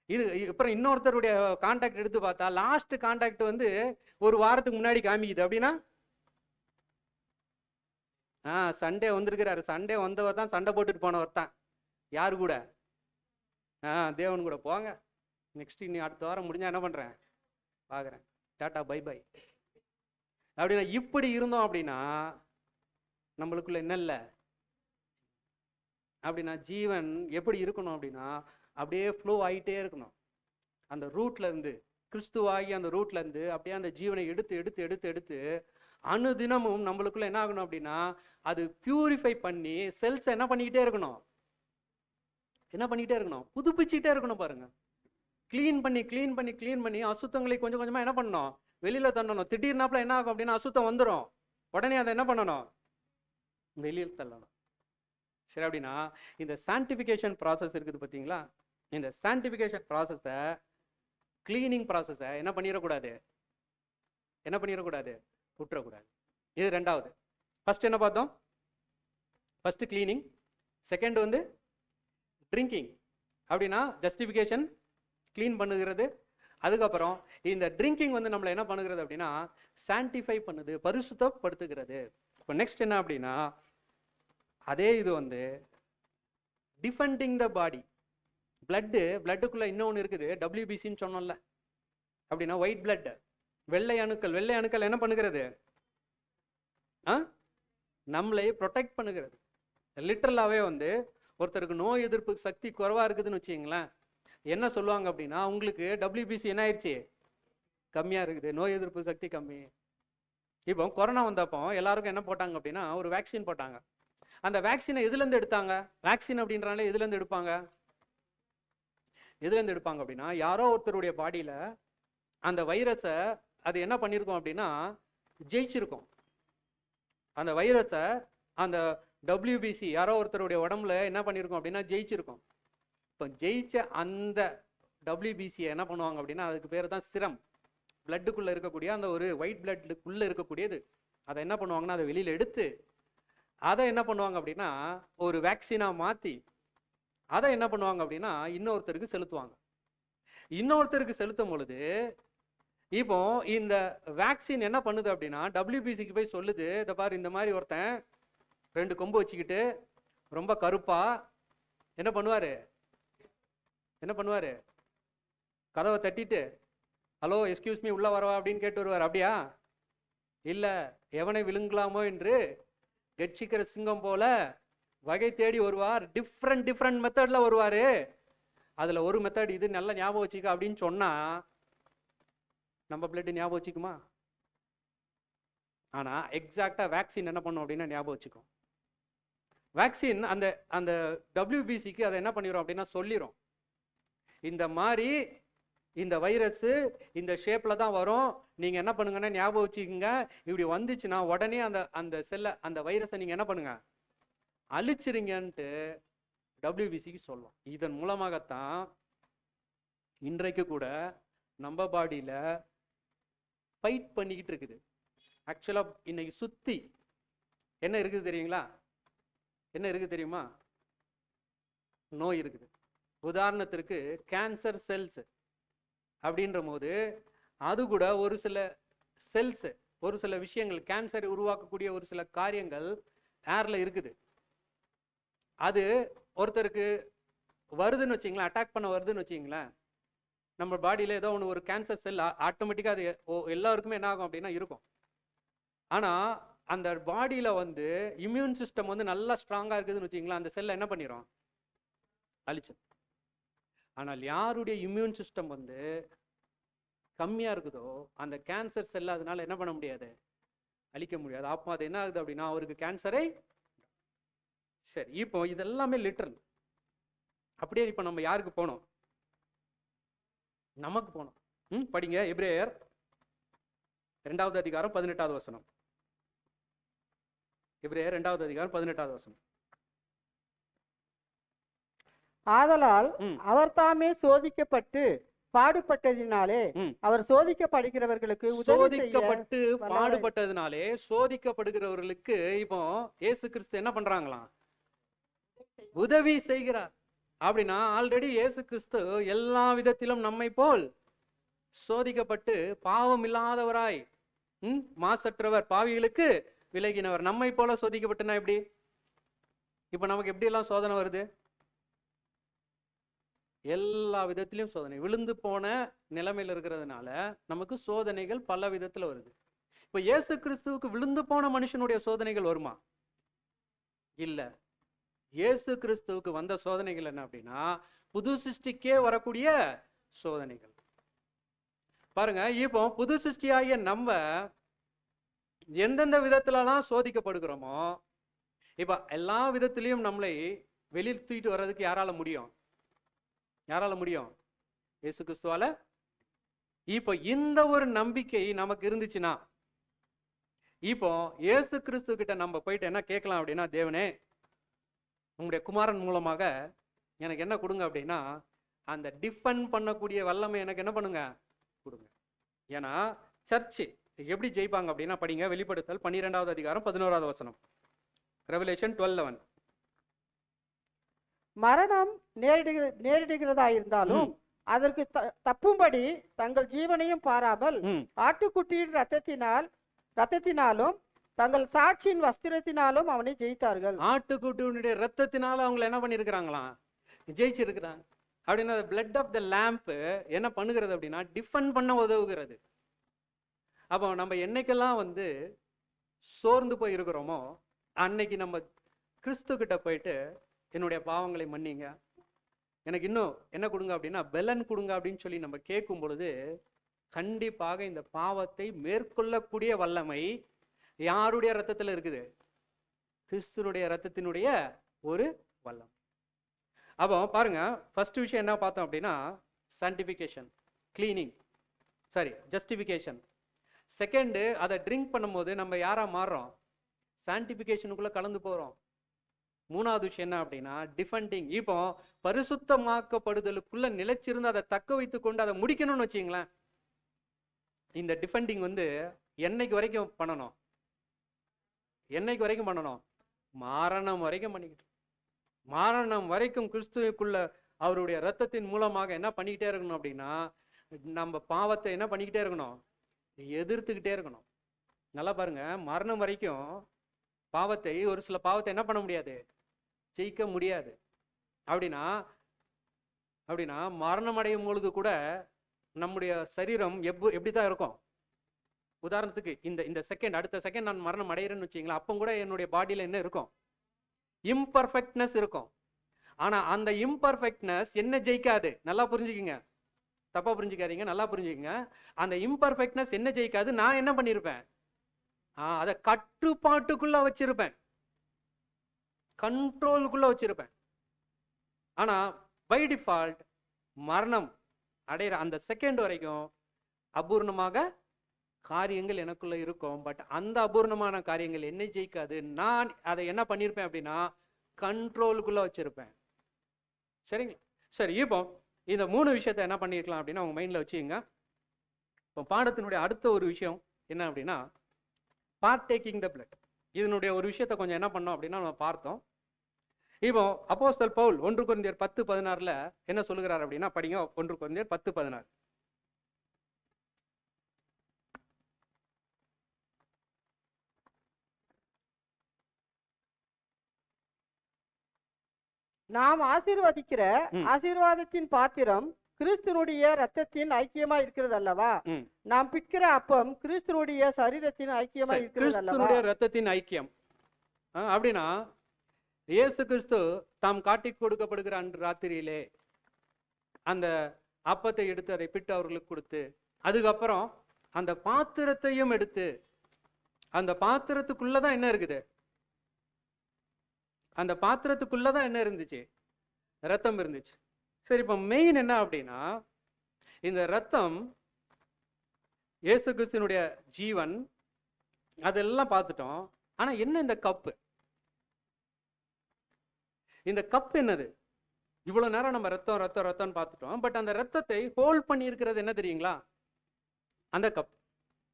இது அப்புறம் இன்னொருத்தருடைய கான்டாக்ட் எடுத்து பார்த்தா லாஸ்ட் கான்டாக்ட் ஒரு வாரத்துக்கு முன்னாடி காமிக்குது. அப்படின்னா சண்டே வந்திருக்கிறாரு. சண்டே வந்தவர் தான் சண்டை போட்டுட்டு போனவர் தான். யாரு கூட? தேவன் கூட. போங்க, நெக்ஸ்ட் இனி அடுத்த வாரம் முடிஞ்சா என்ன பண்றேன் பார்க்குறேன், டாட்டா பை பை அப்படின்னா. இப்படி இருந்தோம் அப்படின்னா நம்மளுக்குள்ள என்ன இல்லை அப்படின்னா, ஜீவன் எப்படி இருக்கணும் அப்படின்னா அப்படியே ஃப்ளோ ஆகிட்டே இருக்கணும். அந்த ரூட்ல இருந்து, கிறிஸ்துவாகி அந்த ரூட்ல இருந்து அப்படியே அந்த ஜீவனை எடுத்து எடுத்து எடுத்து எடுத்து அனுதினமும் நம்மளுக்குள்ள என்ன ஆகணும் அப்படின்னா, அது பியூரிஃபை பண்ணி செல்ஸ் என்ன பண்ணிக்கிட்டே இருக்கணும், என்ன பண்ணிக்கிட்டே இருக்கணும், புதுப்பிச்சுக்கிட்டே இருக்கணும். பாருங்க, கிளீன் பண்ணி கிளீன் பண்ணி கிளீன் பண்ணி அசுத்தங்களை கொஞ்சம் கொஞ்சமா என்ன பண்ணணும், வெளியில தள்ளணும். திடீர்னாப்புல என்ன ஆகும் அப்படின்னா அசுத்தம் வந்துடும், உடனே அதை என்ன பண்ணணும், வெளியில் தள்ளணும். சரி, அப்படின்னா இந்த சான்டிஃபிகேஷன் ப்ராசஸ் இருக்குது பார்த்தீங்களா, இந்த சான்டிஃபிகேஷன் ப்ராசஸை, கிளீனிங் ப்ராசஸை என்ன பண்ணிடக்கூடாது, என்ன பண்ணிடக்கூடாது, விட்டுறக்கூடாது. இது ரெண்டாவது. ஃபர்ஸ்ட் என்ன பார்த்தோம்? ஃபர்ஸ்ட் கிளீனிங், செகண்ட் வந்து ட்ரிங்கிங். அப்படின்னா ஜஸ்டிஃபிகேஷன், க்ளீன் பண்ணுகிறது. அதுக்கப்புறம் இந்த ட்ரிங்கிங் வந்து நம்மளை என்ன பண்ணுகிறது அப்படின்னா சான்டிஃபை பண்ணுது, பரிசுத்தப்படுத்துகிறது. இப்போ நெக்ஸ்ட் என்ன அப்படின்னா, அதே இது வந்து டிஃபெண்டிங் த பாடி. பிளட்டுக்குள்ள இன்னொன்று இருக்குது, WBCன்னு சொன்னோம்ல. அப்படின்னா ஒயிட் பிளட், வெள்ளை அணுக்கள். வெள்ளை அணுக்கள் என்ன பண்ணுகிறது, நம்மளை ப்ரொடெக்ட் பண்ணுகிறது. லிட்டரலாகவே வந்து ஒருத்தருக்கு நோய் எதிர்ப்பு சக்தி குறைவாக இருக்குதுன்னு வச்சுங்களேன், என்ன சொல்லுவாங்க அப்படின்னா, உங்களுக்கு WBC என்ன ஆயிடுச்சு, கம்மியாக இருக்குது, நோய் எதிர்ப்பு சக்தி கம்மி. இப்போ கொரோனா வந்தப்போ எல்லாருக்கும் என்ன போட்டாங்க அப்படின்னா ஒரு வேக்சின் போட்டாங்க. அந்த வேக்சினை எதுலேருந்து எடுத்தாங்க, வேக்சின் அப்படின்றாலே எதுலேருந்து எடுப்பாங்க, எதுலேருந்து எடுப்பாங்க அப்படின்னா, யாரோ ஒருத்தருடைய பாடியில் அந்த வைரஸை அது என்ன பண்ணியிருக்கோம் அப்படின்னா ஜெயிச்சிருக்கும். அந்த வைரஸை அந்த WBC யாரோ ஒருத்தருடைய உடம்புல என்ன பண்ணியிருக்கோம் அப்படின்னா ஜெயிச்சிருக்கும். இப்போ ஜெயிச்ச அந்த WBCயை என்ன பண்ணுவாங்க அப்படின்னா, அதுக்கு பேர் தான் சிரம். பிளட்டுக்குள்ளே இருக்கக்கூடிய அந்த ஒரு ஒயிட் பிளட்டுக்குள்ளே இருக்கக்கூடியது, அதை என்ன பண்ணுவாங்கன்னா அதை வெளியில் எடுத்து அதை என்ன பண்ணுவாங்க அப்படின்னா ஒரு வேக்சினாக மாற்றி அதை என்ன பண்ணுவாங்க அப்படின்னா இன்னொருத்தருக்கு செலுத்துவாங்க. இன்னொருத்தருக்கு செலுத்தும் பொழுது இப்போ இந்த வேக்சின் என்ன பண்ணுது அப்படின்னா WBCக்கு போய் சொல்லுது, இதை பாரு, இந்த மாதிரி ஒருத்தன் 2 கொம்பு வச்சுக்கிட்டு ரொம்ப கருப்பா என்ன பண்ணுவாரு, என்ன பண்ணுவாரு, கதவை தட்டிட்டு ஹலோ எக்ஸ்கியூஸ் மீ உள்ள வரவா அப்படின்னு கேட்டு வருவார். அப்படியா? இல்லை, எவனை விழுங்கலாமோ என்று கட்சிக்கிற சிங்கம் போல வகை தேடி வருவார். டிஃப்ரெண்ட் மெத்தட்ல வருவாரு. அதுல ஒரு மெத்தட் இது, நல்லா ஞாபகம் வச்சுக்க அப்படின்னு சொன்னா நம்ம பிளட் ஞாபகம் வச்சுக்குமா? ஆனா எக்ஸாக்டா வேக்சின் என்ன பண்ணும் அப்படின்னா ஞாபகம் வச்சுக்கும். வேக்சின் அந்த அந்த WBCக்கு அதை என்ன பண்ணிடும் அப்படின்னா சொல்லிடும், இந்த மாதிரி இந்த வைரஸ் இந்த ஷேப்ல தான் வரும், நீங்க என்ன பண்ணுங்கன்னா ஞாபகம் வச்சுக்கோங்க, இப்படி வந்துச்சுன்னா உடனே அந்த அந்த செல்லை அந்த வைரஸை நீங்க என்ன பண்ணுங்க, அழிச்சிருங்கன்ட்டு WBCக்கு சொல்லுவோம். இதன் மூலமாகத்தான் இன்றைக்கு கூட நம்ம பாடியில ஃபைட் பண்ணிக்கிட்டு இருக்குது. ஆக்சுவலா இன்னைக்கு சுத்தி என்ன இருக்குது தெரியுங்களா, என்ன இருக்குது தெரியுமா, நோய் இருக்குது. உதாரணத்திற்கு கேன்சர் செல்ஸ் அப்படின்ற போது அது கூட ஒரு சில செல்ஸ், ஒரு சில விஷயங்கள், கேன்சர் உருவாக்கக்கூடிய ஒரு சில காரியங்கள் ஏர்ல இருக்குது. அது ஒருத்தருக்கு வருதுன்னு வச்சிங்களேன், அட்டாக் பண்ண வருதுன்னு வச்சிங்களேன், நம்ம பாடியில் ஏதோ ஒன்று ஒரு கேன்சர் செல் ஆட்டோமேட்டிக்காக அது எல்லாருக்குமே என்ன ஆகும் அப்படின்னா இருக்கும். ஆனால் அந்த பாடியில் வந்து இம்யூன் சிஸ்டம் வந்து நல்லா ஸ்ட்ராங்காக இருக்குதுன்னு வச்சிங்களேன், அந்த செல்லை என்ன பண்ணிடும், அழிச்சு. ஆனால் யாருடைய இம்யூன் சிஸ்டம் வந்து கம்மியாக இருக்குதோ அந்த கேன்சர் செல்லை அதனால என்ன பண்ண முடியாது, அழிக்க முடியாது. அப்போ அது என்ன ஆகுது அப்படின்னா அவருக்கு கேன்சரை. சரி, இப்போ இதெல்லாமே லிட்டரல். அப்படியே இப்போ நம்ம யாருக்கு போனோம், நமக்கு போனோம். படிங்க, எபிரேயர் 2வது அதிகாரம் 18வது வசனம். எபிரேயர் 2வது அதிகாரம் 18வது வசனம். ஆதலால் அவர் தாமே சோதிக்கப்பட்டு பாடுபட்டதினாலே அவர் சோதிக்கப்படுகிறவர்களுக்கு சோதிக்கப்பட்டு பாடுபட்டதினாலே சோதிக்கப்படுகிறவர்களுக்கு இப்போ இயேசு கிறிஸ்து என்ன பண்றாங்களாம், உதவி செய்கிறார். அப்படின்னா ஆல்ரெடி இயேசு கிறிஸ்து எல்லா விதத்திலும் நம்மை போல் சோதிக்கப்பட்டு பாவம் இல்லாதவராய் மாசற்றவர், பாவிகளுக்கு விலகினவர். நம்மை போல சோதிக்கப்பட்டுனா எப்படி? இப்ப நமக்கு எப்படி எல்லாம் சோதனை வருது? எல்லா விதத்திலையும் சோதனை. விழுந்து போன நிலைமையில இருக்கிறதுனால நமக்கு சோதனைகள் பல விதத்துல வருது. இப்ப இயேசு கிறிஸ்துவுக்கு விழுந்து போன மனுஷனுடைய சோதனைகள் வருமா? இல்ல. இயேசு கிறிஸ்துவுக்கு வந்த சோதனைகள் என்ன அப்படின்னா, புது சிருஷ்டிக்கே வரக்கூடிய சோதனைகள். பாருங்க, இப்போ புது சிருஷ்டியாகிய நம்ம எந்தெந்த விதத்துலலாம் சோதிக்கப்படுகிறோமோ, இப்ப எல்லா விதத்திலையும் நம்மளை வெளியில் தூக்கிட்டு வர்றதுக்கு யாரால முடியும்? யாரால முடியும்? இயேசு கிறிஸ்துவால. இப்போ இந்த ஒரு நம்பிக்கை நமக்கு இருந்துச்சுன்னா, இப்போ இயேசு கிறிஸ்து கிட்ட நம்ம போயிட்டு என்ன கேட்கலாம் அப்படின்னா, தேவனே உங்களுடைய குமாரன் மூலமாக எனக்கு என்ன கொடுங்க அப்படின்னா, அந்த டிஃபெண்ட் பண்ணக்கூடிய வல்லமை எனக்கு என்ன பண்ணுங்க, கொடுங்க. ஏன்னா சர்ச்சு எப்படி ஜெயிப்பாங்க அப்படின்னா, படிங்க வெளிப்படுத்தல் 12வது அதிகாரம் 11வது வசனம். ரெவலேஷன் 12:11. மரணம் நேரிடுகிறதாயிருந்தாலும் அதற்கு தப்பும்படி தங்கள் ஜீவனையும் பாராமல் ஆட்டுக்குட்டியின் ரத்தத்தினாலும் தங்கள் சாட்சியின் வஸ்திரத்தினாலும் அவனை ஜெயித்தார்கள். ஆட்டுக்குட்டியுடைய ரத்தத்தினால அவங்களை என்ன பண்ணிருக்கிறாங்களாம்? ஜெயிச்சிருக்கிறாங்க. அப்படின்னா பிளட் ஆஃப் த லேம்ப் என்ன பண்ணுகிறது அப்படின்னா, டிஃபெண்ட் பண்ண உதவுகிறது. அப்போ நம்ம என்னைக்கெல்லாம் சோர்ந்து போய் இருக்கிறோமோ, அன்னைக்கு நம்ம கிறிஸ்து கிட்ட போயிட்டு என்னுடைய பாவங்களை மன்னிங்க, எனக்கு இன்னும் என்ன கொடுங்க அப்படின்னா பெலன் கொடுங்க அப்படின்னு சொல்லி நம்ம கேட்கும் பொழுது, கண்டிப்பாக இந்த பாவத்தை மேற்கொள்ளக்கூடிய வல்லமை யாருடைய ரத்தத்தில் இருக்குது? கிறிஸ்துனுடைய ரத்தத்தினுடைய ஒரு வல்லம். அப்போ பாருங்க, ஃபர்ஸ்ட் விஷயம் என்ன பார்த்தோம் அப்படின்னா, sanctification, cleaning, sorry justification. Second, அதை ட்ரிங்க் பண்ணும்போது நம்ம யாரா மாறுறோம்? சான்டிஃபிகேஷனுக்குள்ள கலந்து போறோம். மூணாவது விஷயம் என்ன அப்படின்னா டிஃபெண்டிங். இப்போ பரிசுத்தமாக்கப்படுதலுக்குள்ள நிலைச்சிருந்து அதை தக்க வைத்து கொண்டு அதை முடிக்கணும்னு வச்சுங்களேன். இந்த டிஃபெண்டிங் என்னைக்கு வரைக்கும் பண்ணணும்? என்னைக்கு வரைக்கும் பண்ணணும்? மரணம் வரைக்கும் பண்ணிக்கிட்டு, மரணம் வரைக்கும் கிறிஸ்துவுக்குள்ள அவருடைய ரத்தத்தின் மூலமாக என்ன பண்ணிக்கிட்டே இருக்கணும் அப்படின்னா, நம்ம பாவத்தை என்ன பண்ணிக்கிட்டே இருக்கணும்? எதிர்த்துக்கிட்டே இருக்கணும். நல்லா பாருங்க, மரணம் வரைக்கும் பாவத்தை, ஒரு சில பாவத்தை என்ன பண்ண முடியாது? ஜெயிக்க முடியாது. அப்படின்னா மரணம் அடையும் பொழுது கூட நம்முடைய சரீரம் எப்படிதான் இருக்கும்? உதாரணத்துக்கு இந்த செகண்ட், அடுத்த செகண்ட் நான் மரணம் அடைகிறேன்னு வச்சுங்களா, அப்போ கூட என்னுடைய பாடியில என்ன இருக்கும்? இம்பர்ஃபெக்ட்னஸ் இருக்கும். ஆனா அந்த இம்பர்ஃபெக்ட்னஸ் என்ன ஜெயிக்காது? நல்லா புரிஞ்சுக்கிங்க, தப்பா புரிஞ்சுக்காதீங்க, நல்லா புரிஞ்சுக்கங்க. அந்த இம்பர்ஃபெக்ட்னஸ் என்ன ஜெயிக்காது? நான் என்ன பண்ணியிருப்பேன்? அதை கட்டுப்பாட்டுக்குள்ள வச்சிருப்பேன், கண்ட்ரோலுக்குள்ள வச்சிருப்பேன். ஆனா பை டிஃபால்ட் மரணம் அடைகிற அந்த செகண்ட் வரைக்கும் அபூர்ணமாக காரியங்கள் எனக்குள்ள இருக்கும். பட் அந்த அபூர்ணமான காரியங்கள் என்ன ஜெயிக்காது. நான் அதை என்ன பண்ணியிருப்பேன் அப்படின்னா கண்ட்ரோலுக்குள்ள வச்சிருப்பேன். சரிங்களா? சரி, இப்போ இந்த 3 விஷயத்தை என்ன பண்ணிருக்கலாம் அப்படின்னா உங்க மைண்ட்ல வச்சுங்க. இப்போ பாடத்தினுடைய அடுத்த ஒரு விஷயம் என்ன அப்படின்னா, பார்ட்டேக்கிங் த பிளட். இதனுடைய ஒரு விஷயத்தை கொஞ்சம் என்ன பண்ணோம் அப்படின்னா நம்ம பார்த்தோம். இப்போ அப்போஸ்தலர் பவுல் 1 கொரிந்தியர் 10:16 என்ன சொல்லுகிறார் அப்படின்னா, படிங்க 1 கொரிந்தியர் 10:16. நாம் ஆசீர்வதிக்கிற ஆசீர்வாதத்தின் பாத்திரம் கிறிஸ்துனுடைய ரத்தத்தின் ஐக்கியமா இருக்கிறது அல்லவா? நாம் பிற்கிற அப்பம் கிறிஸ்துனுடைய சரீரத்தின் ஐக்கியமா இருக்கிறது அல்லவா? கிறிஸ்துனுடைய ரத்தத்தின் ஐக்கியம் அப்படின்னா, இயேசு கிறிஸ்து தாம் காட்டி கொடுக்கப்படுகிற அன்று ராத்திரியிலே அந்த அப்பத்தை எடுத்து அதை பிட்டு அவர்களுக்கு கொடுத்து, அதுக்கப்புறம் அந்த பாத்திரத்தையும் எடுத்து, அந்த பாத்திரத்துக்குள்ளதான் என்ன இருக்குது? அந்த பாத்திரத்துக்குள்ளதான் என்ன இருந்துச்சு? ரத்தம் இருந்துச்சு. சரி, இப்போ மெயின் என்ன அப்படின்னா, இந்த ரத்தம் இயேசு கிறிஸ்துனுடைய ஜீவன், அதெல்லாம் பார்த்துட்டோம். ஆனா என்ன இந்த கப்பு? இந்த கப் என்னது? இவ்வளவு நேரம் நம்ம ரத்தம் ரத்தம் ரத்தம்னு பார்த்துட்டோம். பட் அந்த ரத்தத்தை ஹோல்ட் பண்ணி இருக்கிறது என்ன தெரியுங்களா? அந்த கப்.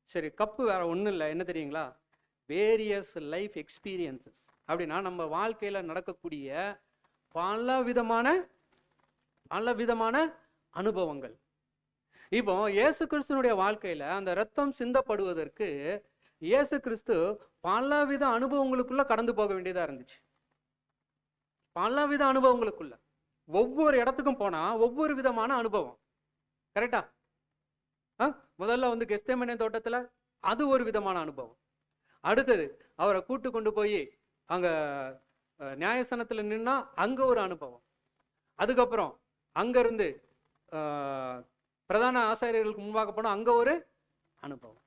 சரி, கப்பு வேற ஒன்றும் இல்லை, என்ன தெரியுங்களா? Various life experiences. அப்படின்னா நம்ம வாழ்க்கையில நடக்கக்கூடிய பல விதமான அனுபவங்கள். இப்போ இயேசு கிறிஸ்துனுடைய வாழ்க்கையில அந்த ரத்தம் சிந்தப்படுவதற்கு இயேசு கிறிஸ்து பலவித அனுபவங்களுக்குள்ள கடந்து போக வேண்டியதா இருந்துச்சு. பலவித அனுபவங்களுக்குள்ள, ஒவ்வொரு இடத்துக்கும் போனா ஒவ்வொரு விதமான அனுபவம். கரெக்டா? முதல்ல வந்து கெத்செமனே தோட்டத்துல அது ஒரு விதமான அனுபவம். அடுத்தது அவரை கூட்டு கொண்டு போய் அங்க நியாயஸ்தானத்துல நின்னா அங்க ஒரு அனுபவம். அதுக்கப்புறம் அங்க இருந்து பிரதான ஆசாரியர்களுக்கு முன்பாக போனா அங்க ஒரு அனுபவம்.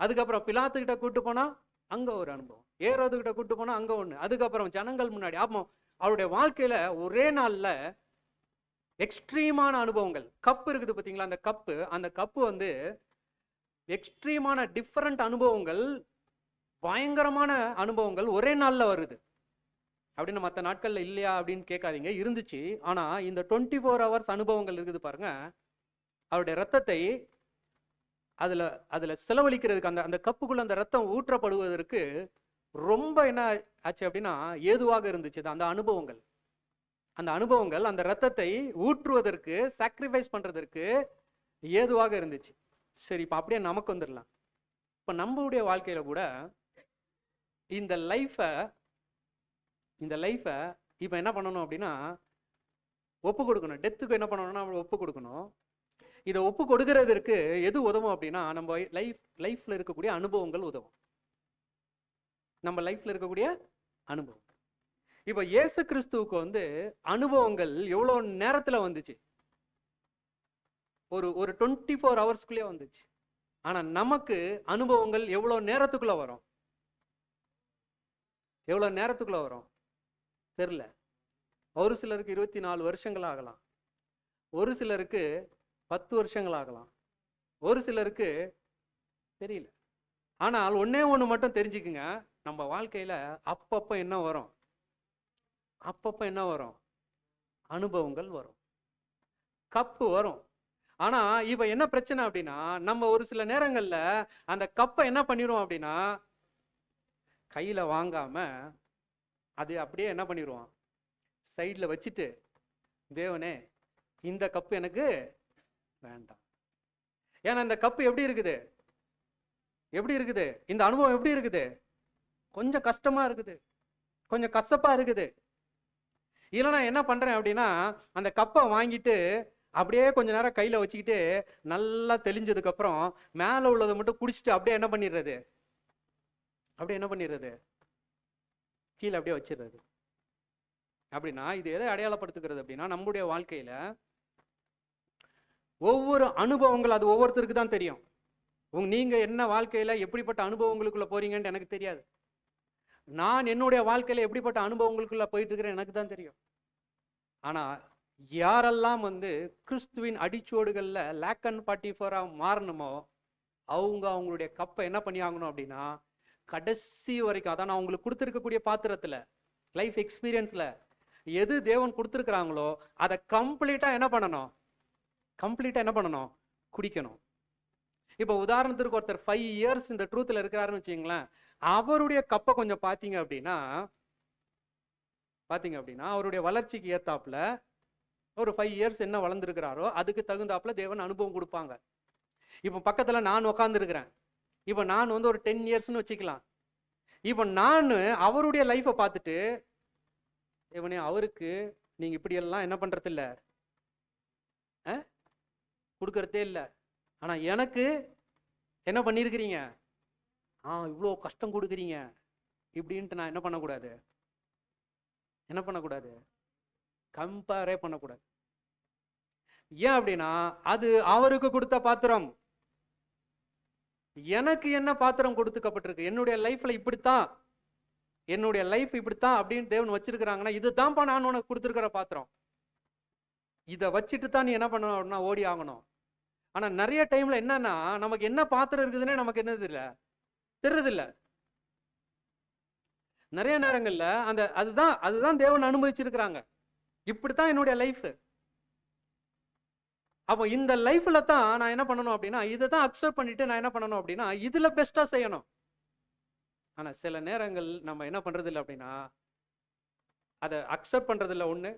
அதுக்கப்புறம் பிலாத்துக்கிட்ட கூட்டு போனா அங்க ஒரு அனுபவம். ஏரோது கிட்ட கூட்டு போனா அங்க ஒண்ணு. அதுக்கப்புறம் ஜனங்கள் முன்னாடி. அப்போ அவருடைய வாழ்க்கையில ஒரே நாள்ல எக்ஸ்ட்ரீமான அனுபவங்கள். கப்பு இருக்குது பாத்தீங்களா, அந்த கப்பு வந்து எக்ஸ்ட்ரீமான டிஃபரண்ட் அனுபவங்கள், பயங்கரமான அனுபவங்கள் ஒரே நாள்ல வருது. அப்படின்னு மற்ற நாட்கள்ல இல்லையா அப்படின்னு கேட்காதீங்க, இருந்துச்சு. ஆனா இந்த 24 hours அனுபவங்கள் இருக்குது பாருங்க, அவருடைய ரத்தத்தை அதுல செலவழிக்கிறதுக்கு, அந்த கப்புக்குள்ள அந்த ரத்தம் ஊற்றப்படுவதற்கு ரொம்ப என்ன ஆச்சு அப்படின்னா ஏதுவாக இருந்துச்சு அந்த அனுபவங்கள். அந்த ரத்தத்தை ஊற்றுவதற்கு, சாக்ரிஃபைஸ் பண்றதற்கு ஏதுவாக இருந்துச்சு. சரி, இப்ப அப்படியே நமக்கு வந்துடலாம். இப்ப நம்மளுடைய வாழ்க்கையில கூட இந்த லைஃபை இப்ப என்ன பண்ணணும் அப்படின்னா ஒப்பு கொடுக்கணும். டெத்துக்கு என்ன பண்ணணும்னா ஒப்பு கொடுக்கணும். இதை ஒப்பு கொடுக்கறதற்கு எது உதவும் அப்படின்னா நம்ம லைஃப்ல இருக்கக்கூடிய அனுபவங்கள் உதவும். நம்ம லைஃப்ல இருக்கக்கூடிய அனுபவம். இப்ப இயேசு கிறிஸ்துவுக்கு வந்து அனுபவங்கள் எவ்வளவு நேரத்துல வந்துச்சு? ஒரு 24 hours வந்துச்சு. ஆனா நமக்கு அனுபவங்கள் எவ்வளவு நேரத்துக்குள்ள வரும்? எவ்வளவு நேரத்துக்குள்ள வரும் தெரியல. ஒரு சிலருக்கு 24 வருஷங்கள் ஆகலாம், ஒரு சிலருக்கு 10 வருஷங்கள் ஆகலாம், ஒரு சிலருக்கு தெரியல. ஆனால் ஒன்னே ஒண்ணு மட்டும் தெரிஞ்சுக்குங்க, நம்ம வாழ்க்கையில அப்பப்ப என்ன வரும்? அனுபவங்கள் வரும், கப்பு வரும். ஆனா இப்ப என்ன பிரச்சனை அப்படின்னா, நம்ம ஒரு சில நேரங்கள்ல அந்த கப்பை என்ன பண்ணிடுவோம் அப்படின்னா கையில வாங்காம அது அப்படியே என்ன பண்ணிடுவோம், சைட்ல வச்சுட்டு, தேவனே இந்த கப்பு எனக்கு வேண்டாம். ஏன்னா இந்த கப்பு எப்படி இருக்குது? இந்த அனுபவம் எப்படி இருக்குது? கொஞ்சம் கஷ்டமா இருக்குது, கொஞ்சம் கசப்பா இருக்குது. இல்லைன்னா என்ன பண்றேன் அப்படின்னா அந்த கப்பை வாங்கிட்டு அப்படியே கொஞ்ச நேரம் கையில வச்சுக்கிட்டு நல்லா தெளிஞ்சதுக்கு அப்புறம் மேல உள்ளதை மட்டும் குடிச்சிட்டு அப்படியே என்ன பண்ணிடுறது கீழே அப்படியே வச்சிடுறது. அப்படின்னா இது எதை அடையாளப்படுத்துகிறது அப்படின்னா, நம்முடைய வாழ்க்கையில ஒவ்வொரு அனுபவங்கள் அது ஒவ்வொருத்தருக்கு தான் தெரியும். நீங்க என்ன வாழ்க்கையில எப்படிப்பட்ட அனுபவங்களுக்குள்ள போறீங்கன்னு எனக்கு தெரியாது. நான் என்னுடைய வாழ்க்கையில எப்படிப்பட்ட அனுபவங்களுக்குள்ள போயிட்டு இருக்கிறேன் எனக்கு தான் தெரியும். ஆனா யாரெல்லாம் வந்து கிறிஸ்துவின் அடிச்சோடுகள்ல லேக் அண்ட் 44 மாறணுமோ அவங்களுடைய கப்பை என்ன பண்ணி ஆகணும் அப்படின்னா கடைசி வரைக்கும், அதான் நான் உங்களுக்கு கொடுத்துருக்கக்கூடிய பாத்திரத்துல, லைஃப் எக்ஸ்பீரியன்ஸ்ல எது தேவன் கொடுத்துருக்குறாங்களோ அதை கம்ப்ளீட்டா என்ன பண்ணணும்? குடிக்கணும். இப்போ உதாரணத்திற்கு ஒருத்தர் 5 years இந்த ட்ரூத்ல இருக்கிறாருன்னு வச்சுங்களேன், அவருடைய கப்பை கொஞ்சம் பார்த்தீங்க அப்படின்னா அவருடைய வளர்ச்சிக்கு ஏத்தாப்புல ஒரு 5 years என்ன வளர்ந்துருக்கிறாரோ அதுக்கு தகுந்தாப்புல தேவன் அனுபவம் கொடுப்பாங்க. இப்போ பக்கத்துல நான் உட்காந்துருக்கிறேன். இப்போ நான் வந்து ஒரு 10 yearsன்னு வச்சுக்கலாம். இப்போ நான் அவருடைய லைஃப்பை பார்த்துட்டு, இவனே அவருக்கு நீங்க இப்படி எல்லாம் என்ன பண்றது இல்லை, கொடுக்கறதே இல்லை. ஆனா எனக்கு என்ன பண்ணிருக்கிறீங்க, இவ்வளோ கஷ்டம் கொடுக்குறீங்க இப்படின்ட்டு நான் என்ன பண்ணக்கூடாது? கம்பேரே பண்ணக்கூடாது. ஏன் அப்படின்னா அது அவருக்கு கொடுத்த பாத்திரம். எனக்கு என்ன பாத்திரம் கொடுத்துக்கப்பட்டிருக்கு? என்னுடைய லைஃப்ல இப்படித்தான், என்னுடைய லைஃப் இப்படித்தான் அப்படின்னு தேவன் வச்சிருக்கிறாங்கன்னா இதுதான்ப்பா நான் உனக்கு கொடுத்துருக்கிற பாத்திரம். இதை வச்சுட்டு தான் நீ என்ன பண்ணணும் அப்படின்னா ஓடி ஆகணும். ஆனா நிறைய டைம்ல என்னன்னா நமக்கு என்ன பாத்திரம் இருக்குதுன்னே நமக்கு என்னது இல்லை, தெரியுதில்ல. நிறைய நேரங்கள்ல அதுதான் தேவன் அனுபவிச்சிருக்கிறாங்க. இப்படித்தான் என்னுடைய லைஃப். அப்போ இந்த லைஃப்ல தான் நான் என்ன பண்ணணும் அப்படின்னா இதை தான் அக்செப்ட் பண்ணிட்டு நான் என்ன பண்ணணும் அப்படின்னா இதுல பெஸ்டா செய்யணும். ஆனா சில நேரங்கள் நம்ம என்ன பண்றது இல்லை அப்படின்னா அதை அக்செப்ட் பண்றது இல்லை. ஒண்ணு,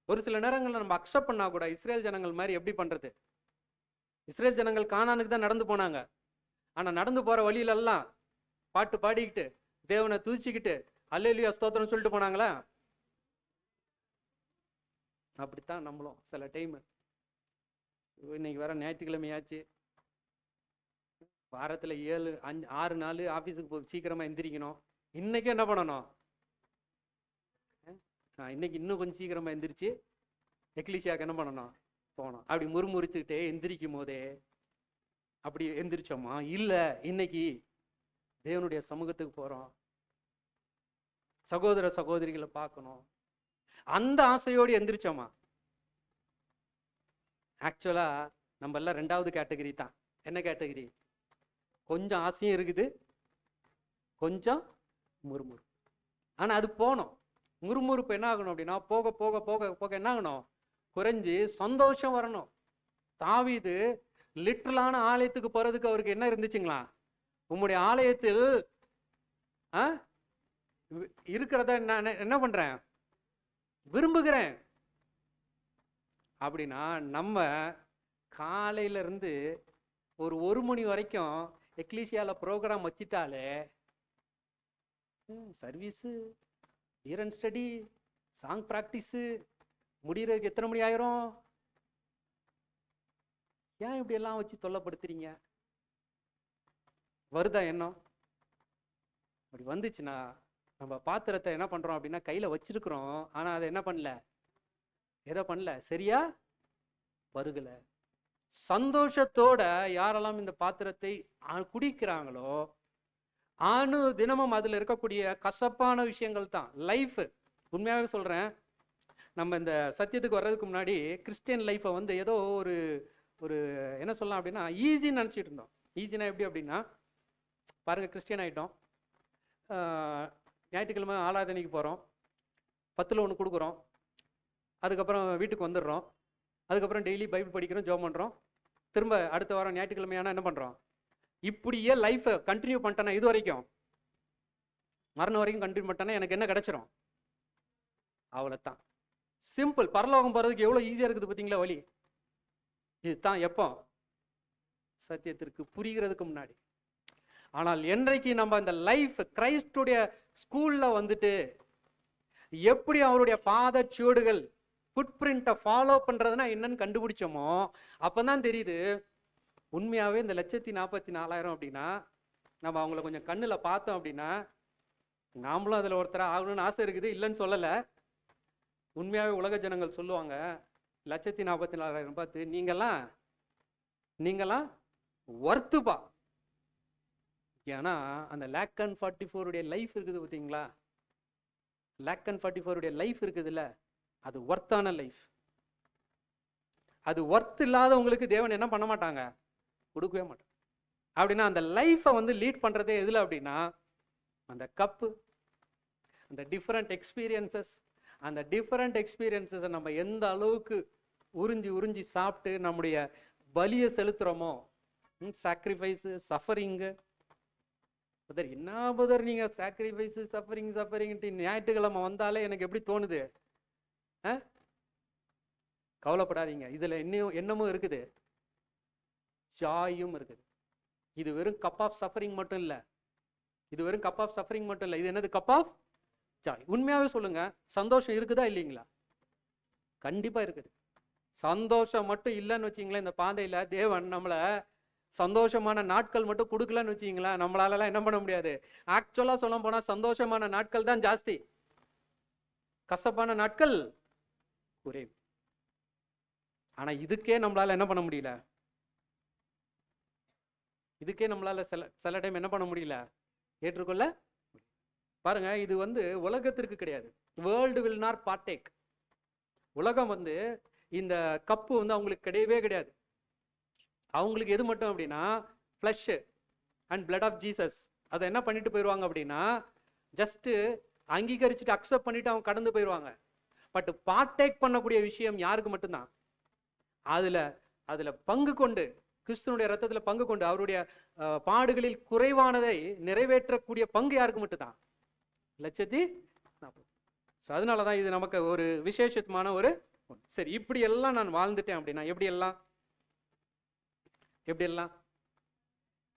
ஒரு சில நேரங்கள்ல நம்ம அக்செப்ட் பண்ணா கூட இஸ்ரேல் ஜனங்கள் மாதிரி எப்படி பண்றது? இஸ்ரேல் ஜனங்கள் கானானுக்கு தான் நடந்து போனாங்க. ஆனா நடந்து போற வழியிலெல்லாம் பாட்டு பாடிக்கிட்டு தேவனை துதிச்சுக்கிட்டு அல்லேலூயா ஸ்தோத்திரம் சொல்லிட்டு போனாங்களா? அப்படித்தான் நம்மளும் சில டைம். இன்னைக்கு வேற ஞாயிற்றுக்கிழமையாச்சு, வாரத்துல 6 நாள் ஆபீஸுக்கு சீக்கிரமா எந்திரிக்கணும். இன்னைக்கு என்ன பண்ணணும்? இன்னைக்கு இன்னும் கொஞ்சம் சீக்கிரமா எந்திரிச்சு எக்லிஷியாக்கு என்ன பண்ணணும்? போனோம். அப்படி முறுமுறுத்துக்கிட்டே எந்திரிக்கும் போதே அப்படி எந்திரிச்சோமா? இல்ல, இன்னைக்கு தேவனுடைய சமூகத்துக்கு போறோம், சகோதர சகோதரிகளை பார்க்கணும், அந்த ஆசையோடு எந்திரிச்சோமா? ஆக்சுவலா நம்ம எல்லாம் 2வது கேட்டகரி தான். என்ன கேட்டகரி? கொஞ்சம் ஆசையும் இருக்குது, கொஞ்சம் முறுமுறு. ஆனா அது போனோம். முறுமுறுப்பு என்ன ஆகணும் அப்படின்னா, போக போக போக போக என்ன ஆகணும்? குறைஞ்சு சந்தோஷம் வரணும். தாவீது லிட்டரலான ஆலயத்துக்கு போறதுக்கு அவருக்கு என்ன இருந்துச்சுங்களா? உம்முடைய ஆலயத்தில் இருக்கிறத நான் என்ன பண்றேன்? விரும்புகிறேன். அப்படின்னா நம்ம காலையில இருந்து ஒரு 1 மணி வரைக்கும் எக்லீசியால ப்ரோக்ராம் வச்சிட்டாலே சர்வீஸு, ஈரன் ஸ்டடி, சாங் ப்ராக்டிஸு முடிகிறதுக்கு எத்தனை மணி ஆயிரும்? ஏன் இப்படி எல்லாம் வச்சு தொல்லைப்படுத்துறீங்க? வருதா எண்ணம்? அப்படி வந்துச்சுன்னா நம்ம பாத்திரத்தை என்ன பண்றோம் அப்படின்னா கையில வச்சிருக்கிறோம், ஆனா அதை என்ன பண்ணல, எதை பண்ணல, சரியா பருகல. சந்தோஷத்தோட யாரெல்லாம் இந்த பாத்திரத்தை குடிக்கிறாங்களோ தினமும் அதுல இருக்கக்கூடிய கசப்பான விஷயங்கள் தான் லைஃப். உண்மையாவே சொல்றேன், நம்ம இந்த சத்தியத்துக்கு வர்றதுக்கு முன்னாடி கிறிஸ்டியன் லைஃப்பை வந்து ஏதோ ஒரு ஒரு என்ன சொல்லலாம் அப்படின்னா ஈஸின்னு நினச்சிட்டு இருந்தோம். ஈஸினா எப்படி அப்படின்னா, பாருங்க, கிறிஸ்டியன் ஆகிட்டோம், ஞாயிற்றுக்கிழமை ஆராதனைக்கு போகிறோம், 10ல் 1 கொடுக்குறோம், அதுக்கப்புறம் வீட்டுக்கு வந்துடுறோம், அதுக்கப்புறம் டெய்லி பைபிள் படிக்கிறோம், ஜெபம் பண்ணுறோம், திரும்ப அடுத்த வாரம் ஞாயிற்றுக்கிழமையான என்ன பண்ணுறோம்? இப்படியே லைஃப்பை கண்டினியூ பண்ணிட்டேன்னா இது வரைக்கும் மரணம் வரைக்கும் கண்டினியூ பண்ணிட்டேன்னா எனக்கு என்ன கிடைச்சிரும்? அவ்வளோதான். சிம்பிள். பரலோகம் போகிறதுக்கு எவ்வளோ ஈஸியாக இருக்குது பார்த்தீங்களா வழி? இதுதான் எப்போ? சத்தியத்திற்கு புரிகிறதுக்கு முன்னாடி. ஆனால் என்றைக்கு நம்ம அந்த லைஃப் கிரைஸ்டுடைய ஸ்கூல்ல வந்துட்டு எப்படி அவருடைய பாத சுவடுகள் ஃபுட் பிரிண்ட்டை ஃபாலோ பண்றதுன்னா என்னன்னு கண்டுபிடிச்சோமோ அப்பதான் தெரியுது உண்மையாவே இந்த 1,44,000 அப்படின்னா நம்ம அவங்கள கொஞ்சம் கண்ணுல பார்த்தோம் அப்படின்னா நாமளும் அதுல ஒருத்தர ஆகணும்னு ஆசை இருக்குது, இல்லைன்னு சொல்லலை. உண்மையாவே உலக ஜனங்கள் சொல்லுவாங்க, 1,44,000 பார்த்து நீங்கெல்லாம் ஒர்த்துப்பா. ஏன்னா அந்த 1,44,000 லைஃப் இருக்குது பார்த்தீங்களா? 1,44,000 லைஃப் இருக்குதுல்ல, அது ஒர்த்தான லைஃப். அது ஒர்த் இல்லாதவங்களுக்கு தேவன் என்ன பண்ண மாட்டாங்க? கொடுக்கவே மாட்டாங்க. அப்படின்னா அந்த லைஃப்பை வந்து லீட் பண்றதே எதுல அப்படின்னா அந்த கப்பு, அந்த டிஃப்ரெண்ட் எக்ஸ்பீரியன்சஸ். அந்த டிஃப்ரெண்ட் எக்ஸ்பீரியன்சஸை நம்ம எந்த அளவுக்கு உறிஞ்சி சாப்பிட்டு நம்முடைய பலியை செலுத்துறோமோ, சாக்ரிஃபைஸு, சஃபரிங்கு. பதர் என்ன பதர் நீங்க சாக்ரிஃபைஸு, சஃபரிங்ட்டு ஞாயிற்றுக்கிழமை வந்தாலே எனக்கு எப்படி தோணுது? கவலைப்படாதீங்க, இதுல என்னமும் இருக்குது, ஜாயும் இருக்குது. இது வெறும் கப் ஆஃப் சஃபரிங் மட்டும் இல்லை, இது என்னது? Cup of joy. உண்மையாவே சொல்லுங்க, சந்தோஷம் இருக்குதா இல்லைங்களா? கண்டிப்பா இருக்குது. சந்தோஷம் மட்டும் இல்லைன்னு வச்சிங்களேன், இந்த பாதையில தேவன் நம்மளை சந்தோஷமான நாட்கள் மட்டும் கொடுக்கலன்னு வச்சிங்களேன், நம்மளாலலாம் என்ன பண்ண முடியாது. ஆக்சுவலா சொல்ல போனா சந்தோஷமான நாட்கள் தான் ஜாஸ்தி, கசப்பான நாட்கள் குறைவு. ஆனா இதுக்கே நம்மளால என்ன பண்ண முடியல, சில டைம் என்ன பண்ண முடியல, ஏற்றுக்கொள்ள. பாருங்க, இது வந்து உலகத்திற்கு கிடையாது. World will not partake. உலகம் வந்து இந்த கப்பு வந்து அவங்களுக்கு கிடையவே கிடையாது. அவங்களுக்கு எது மட்டும் அப்படின்னா flesh and blood of Jesus. அதை என்ன பண்ணிட்டு போயிடுவாங்க அப்படின்னா ஜஸ்ட் அங்கீகரிச்சுட்டு அக்செப்ட் பண்ணிட்டு அவங்க கடந்து போயிடுவாங்க. பட் பார்ட்டேக் பண்ணக்கூடிய விஷயம் யாருக்கு மட்டும்தான்? அதுல பங்கு கொண்டு, கிறிஸ்துவனுடைய ரத்தத்துல பங்கு கொண்டு அவருடைய பாடுகளில் குறைவானதை நிறைவேற்றக்கூடிய பங்கு யாருக்கு மட்டும்தான்? 1,40,000. அதனாலதான் இது நமக்கு ஒரு விசேஷமான ஒரு. சரி, இப்படி எல்லாம் நான் வாழ்ந்துட்டேன் அப்படின்னா எப்படி எல்லாம்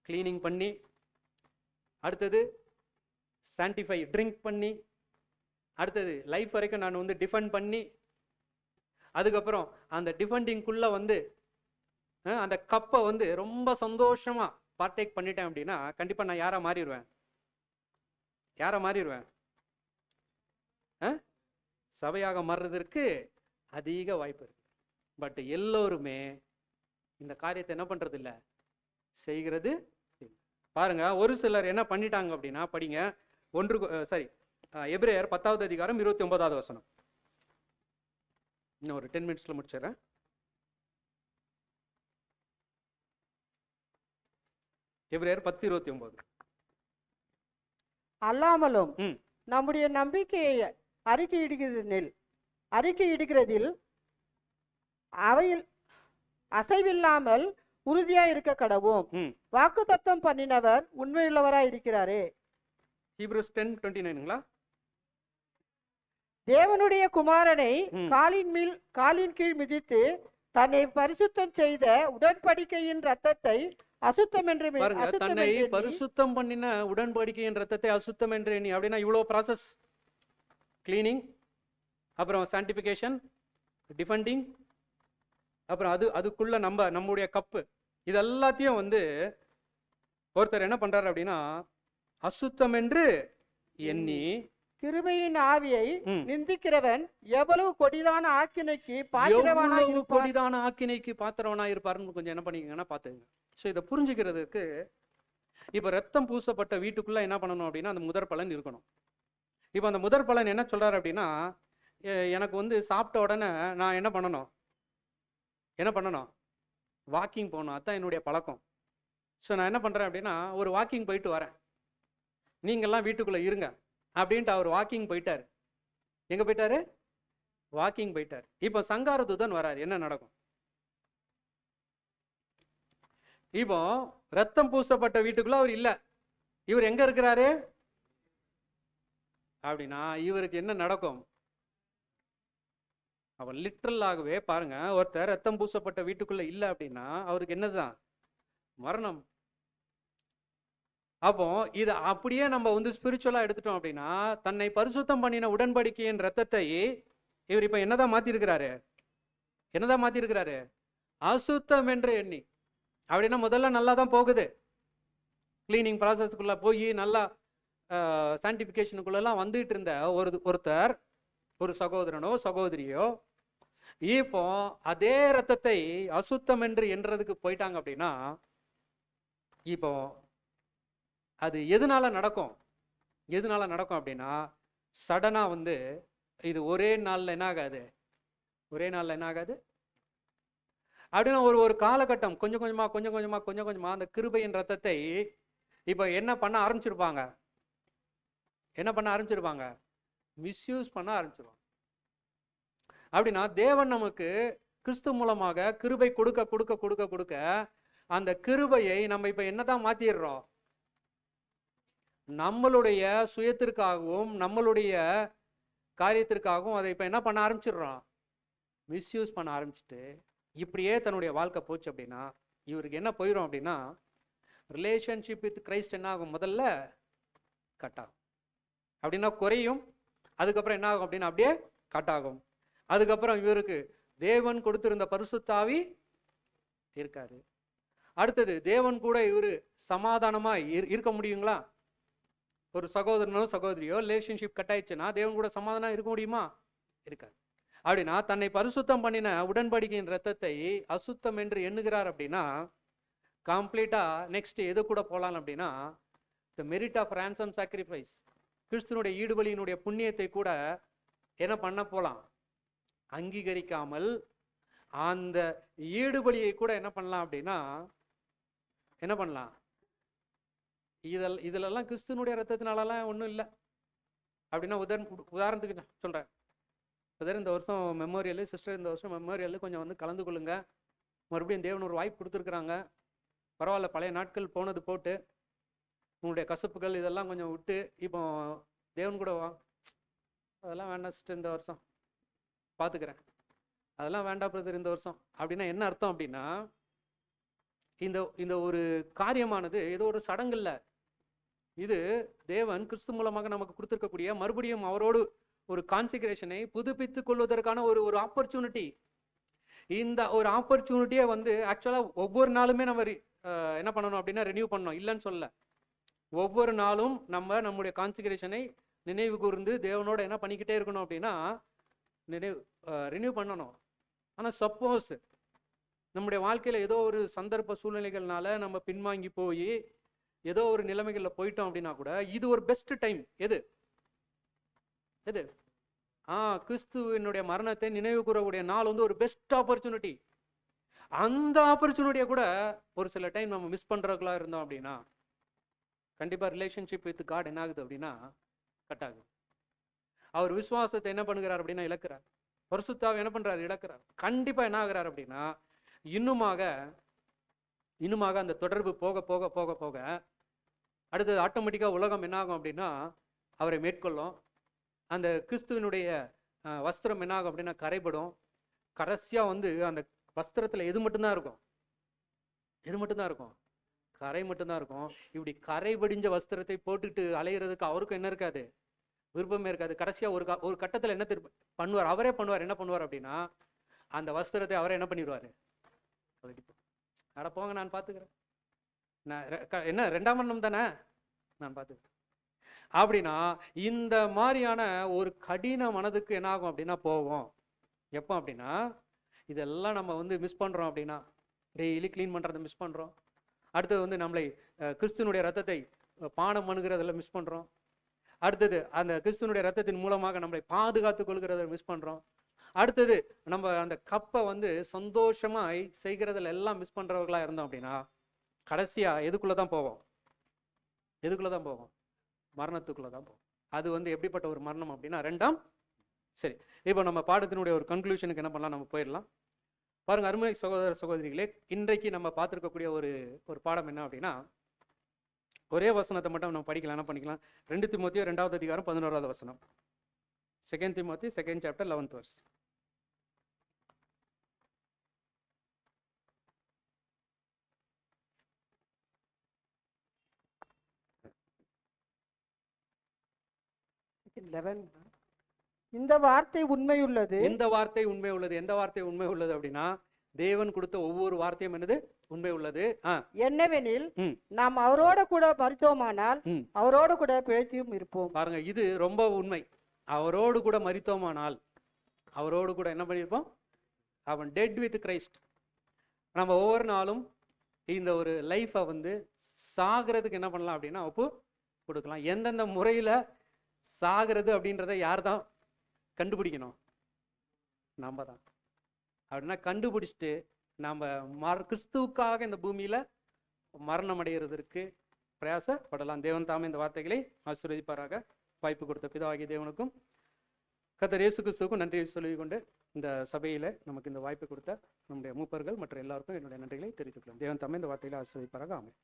க்ளீனிங் பண்ணி, அடுத்தது சான்டிஃபை ட்ரிங்க் பண்ணி, அடுத்தது லைஃப் வரைக்கும் நான் வந்து டிஃபெண்ட் பண்ணி, அதுக்கப்புறம் அந்த டிஃபெண்டிங்குள்ளே வந்து அந்த கப்பை வந்து ரொம்ப சந்தோஷமா பார்ட்டேக் பண்ணிட்டேன் அப்படின்னா கண்டிப்பாக நான் யாரை மாறிடுவேன்? யாரை மாறிடுவேன்? சபையாக மாறுறதற்கு அதிக வாய்ப்பு இருக்கு. பட் எல்லோருமே இந்த காரியத்தை என்ன பண்றது இல்லை, செய்கிறது இல்லை. பாருங்க, ஒரு சிலர் என்ன பண்ணிட்டாங்க அப்படின்னா, படிங்க எபிரேயர் 10வது அதிகாரம் 29வது வசனம். இன்னும் ஒரு 10 மினிட்ஸ்ல முடிச்சிடறேன். எபிரேயர் 10:29. அல்லாமலும் நம்முடைய நம்பிக்கையை அறிக்கையிடுகிறதில் அவையில் அசைவில்லாமல் உறுதியா இருக்க கடவும். வாக்கு தத்தம் பண்ணினவர் உண்மையுள்ளவராய் இருக்கிறாரே. ஹீப்ரூஸ் 10:29ங்களா? தேவனுடைய குமாரனை காலின் கீழ் மிதித்து தன்னை பரிசுத்தம் செய்த உடன்படிக்கையின் ரத்தத்தை அசுத்தம் என்று தன்னை பரிசுத்தம் பண்ணின உடன்படிக்கையின் ரத்தத்தை அசுத்தம் என்று எண்ணி. அப்படின்னா இவ்வளோ ப்ராசஸ், கிளீனிங், அப்புறம் சான்டிஃபிகேஷன், டிஃபெண்டிங், அப்புறம் அதுக்குள்ள நம்முடைய கப்பு, இது எல்லாத்தையும் வந்து ஒருத்தர் என்ன பண்றாரு அப்படின்னா அசுத்தம் என்று எண்ணி. கிருபையின் ஆவியை நிந்திக்கிறவன் எவ்வளவு கொடிதான ஆக்கினைக்கு பாத்திரவனா இருப்பாருன்னு கொஞ்சம் என்ன பண்ணிக்கங்கன்னா பாத்துங்க. ஸோ இதை புரிஞ்சுக்கிறதுக்கு இப்போ ரத்தம் பூசப்பட்ட வீட்டுக்குள்ள என்ன பண்ணணும் அப்படின்னா அந்த முதற் பலன் இருக்கணும். இப்போ அந்த முதற் பலன் என்ன சொல்றாரு அப்படின்னா, எனக்கு வந்து சாப்பிட்ட உடனே நான் என்ன பண்ணணும் வாக்கிங் போகணும். அதுதான் என்னுடைய பழக்கம். ஸோ நான் என்ன பண்றேன் அப்படின்னா ஒரு வாக்கிங் போயிட்டு வரேன், நீங்கள்லாம் வீட்டுக்குள்ள இருங்க அப்படின்ட்டு அவர் வாக்கிங் போயிட்டாரு. எங்க போயிட்டாரு? வாக்கிங் போயிட்டார். இப்போ சங்கார தூதன் வராரு, என்ன நடக்கும்? இப்போ ரத்தம் பூசப்பட்ட வீட்டுக்குள்ள அவர் இல்ல, இவர் எங்க இருக்கிறாரு அப்படின்னா இவருக்கு என்ன நடக்கும்? அவர் லிட்ரலாகவே பாருங்க, ஒருத்தர் ரத்தம் பூசப்பட்ட வீட்டுக்குள்ள இல்ல அப்படின்னா அவருக்கு என்னதுதான்? மரணம். அப்போ இதை அப்படியே நம்ம வந்து ஸ்பிரிச்சுவலா எடுத்துட்டோம் அப்படின்னா, தன்னை பரிசுத்தம் பண்ணின உடன்படிக்கையின் ரத்தத்தை இவர் இப்ப என்னதான் மாத்திருக்கிறாரு? அசுத்தம் என்று எண்ணி. அப்படின்னா முதல்ல நல்லா தான் போகுது, கிளீனிங் ப்ராசஸ்க்குள்ள போய் நல்லா சான்டிஃபிகேஷனுக்குள்ளெல்லாம் வந்துட்டு இருந்த ஒருத்தர், ஒரு சகோதரனோ சகோதரியோ, இப்போ அதே ரத்தத்தை அசுத்தம் என்று எண்றதுக்கு போயிட்டாங்க அப்படின்னா இப்போ அது எதனால நடக்கும் அப்படின்னா சடனா வந்து இது ஒரே நாள்ல என்ன ஆகாது அப்படின்னா ஒரு காலகட்டம் கொஞ்சம் கொஞ்சமா அந்த கிருபையின் ரத்தத்தை இப்போ என்ன பண்ண ஆரம்பிச்சிருப்பாங்க? மிஸ்யூஸ் பண்ண ஆரம்பிச்சிருவாங்க. அப்படின்னா தேவன் நமக்கு கிறிஸ்து மூலமாக கிருபை கொடுக்க அந்த கிருபையை நம்ம இப்ப என்னதான் மாத்திடுறோம்? நம்மளுடைய சுயத்திற்காகவும் நம்மளுடைய காரியத்திற்காகவும் அதை இப்ப என்ன பண்ண ஆரம்பிச்சிடுறோம்? மிஸ்யூஸ் பண்ண ஆரம்பிச்சுட்டு இப்படியே தன்னுடைய வாழ்க்கை போச்சு அப்படின்னா இவருக்கு என்ன போயிடும் அப்படின்னா ரிலேஷன்ஷிப் வித் கிரைஸ்ட் என்ன ஆகும்? முதல்ல கட் ஆகும். அப்படின்னா குறையும். அதுக்கப்புறம் என்ன ஆகும் அப்படின்னா அப்படியே கட் ஆகும். அதுக்கப்புறம் இவருக்கு தேவன் கொடுத்திருந்த பரிசுத்தாவி இருக்காது. அடுத்தது தேவன் கூட இவரு சமாதானமா இருக்க முடியுங்களா? ஒரு சகோதரனோ சகோதரியோ ரிலேஷன்ஷிப் கட் ஆயிடுச்சுன்னா தேவன் கூட சமாதானம் இருக்க முடியுமா? இருக்காது. அப்படின்னா தன்னை பரிசுத்தம் பண்ணின உடன்படிக்கையின் ரத்தத்தை அசுத்தம் என்று எண்ணுகிறார் அப்படின்னா கம்ப்ளீட்டா நெக்ஸ்ட் எது கூட போகலாம் அப்படின்னா the merit of ransom sacrifice, கிறிஸ்துனுடைய ஈடுபலியினுடைய புண்ணியத்தை கூட என்ன பண்ண போகலாம்? அங்கீகரிக்காமல் அந்த ஈடுபலியை கூட என்ன பண்ணலாம் அப்படின்னா இதுலெல்லாம் கிறிஸ்துனுடைய ரத்தத்தினாலலாம் ஒன்றும் இல்லை அப்படின்னா உதாரணத்துக்கு சொல்கிறேன். இந்த வருஷம் மெமோரியல், சிஸ்டர் இந்த வருஷம் மெமோரியல் கொஞ்சம் வந்து கலந்து கொள்ளுங்க, மறுபடியும் தேவன் ஒரு வாய்ப்பு கொடுத்துருக்குறாங்க, பரவாயில்ல பழைய நாட்கள் போனது போட்டு உங்களுடைய கசப்புகள் இதெல்லாம் கொஞ்சம் விட்டு இப்போ தேவன் கூட அதெல்லாம் வேண்டாம் சிஸ்டர் இந்த வருஷம் பார்த்துக்கிறேன், அதெல்லாம் வேண்டாம் பிரதர் இந்த வருஷம் அப்படின்னா என்ன அர்த்தம் அப்படின்னா இந்த இந்த ஒரு காரியமானது ஏதோ ஒரு சடங்கு இல்ல. இது தேவன் கிறிஸ்து மூலமாக நமக்கு கொடுத்திருக்கக்கூடிய மறுபடியும் அவரோடு ஒரு கான்சிகரேஷனை புதுப்பித்துக் கொள்வதற்கான ஒரு ஒரு ஆப்பர்ச்சுனிட்டி. இந்த ஒரு ஆப்பர்ச்சுனிட்டியை வந்து ஆக்சுவலா ஒவ்வொரு நாளுமே நம்ம என்ன பண்ணணும் அப்படின்னா ரினியூ பண்ணணும், இல்லைன்னு சொல்ல. ஒவ்வொரு நாளும் நம்ம நம்முடைய கான்சிகரேஷனை நினைவு கூர்ந்து தேவனோட என்ன பண்ணிக்கிட்டே இருக்கணும் அப்படின்னா ரினியூ பண்ணணும். ஆனால் சப்போஸ் நம்முடைய வாழ்க்கையில் ஏதோ ஒரு சந்தர்ப்ப சூழ்நிலைகள்னால நம்ம பின்வாங்கி போய் ஏதோ ஒரு நிலைமைகளில் போயிட்டோம் அப்படின்னா கூட இது ஒரு பெஸ்ட் டைம். எது எது கிறிஸ்துவினுடைய மரணத்தை நினைவு கூறக்கூடிய நாள் வந்து ஒரு பெஸ்ட் ஆப்பர்ச்சுனிட்டி. அந்த ஆப்பர்ச்சுனிட்டியை கூட ஒரு சில டைம் நம்ம மிஸ் பண்றவங்களா இருந்தோம் அப்படின்னா கண்டிப்பா ரிலேஷன்ஷிப் வித் காட் என்ன ஆகுது அப்படின்னா கட் ஆகுது. அவர் விசுவாசத்தை என்ன பண்ணுகிறார் அப்படின்னா இழக்கிறார். பரிசுத்தாவை என்ன பண்றாரு? இழக்கிறார். கண்டிப்பா என்ன ஆகுறாரு அப்படின்னா இன்னுமாக அந்த தொடர்பு போக போக போக போக அடுத்தது ஆட்டோமேட்டிக்காக உலகம் என்ன ஆகும் அப்படின்னா அவரை மேற்கொள்ளும். அந்த கிறிஸ்துவனுடைய வஸ்திரம் என்ன ஆகும் அப்படின்னா கரைபடும். கடைசியாக வந்து அந்த வஸ்திரத்தில் எது மட்டும்தான் இருக்கும்? எது மட்டும்தான் இருக்கும்? கரை மட்டும்தான் இருக்கும். இப்படி கரை படிஞ்ச வஸ்திரத்தை போட்டுட்டு அலையிறதுக்கு அவருக்கும் என்ன இருக்காது? விருப்பமே இருக்காது. கடைசியாக ஒரு கட்டத்தில் என்ன பண்ணுவார்? அவரே பண்ணுவார். என்ன பண்ணுவார் அப்படின்னா அந்த வஸ்திரத்தை அவரே என்ன பண்ணிடுவார்? அட போங்க, நான் பார்த்துக்கிறேன், நான் என்ன ரெண்டாம் மரணம் தானே, நான் பார்த்துக்கிறேன் அப்படின்னா இந்த மாதிரியான ஒரு கடின மனதுக்கு என்ன ஆகும் அப்படின்னா போவோம். எப்போ அப்படின்னா இதெல்லாம் நம்ம வந்து மிஸ் பண்ணுறோம் அப்படின்னா டெய்லி க்ளீன் பண்ணுறதை மிஸ் பண்ணுறோம். அடுத்தது வந்து நம்மளை கிறிஸ்துவனுடைய ரத்தத்தை பானம் பண்ணுகிறதில் மிஸ் பண்ணுறோம். அடுத்தது அந்த கிறிஸ்துவனுடைய ரத்தத்தின் மூலமாக நம்மளை பாதுகாத்து கொள்கிறத மிஸ் பண்ணுறோம். அடுத்தது நம்ம அந்த கப்பை வந்து சந்தோஷமாக செய்கிறதுல எல்லாம் மிஸ் பண்ணுறவர்களாக இருந்தோம் அப்படின்னா கடைசியாக எதுக்குள்ளே தான் போவோம்? எதுக்குள்ளே தான் போவோம்? மரணத்துக்குள்ளே தான் போவோம். அது வந்து எப்படிப்பட்ட ஒரு மரணம் அப்படின்னா ரெண்டாம். சரி, இப்போ நம்ம பாடத்தினுடைய ஒரு கன்க்ளூஷனுக்கு என்ன பண்ணலாம், நம்ம போயிடலாம். பாருங்க அருமை சகோதர சகோதரிகளே, இன்றைக்கு நம்ம பார்த்துருக்கக்கூடிய ஒரு பாடம் என்ன அப்படின்னா ஒரே வசனத்தை மட்டும் நம்ம படிக்கலாம். என்ன பண்ணிக்கலாம்? 2 தீமோத்தேயு 2வது அதிகாரம் 11வது வசனம். 2 தீமோத்தேயு 2nd chapter 11th verse. இந்த வார்த்தை உண்மையுள்ளது. இந்த வார்த்தை உண்மை உள்ளது. எந்த வார்த்தை உண்மை உள்ளது அப்படின்னா தேவன் கொடுத்த ஒவ்வொரு வார்த்தையும் என்னது? உண்மை உள்ளது. என்னவெனில் நாம் அவரோட கூட மரித்தோமானால் அவரோடு கூட பிழைத்தும் இருப்போம். பாருங்க, இது ரொம்ப உண்மை. அவரோடு கூட மரித்தோமானால் அவரோடு கூட என்ன பண்ணியிருப்போம்? அவன் டெட் வித் கிரைஸ்ட். நம்ம ஒவ்வொரு நாளும் இந்த ஒரு லைஃப்பை வந்து சாகிறதுக்கு என்ன பண்ணலாம் அப்படின்னா ஒப்பு கொடுக்கலாம். எந்தெந்த முறையில் சாகிறது அப்படின்றத யார் தான் கண்டுபிடிக்கணும்? நம்ம தான். அப்படின்னா கண்டுபிடிச்சிட்டு நம்ம கிறிஸ்துவுக்காக இந்த பூமியில் மரணம் அடைகிறதுக்கு பிரயாசப்படலாம். தேவன் தாமே இந்த வார்த்தைகளை ஆசீர்வதிப்பாராக. வாய்ப்பு கொடுத்த பிதாவாகிய தேவனுக்கும் கர்த்தர் இயேசு கிறிஸ்துவுக்கும் நன்றியை சொல்லிக்கொண்டு இந்த சபையில் நமக்கு இந்த வாய்ப்பு கொடுத்த நம்முடைய மூப்பர்கள் மற்ற எல்லாருக்கும் என்னுடைய நன்றிகளை தெரிவித்துக் கொள்ளும். தேவன் தாமே இந்த வார்த்தைகளை ஆசீர்வதிப்பாராக. ஆமென்.